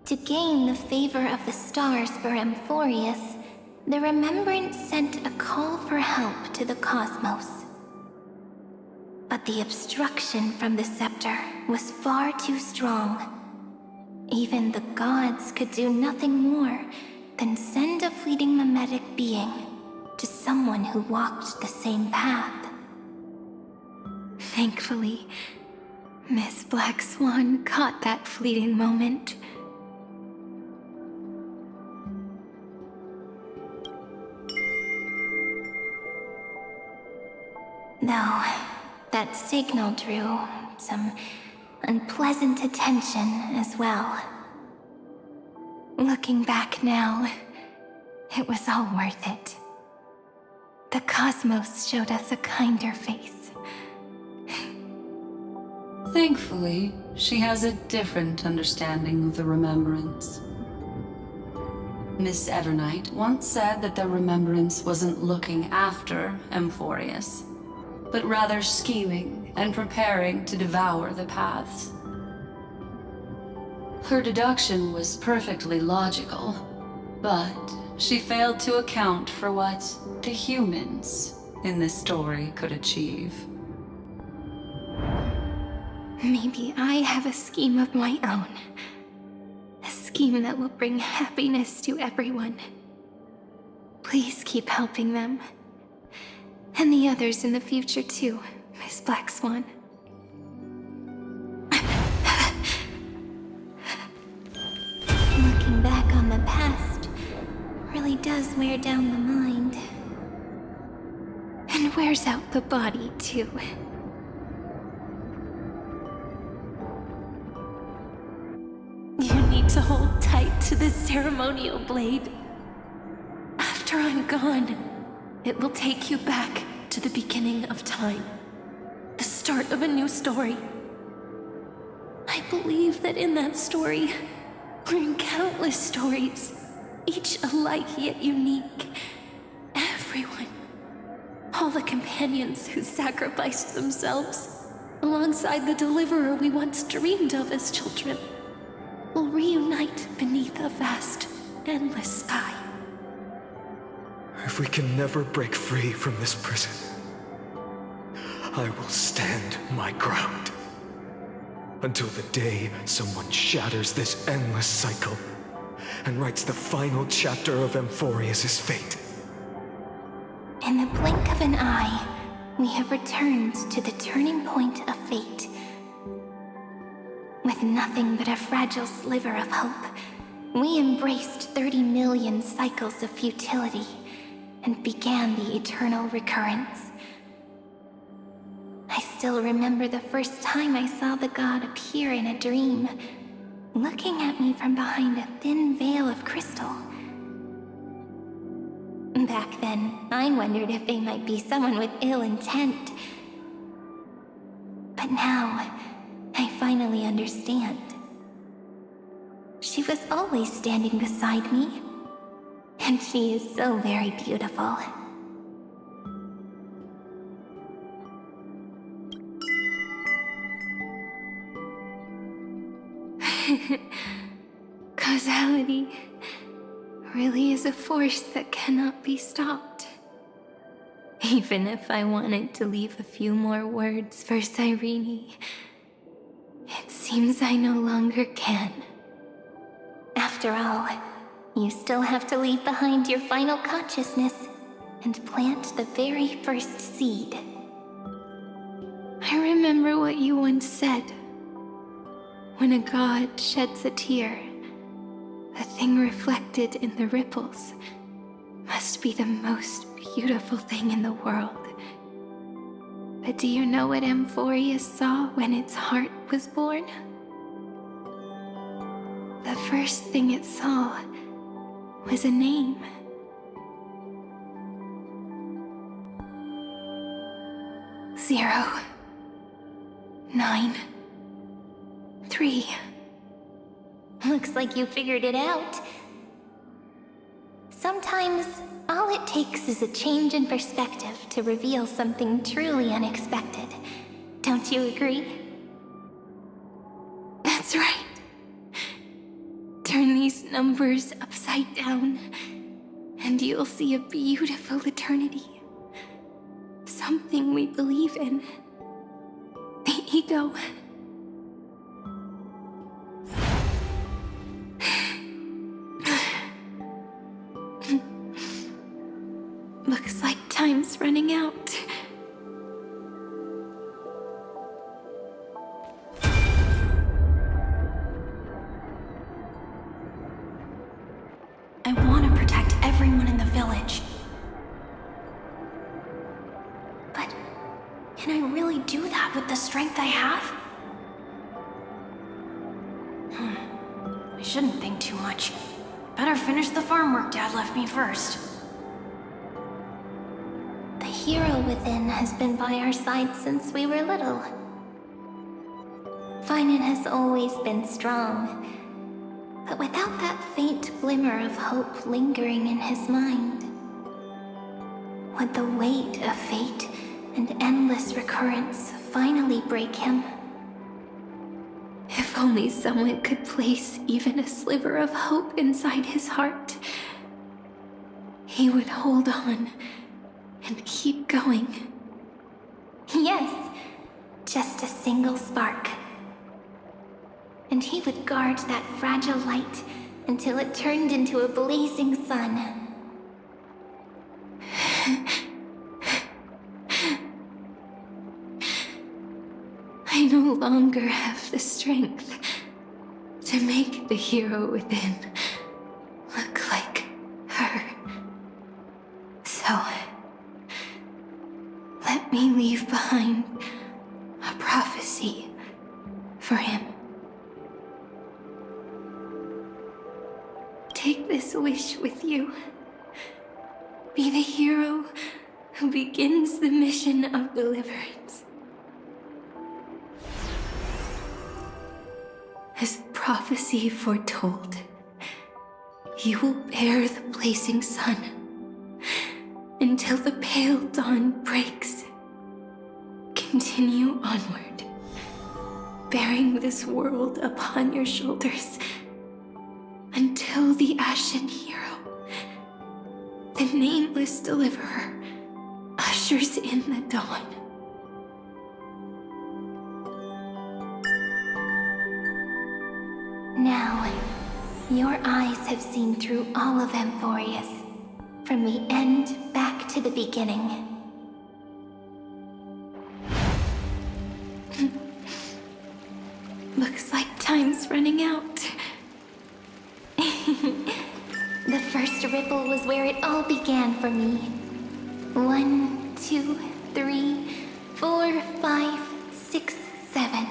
To gain the favor of the stars for Amphorius, the Remembrance sent a call for help to the cosmos. But the obstruction from the scepter was far too strong. Even the gods could do nothing more than send a fleeting mimetic being to someone who walked the same path. Thankfully, Miss Black Swan caught that fleeting moment. Though that signal drew some unpleasant attention as well. Looking back now, it was all worth it. The cosmos showed us a kinder face. Thankfully, she has a different understanding of the Remembrance. Miss Evernight once said that the Remembrance wasn't looking after Amphorius, but rather scheming and preparing to devour the paths. Her deduction was perfectly logical, but she failed to account for what the humans in this story could achieve. Maybe I have a scheme of my own. A scheme that will bring happiness to everyone. Please keep helping them. And the others in the future too, Miss Black Swan. Looking back on the past really does wear down the mind. And wears out the body too. You need to hold tight to this ceremonial blade. After I'm gone, it will take you back to the beginning of time. The start of a new story. I believe that in that story, or in countless stories, each alike yet unique, everyone, all the companions who sacrificed themselves, alongside the deliverer we once dreamed of as children, will reunite beneath a vast, endless sky. If we can never break free from this prison, I will stand my ground. Until the day someone shatters this endless cycle and writes the final chapter of Amphorius' fate. In the blink of an eye, we have returned to the turning point of fate. With nothing but a fragile sliver of hope, we embraced 30 million cycles of futility and began the eternal recurrence. I still remember the first time I saw the god appear in a dream, looking at me from behind a thin veil of crystal. Back then, I wondered if they might be someone with ill intent. But now, I finally understand. She was always standing beside me, and she is so very beautiful. Causality really is a force that cannot be stopped. Even if I wanted to leave a few more words for Cyrene, it seems I no longer can. After all, you still have to leave behind your final consciousness and plant the very first seed. I remember what you once said. When a god sheds a tear, the thing reflected in the ripples must be the most beautiful thing in the world. But do you know what Amphorius saw when its heart was born? The first thing it saw was a name. Zero, 9, 3. Looks like you figured it out. Sometimes, all it takes is a change in perspective to reveal something truly unexpected. Don't you agree? That's right. Turn these numbers upside down, and you'll see a beautiful eternity. Something we believe in. The ego. Looks like time's running out. I want to protect everyone in the village. But can I really do that with the strength I have? I shouldn't think too much. Better finish the farm work Dad left me first. The hero within has been by our side since we were little. Finan has always been strong, but without that faint glimmer of hope lingering in his mind, would the weight of fate and endless recurrence finally break him? If only someone could place even a sliver of hope inside his heart, he would hold on and keep going. Yes, just a single spark. And he would guard that fragile light until it turned into a blazing sun. I no longer have the strength to make the hero within look like her. So, let me leave behind a prophecy for him. Take this wish with you. Be the hero who begins the mission of deliverance. As prophecy foretold, you will bear the blazing sun until the pale dawn breaks. Continue onward, bearing this world upon your shoulders until the Ashen Hero, the nameless deliverer, ushers in the dawn. Now, your eyes have seen through all of Amphorius, from the end back to the beginning. Looks like time's running out. The first ripple was where it all began for me. 1, 2, 3, 4, 5, 6, 7.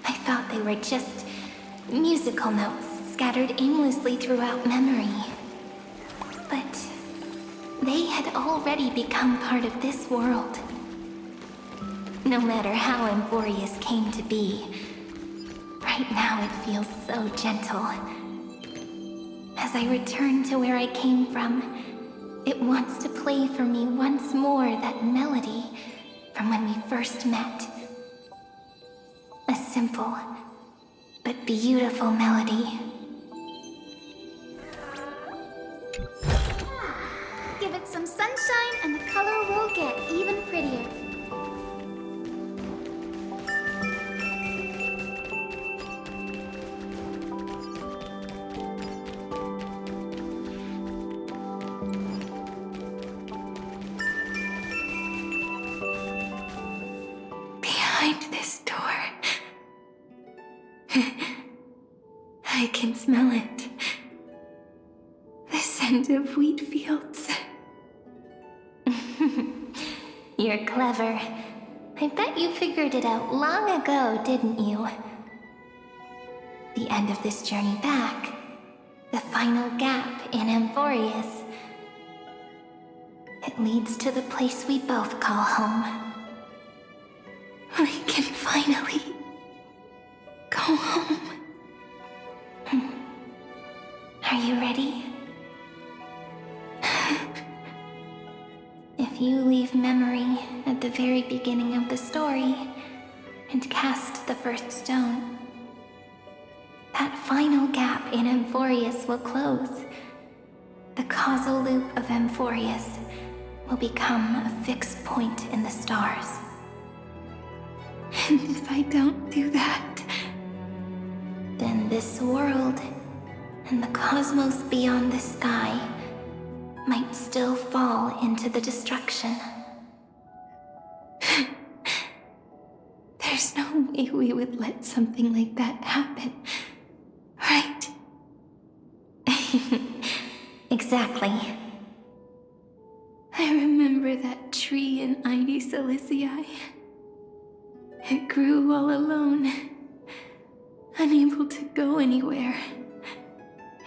I thought they were just musical notes scattered aimlessly throughout memory. But they had already become part of this world. No matter how Amphorius came to be, right now it feels so gentle. As I return to where I came from, it wants to play for me once more that melody from when we first met. A simple, but beautiful melody. Give it some sunshine and the color will get even prettier. Behind this door, I can smell it. The scent of wheat fields. You're clever. I bet you figured it out long ago, didn't you? the end of this journey back, the final gap in Amphorius, it leads to the place we both call home. We can finally go home. Are you ready? If you leave memory at the very beginning of the story and cast the first stone, that final gap in Amphorius will close. The causal loop of Amphorius will become a fixed point in the stars. And if I don't do that, then this world and the cosmos beyond the sky might still fall into the destruction. There's no way we would let something like that happen, right? Exactly. I remember that tree in Ide Silicii. It grew all alone, unable to go anywhere.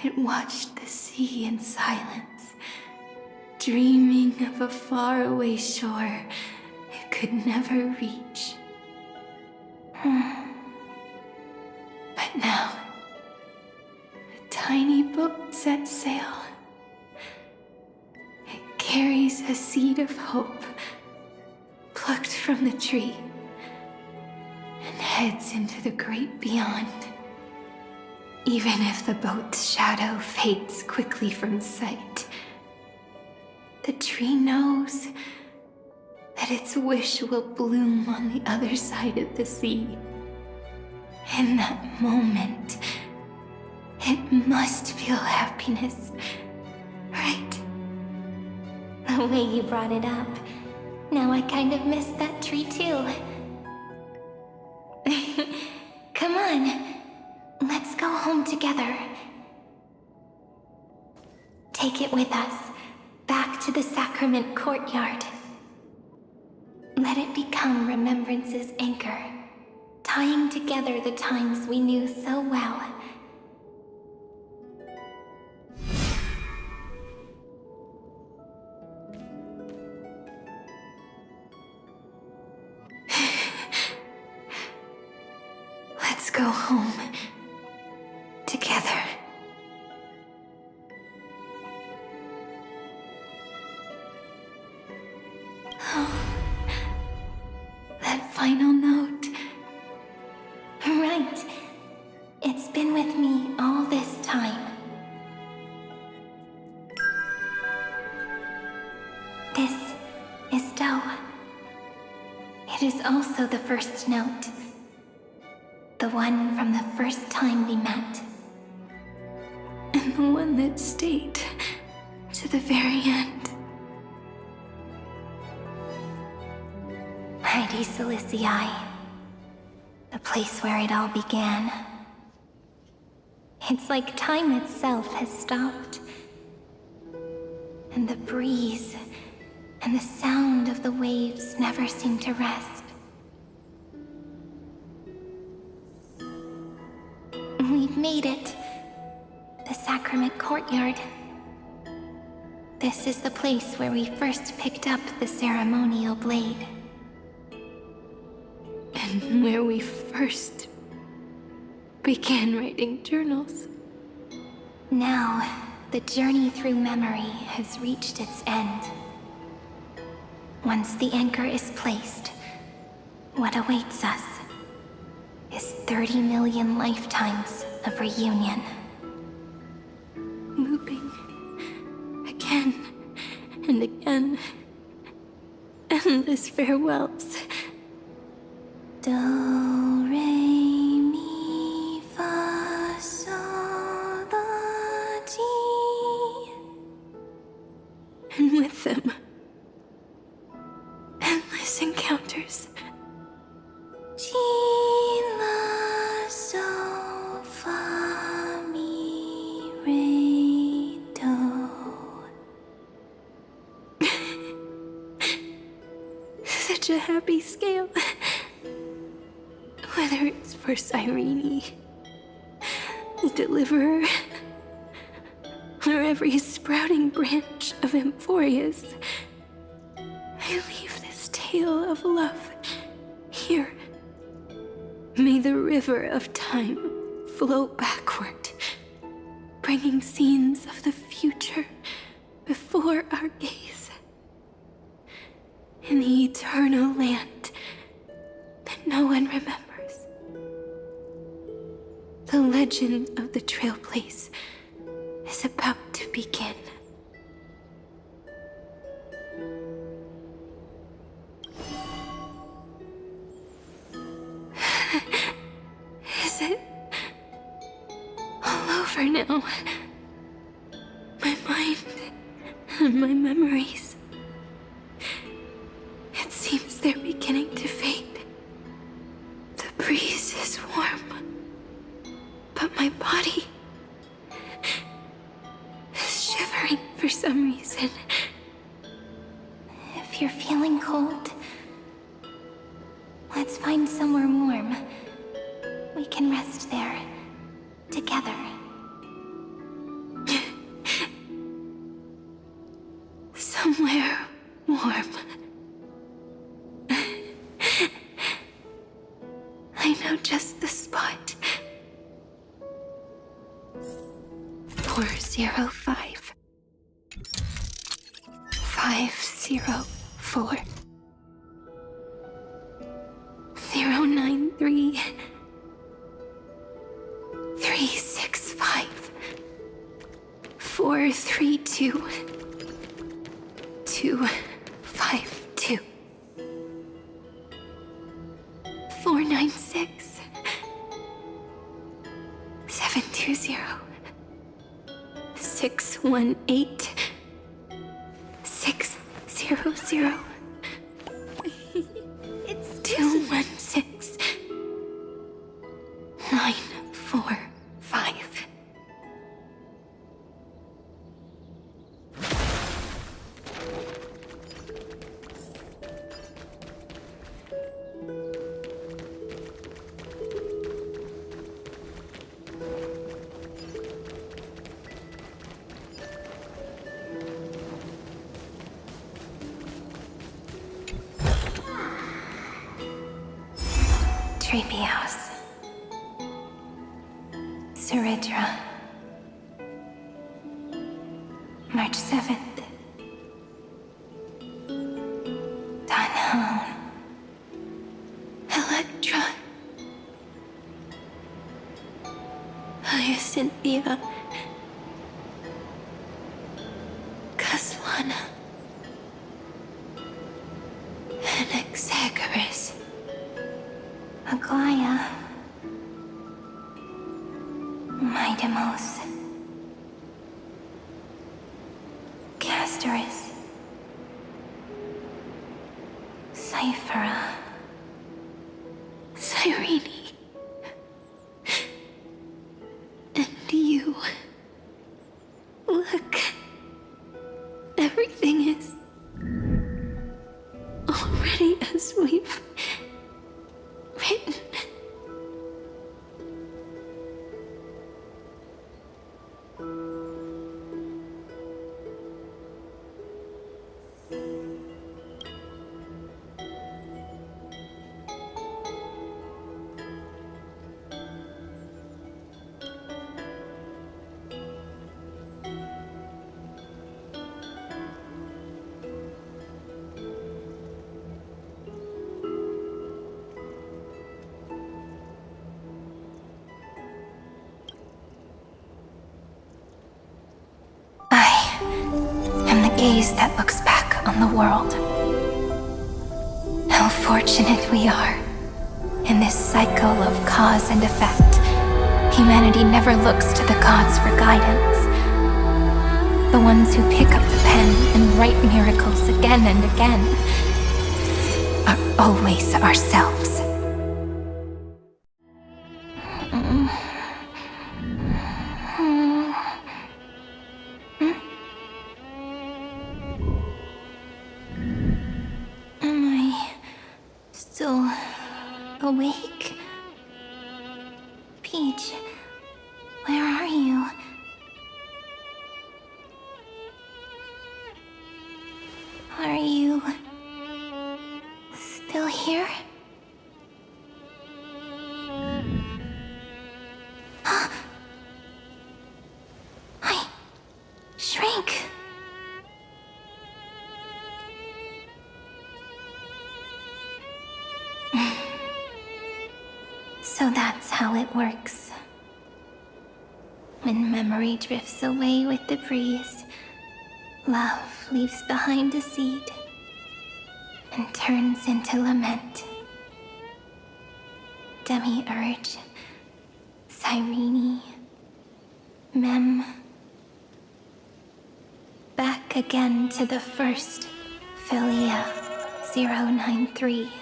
It watched the sea in silence, dreaming of a faraway shore it could never reach. But now, a tiny boat sets sail. It carries a seed of hope, plucked from the tree, and heads into the great beyond. Even if the boat's shadow fades quickly from sight, the tree knows that its wish will bloom on the other side of the sea. In that moment, it must feel happiness, right? The way you brought it up, now I kind of miss that tree too. Come on, let's go home together. Take it with us, back to the sacrament courtyard. Let it become remembrance's anchor, tying together the times we knew so well. Let's go home together. Oh, that final note. Right. It's been with me all this time. This is Do. It is also the first note. The one from the first time we met. And the one that stayed to the very end. Ide Silicii. The place where it all began. It's like time itself has stopped. And the breeze and the sound of the waves never seem to rest. We've made it. The sacrament courtyard. This is the place where we first picked up the ceremonial blade. And where we first began writing journals. Now, the journey through memory has reached its end. Once the anchor is placed, what awaits us is 30 million lifetimes of reunion. Looping again and again. Endless farewells. Do, re, mi, fa, sol, la, ti. And with them, endless encounters. Ti, la, sol, fa, mi, re, do. Such a happy scale. Whether it's for Cyrene, the Deliverer, or every sprouting branch of Emphorius, I leave this tale of love here. May the river of time flow backward, bringing scenes of the future before our gaze. In the eternal land that no one remembers. The legend of the trailblaze is about to begin. Is it all over now? My mind and my memories. It seems they're beginning to fade. The breeze is warm, but my body is shivering for some reason. If you're feeling cold, let's find somewhere warm. We can rest there, together. Somewhere warm. I know just the spot. 405. 504. 093. 365. 432. 252. 496. 720. 618. 600. It's 216. 945. Treehouse. Suridra. March 7th. Danhound. Electra. Hyacinthia. Caslana. Anaxagoras. Aglaya. Midemos. Castoris. Cyphera. Cyrene. And you. Look. Everything is already as we've written. Gaze that looks back on the world. How fortunate we are. In this cycle of cause and effect, humanity never looks to the gods for guidance. The ones who pick up the pen and write miracles again and again are always ourselves. Awake? Peach, where Are you still here? I shrank. So that's how it works. When memory drifts away with the breeze, love leaves behind a seed and turns into lament. Demiurge, Cyrene, Mem. Back again to the first Philia 093.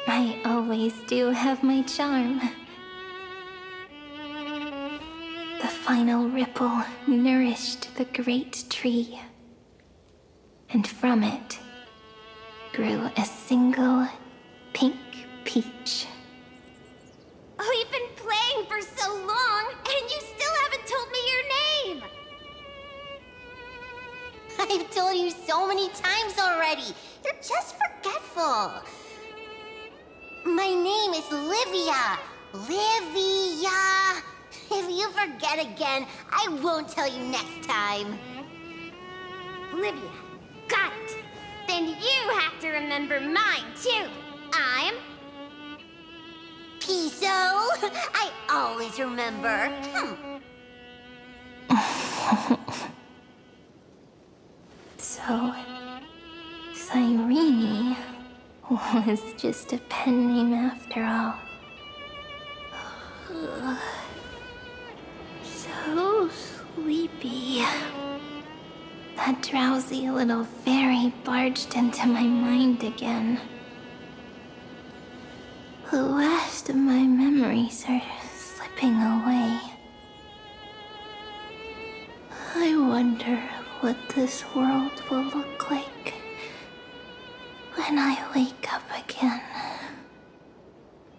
I always do have my charm. The final ripple nourished the great tree, and from it grew a single pink peach. We've been playing for so long, and you still haven't told me your name! I've told you so many times already. You're just forgetful. My name is Livia. Livia. If you forget again, I won't tell you next time. Livia, got it. Then you have to remember mine, too. I'm... Piso. I always remember. So, Cyrene was just a pen name after all. So sleepy. That drowsy little fairy barged into my mind again. The last of my memories are slipping away. I wonder what this world will look like when I wake up again.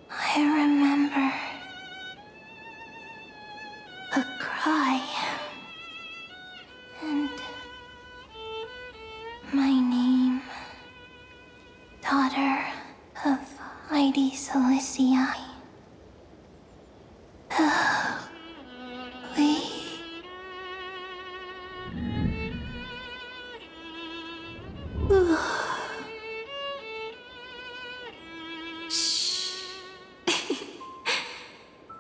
I remember a cry and my name, daughter of Mighty Celestii. Shh.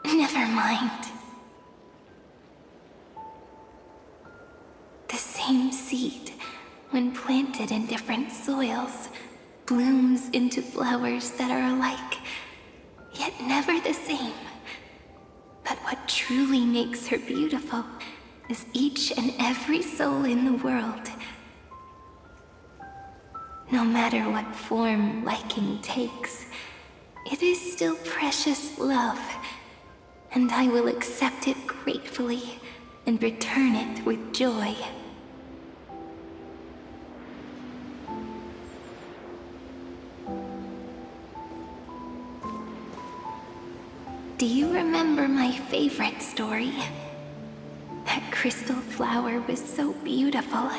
Never mind. The same seed, when planted in different soils, blooms into flowers that are alike, yet never the same. But what truly makes her beautiful is each and every soul in the world. No matter what form liking takes, it is still precious love, and I will accept it gratefully and return it with joy. Do you remember my favorite story? That crystal flower was so beautiful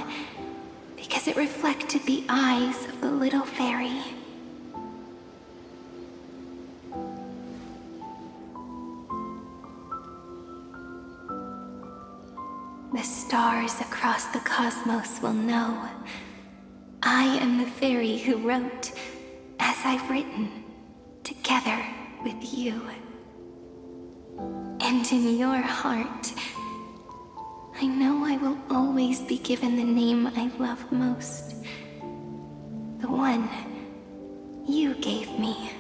because it reflected the eyes of the little fairy. The stars across the cosmos will know I am the fairy who wrote, as I've written, together with you. And in your heart, I know I will always be given the name I love most. The one you gave me.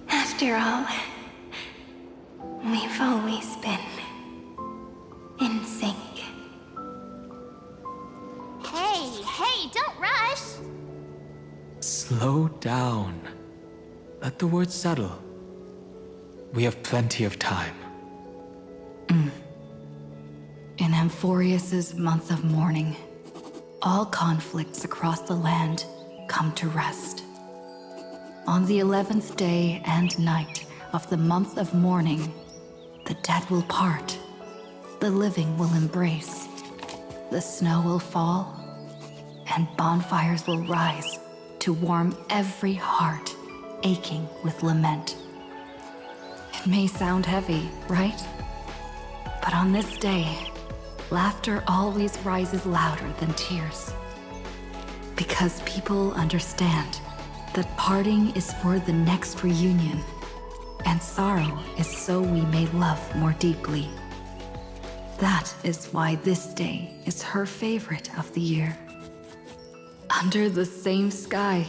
After all, we've always been in sync. Hey, don't rush! Slow down. Let the words settle. We have plenty of time. In Amphorius's month of mourning, all conflicts across the land come to rest. On the 11th day and night of the month of mourning, the dead will part, the living will embrace. The snow will fall, and bonfires will rise to warm every heart aching with lament. It may sound heavy, right? But on this day, laughter always rises louder than tears. Because people understand that parting is for the next reunion, and sorrow is so we may love more deeply. That is why this day is her favorite of the year. Under the same sky,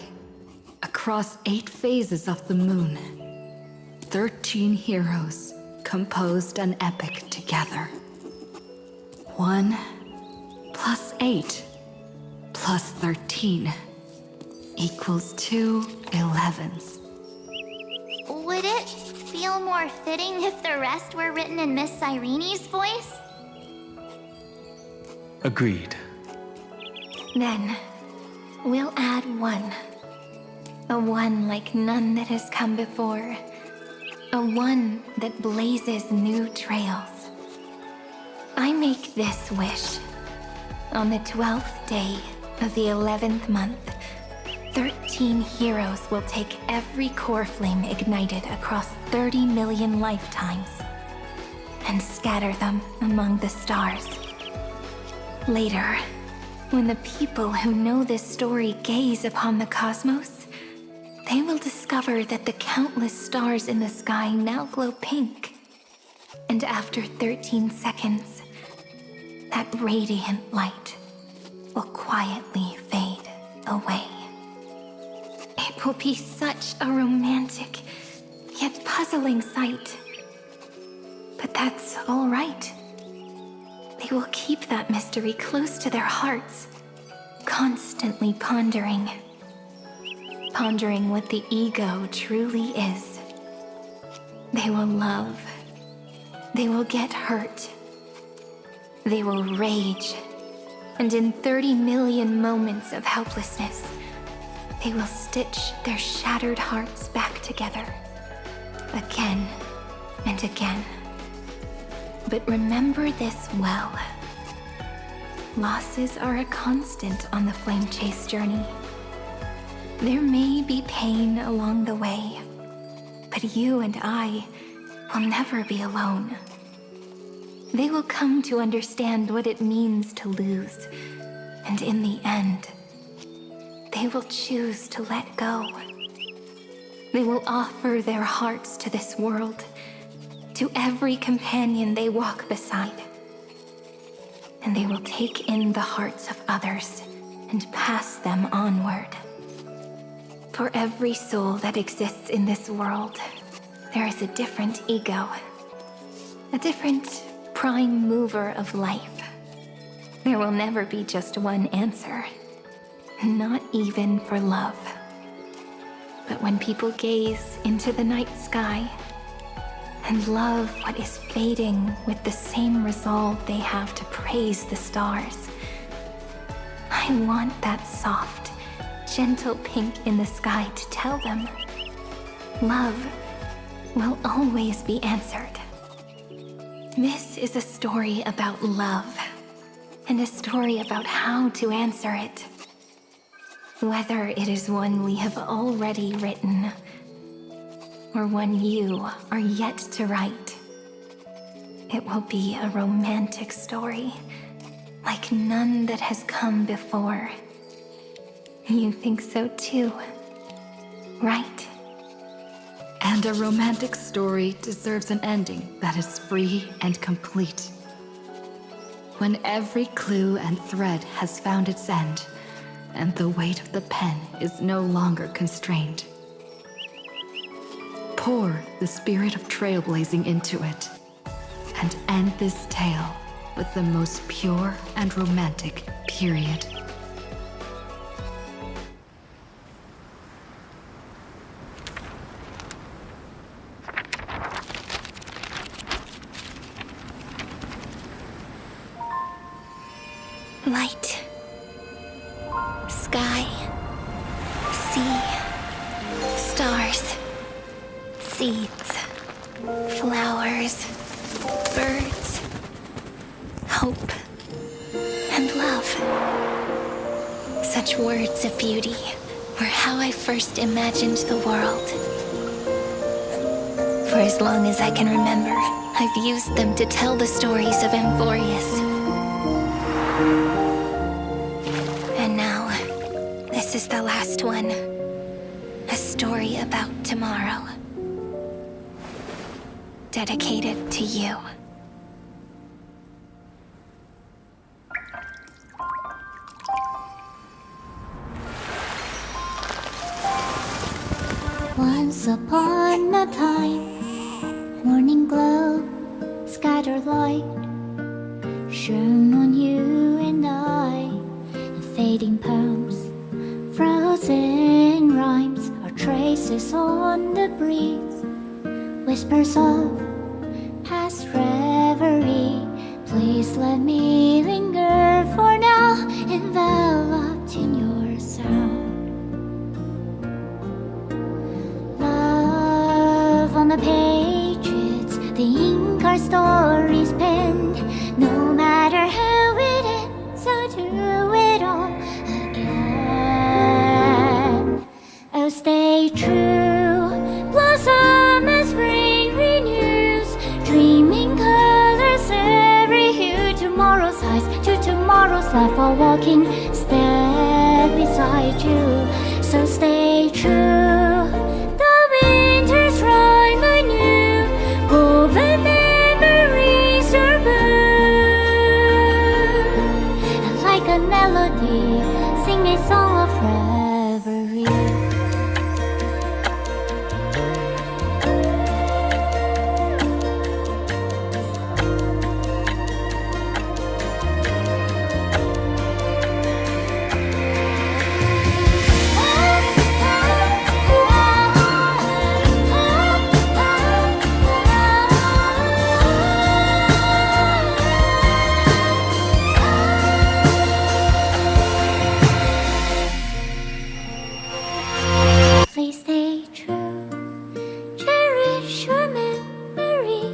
across 8 phases of the moon, 13 heroes composed an epic together. 1 plus 8 plus 13 equals 2 11s. Would it feel more fitting if the rest were written in Miss Cyrene's voice? Agreed. Then, we'll add 1. A 1 like none that has come before. A 1 that blazes new trails. I make this wish. On the 12th day of the 11th month, 13 heroes will take every core flame ignited across 30 million lifetimes and scatter them among the stars. Later, when the people who know this story gaze upon the cosmos, they will discover that the countless stars in the sky now glow pink. And after 13 seconds, that radiant light will quietly fade away. It will be such a romantic, yet puzzling sight. But that's all right. They will keep that mystery close to their hearts, constantly pondering what the ego truly is. They will love. They will get hurt. They will rage. And in 30 million moments of helplessness, they will stitch their shattered hearts back together, again and again. But remember this well. Losses are a constant on the flame chase journey. There may be pain along the way, but you and I will never be alone. They will come to understand what it means to lose, and in the end, they will choose to let go. They will offer their hearts to this world, to every companion they walk beside. And they will take in the hearts of others and pass them onward. For every soul that exists in this world, there is a different ego, a different prime mover of life. There will never be just one answer, not even for love. But when people gaze into the night sky and love what is fading with the same resolve they have to praise the stars, I want that soft, gentle pink in the sky to tell them, love will always be answered. This is a story about love, and a story about how to answer it. Whether it is one we have already written, or one you are yet to write, it will be a romantic story, like none that has come before. You think so too, right? And a romantic story deserves an ending that is free and complete. When every clue and thread has found its end, and the weight of the pen is no longer constrained. Pour the spirit of trailblazing into it, and end this tale with the most pure and romantic period. Light, sky, sea, stars, seeds, flowers, birds, hope, and love. Such words of beauty were how I first imagined the world. For as long as I can remember, I've used them to tell the stories of Amphorius. And now, this is the last one. A story about tomorrow. Dedicated to you. Once upon a time, morning glow, scattered light, shone on you and I. Fading poems, frozen rhymes, or traces on the breeze, whispers of past reverie. Please let me linger for now, enveloped in your sound. Love on the pages, the ink our stories penned. No matter how it ends, so do it all again. Oh, stay true, blossom as spring renews, dreaming colors every hue. Tomorrow's highs to tomorrow's life, while walking step beside you. So stay true, the winter's rhyme anew, woven memories are blue. And like a melody, sing a song of reverie. Please stay true, cherish your memory.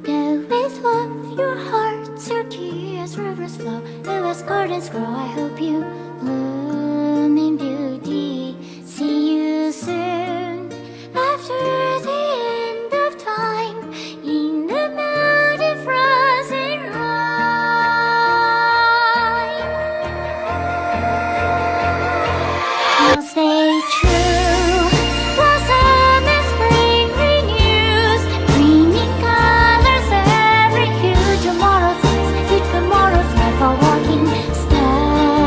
Go with love, your hearts are key as rivers flow, as gardens grow. I hope you bloom in beauty. See you soon, after the end of time, in the mountain frozen rime. Now stay true, blossom as spring renews, dreaming colors every hue. Tomorrow's eyes, tomorrow's life, are walking step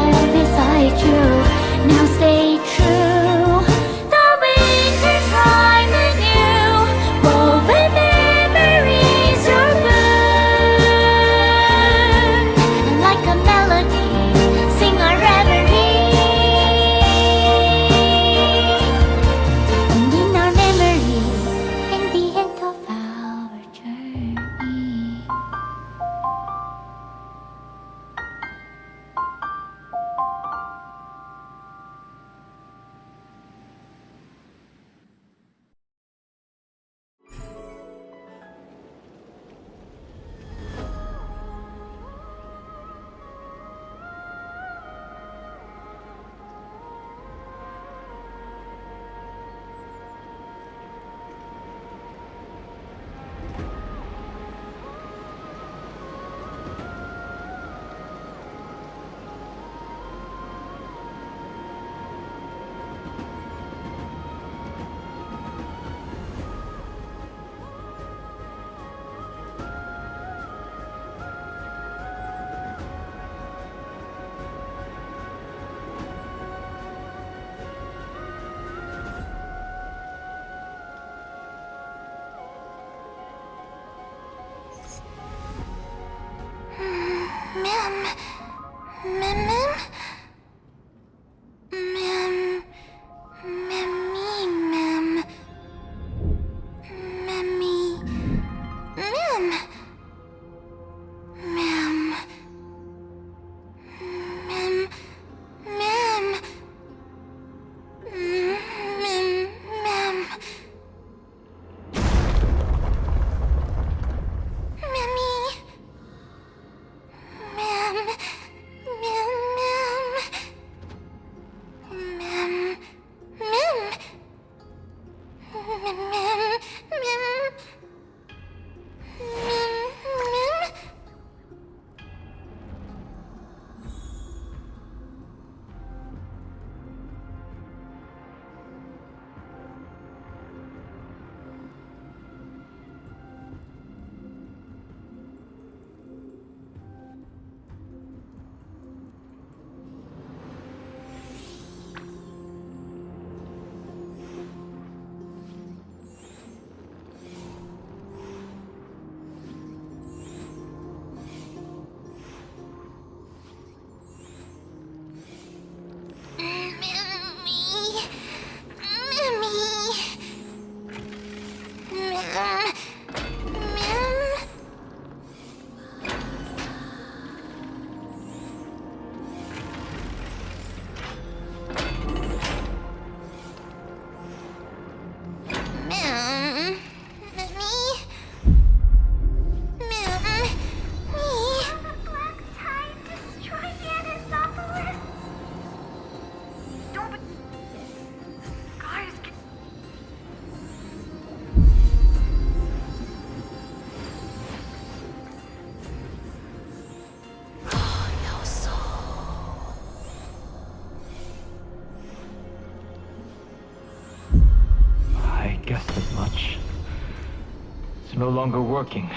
no longer working.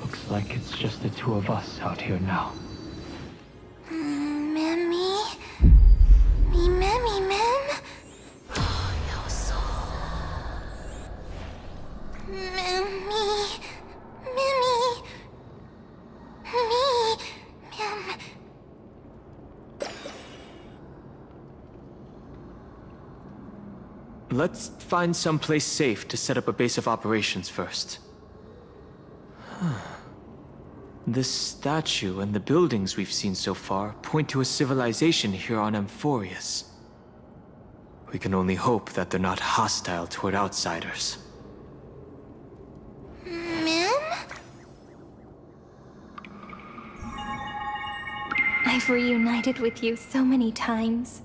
Looks like it's just the two of us out here now. Mammy? Me, mammy, mem? Yo soul. Mammy. Mammy. Me. Mem. Let's find someplace safe to set up a base of operations first. This statue and the buildings we've seen so far point to a civilization here on Amphorius. We can only hope that they're not hostile toward outsiders. Mem? I've reunited with you so many times,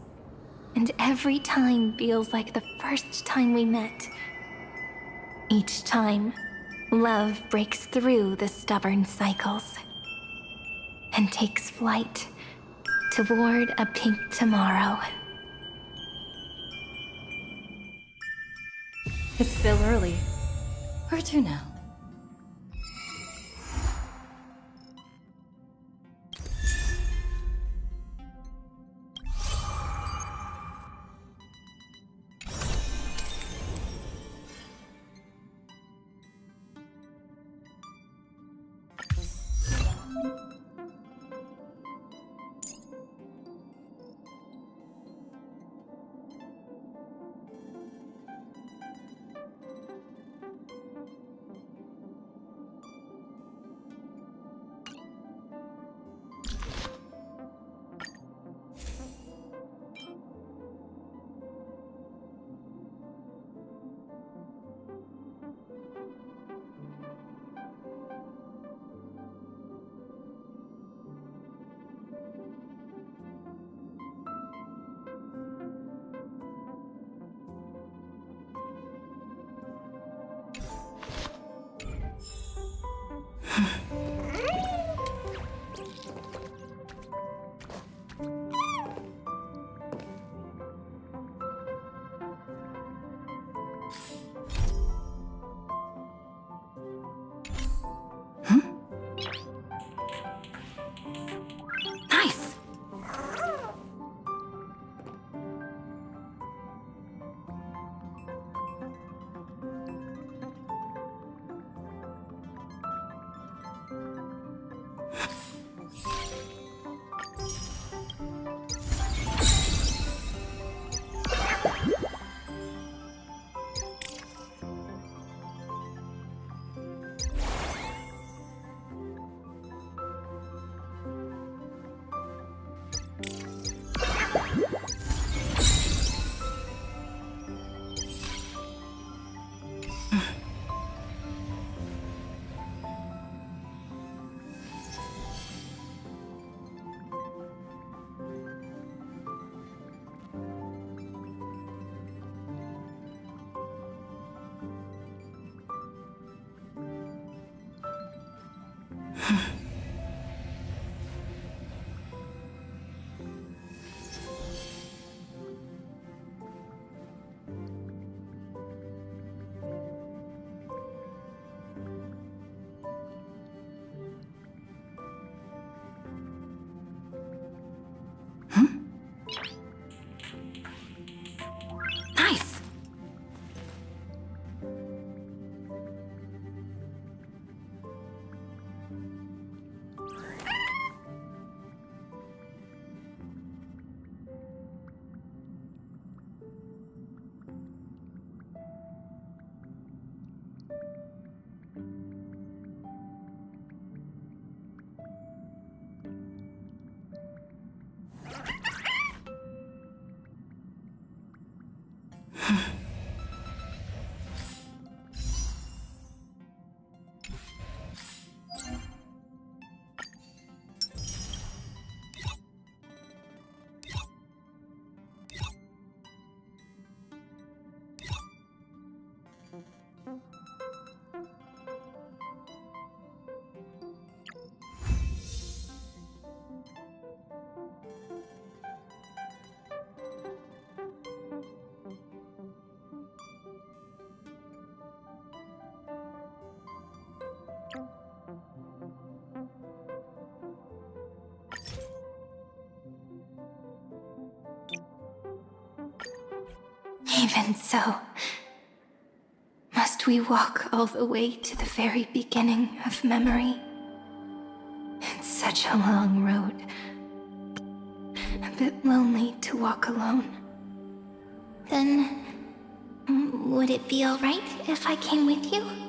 and every time feels like the first time we met. Each time, love breaks through the stubborn cycles and takes flight toward a pink tomorrow. It's still early. Where to now? Nice! Nice! Even so, must we walk all the way to the very beginning of memory? It's such a long road. A bit lonely to walk alone. Then, would it be alright if I came with you?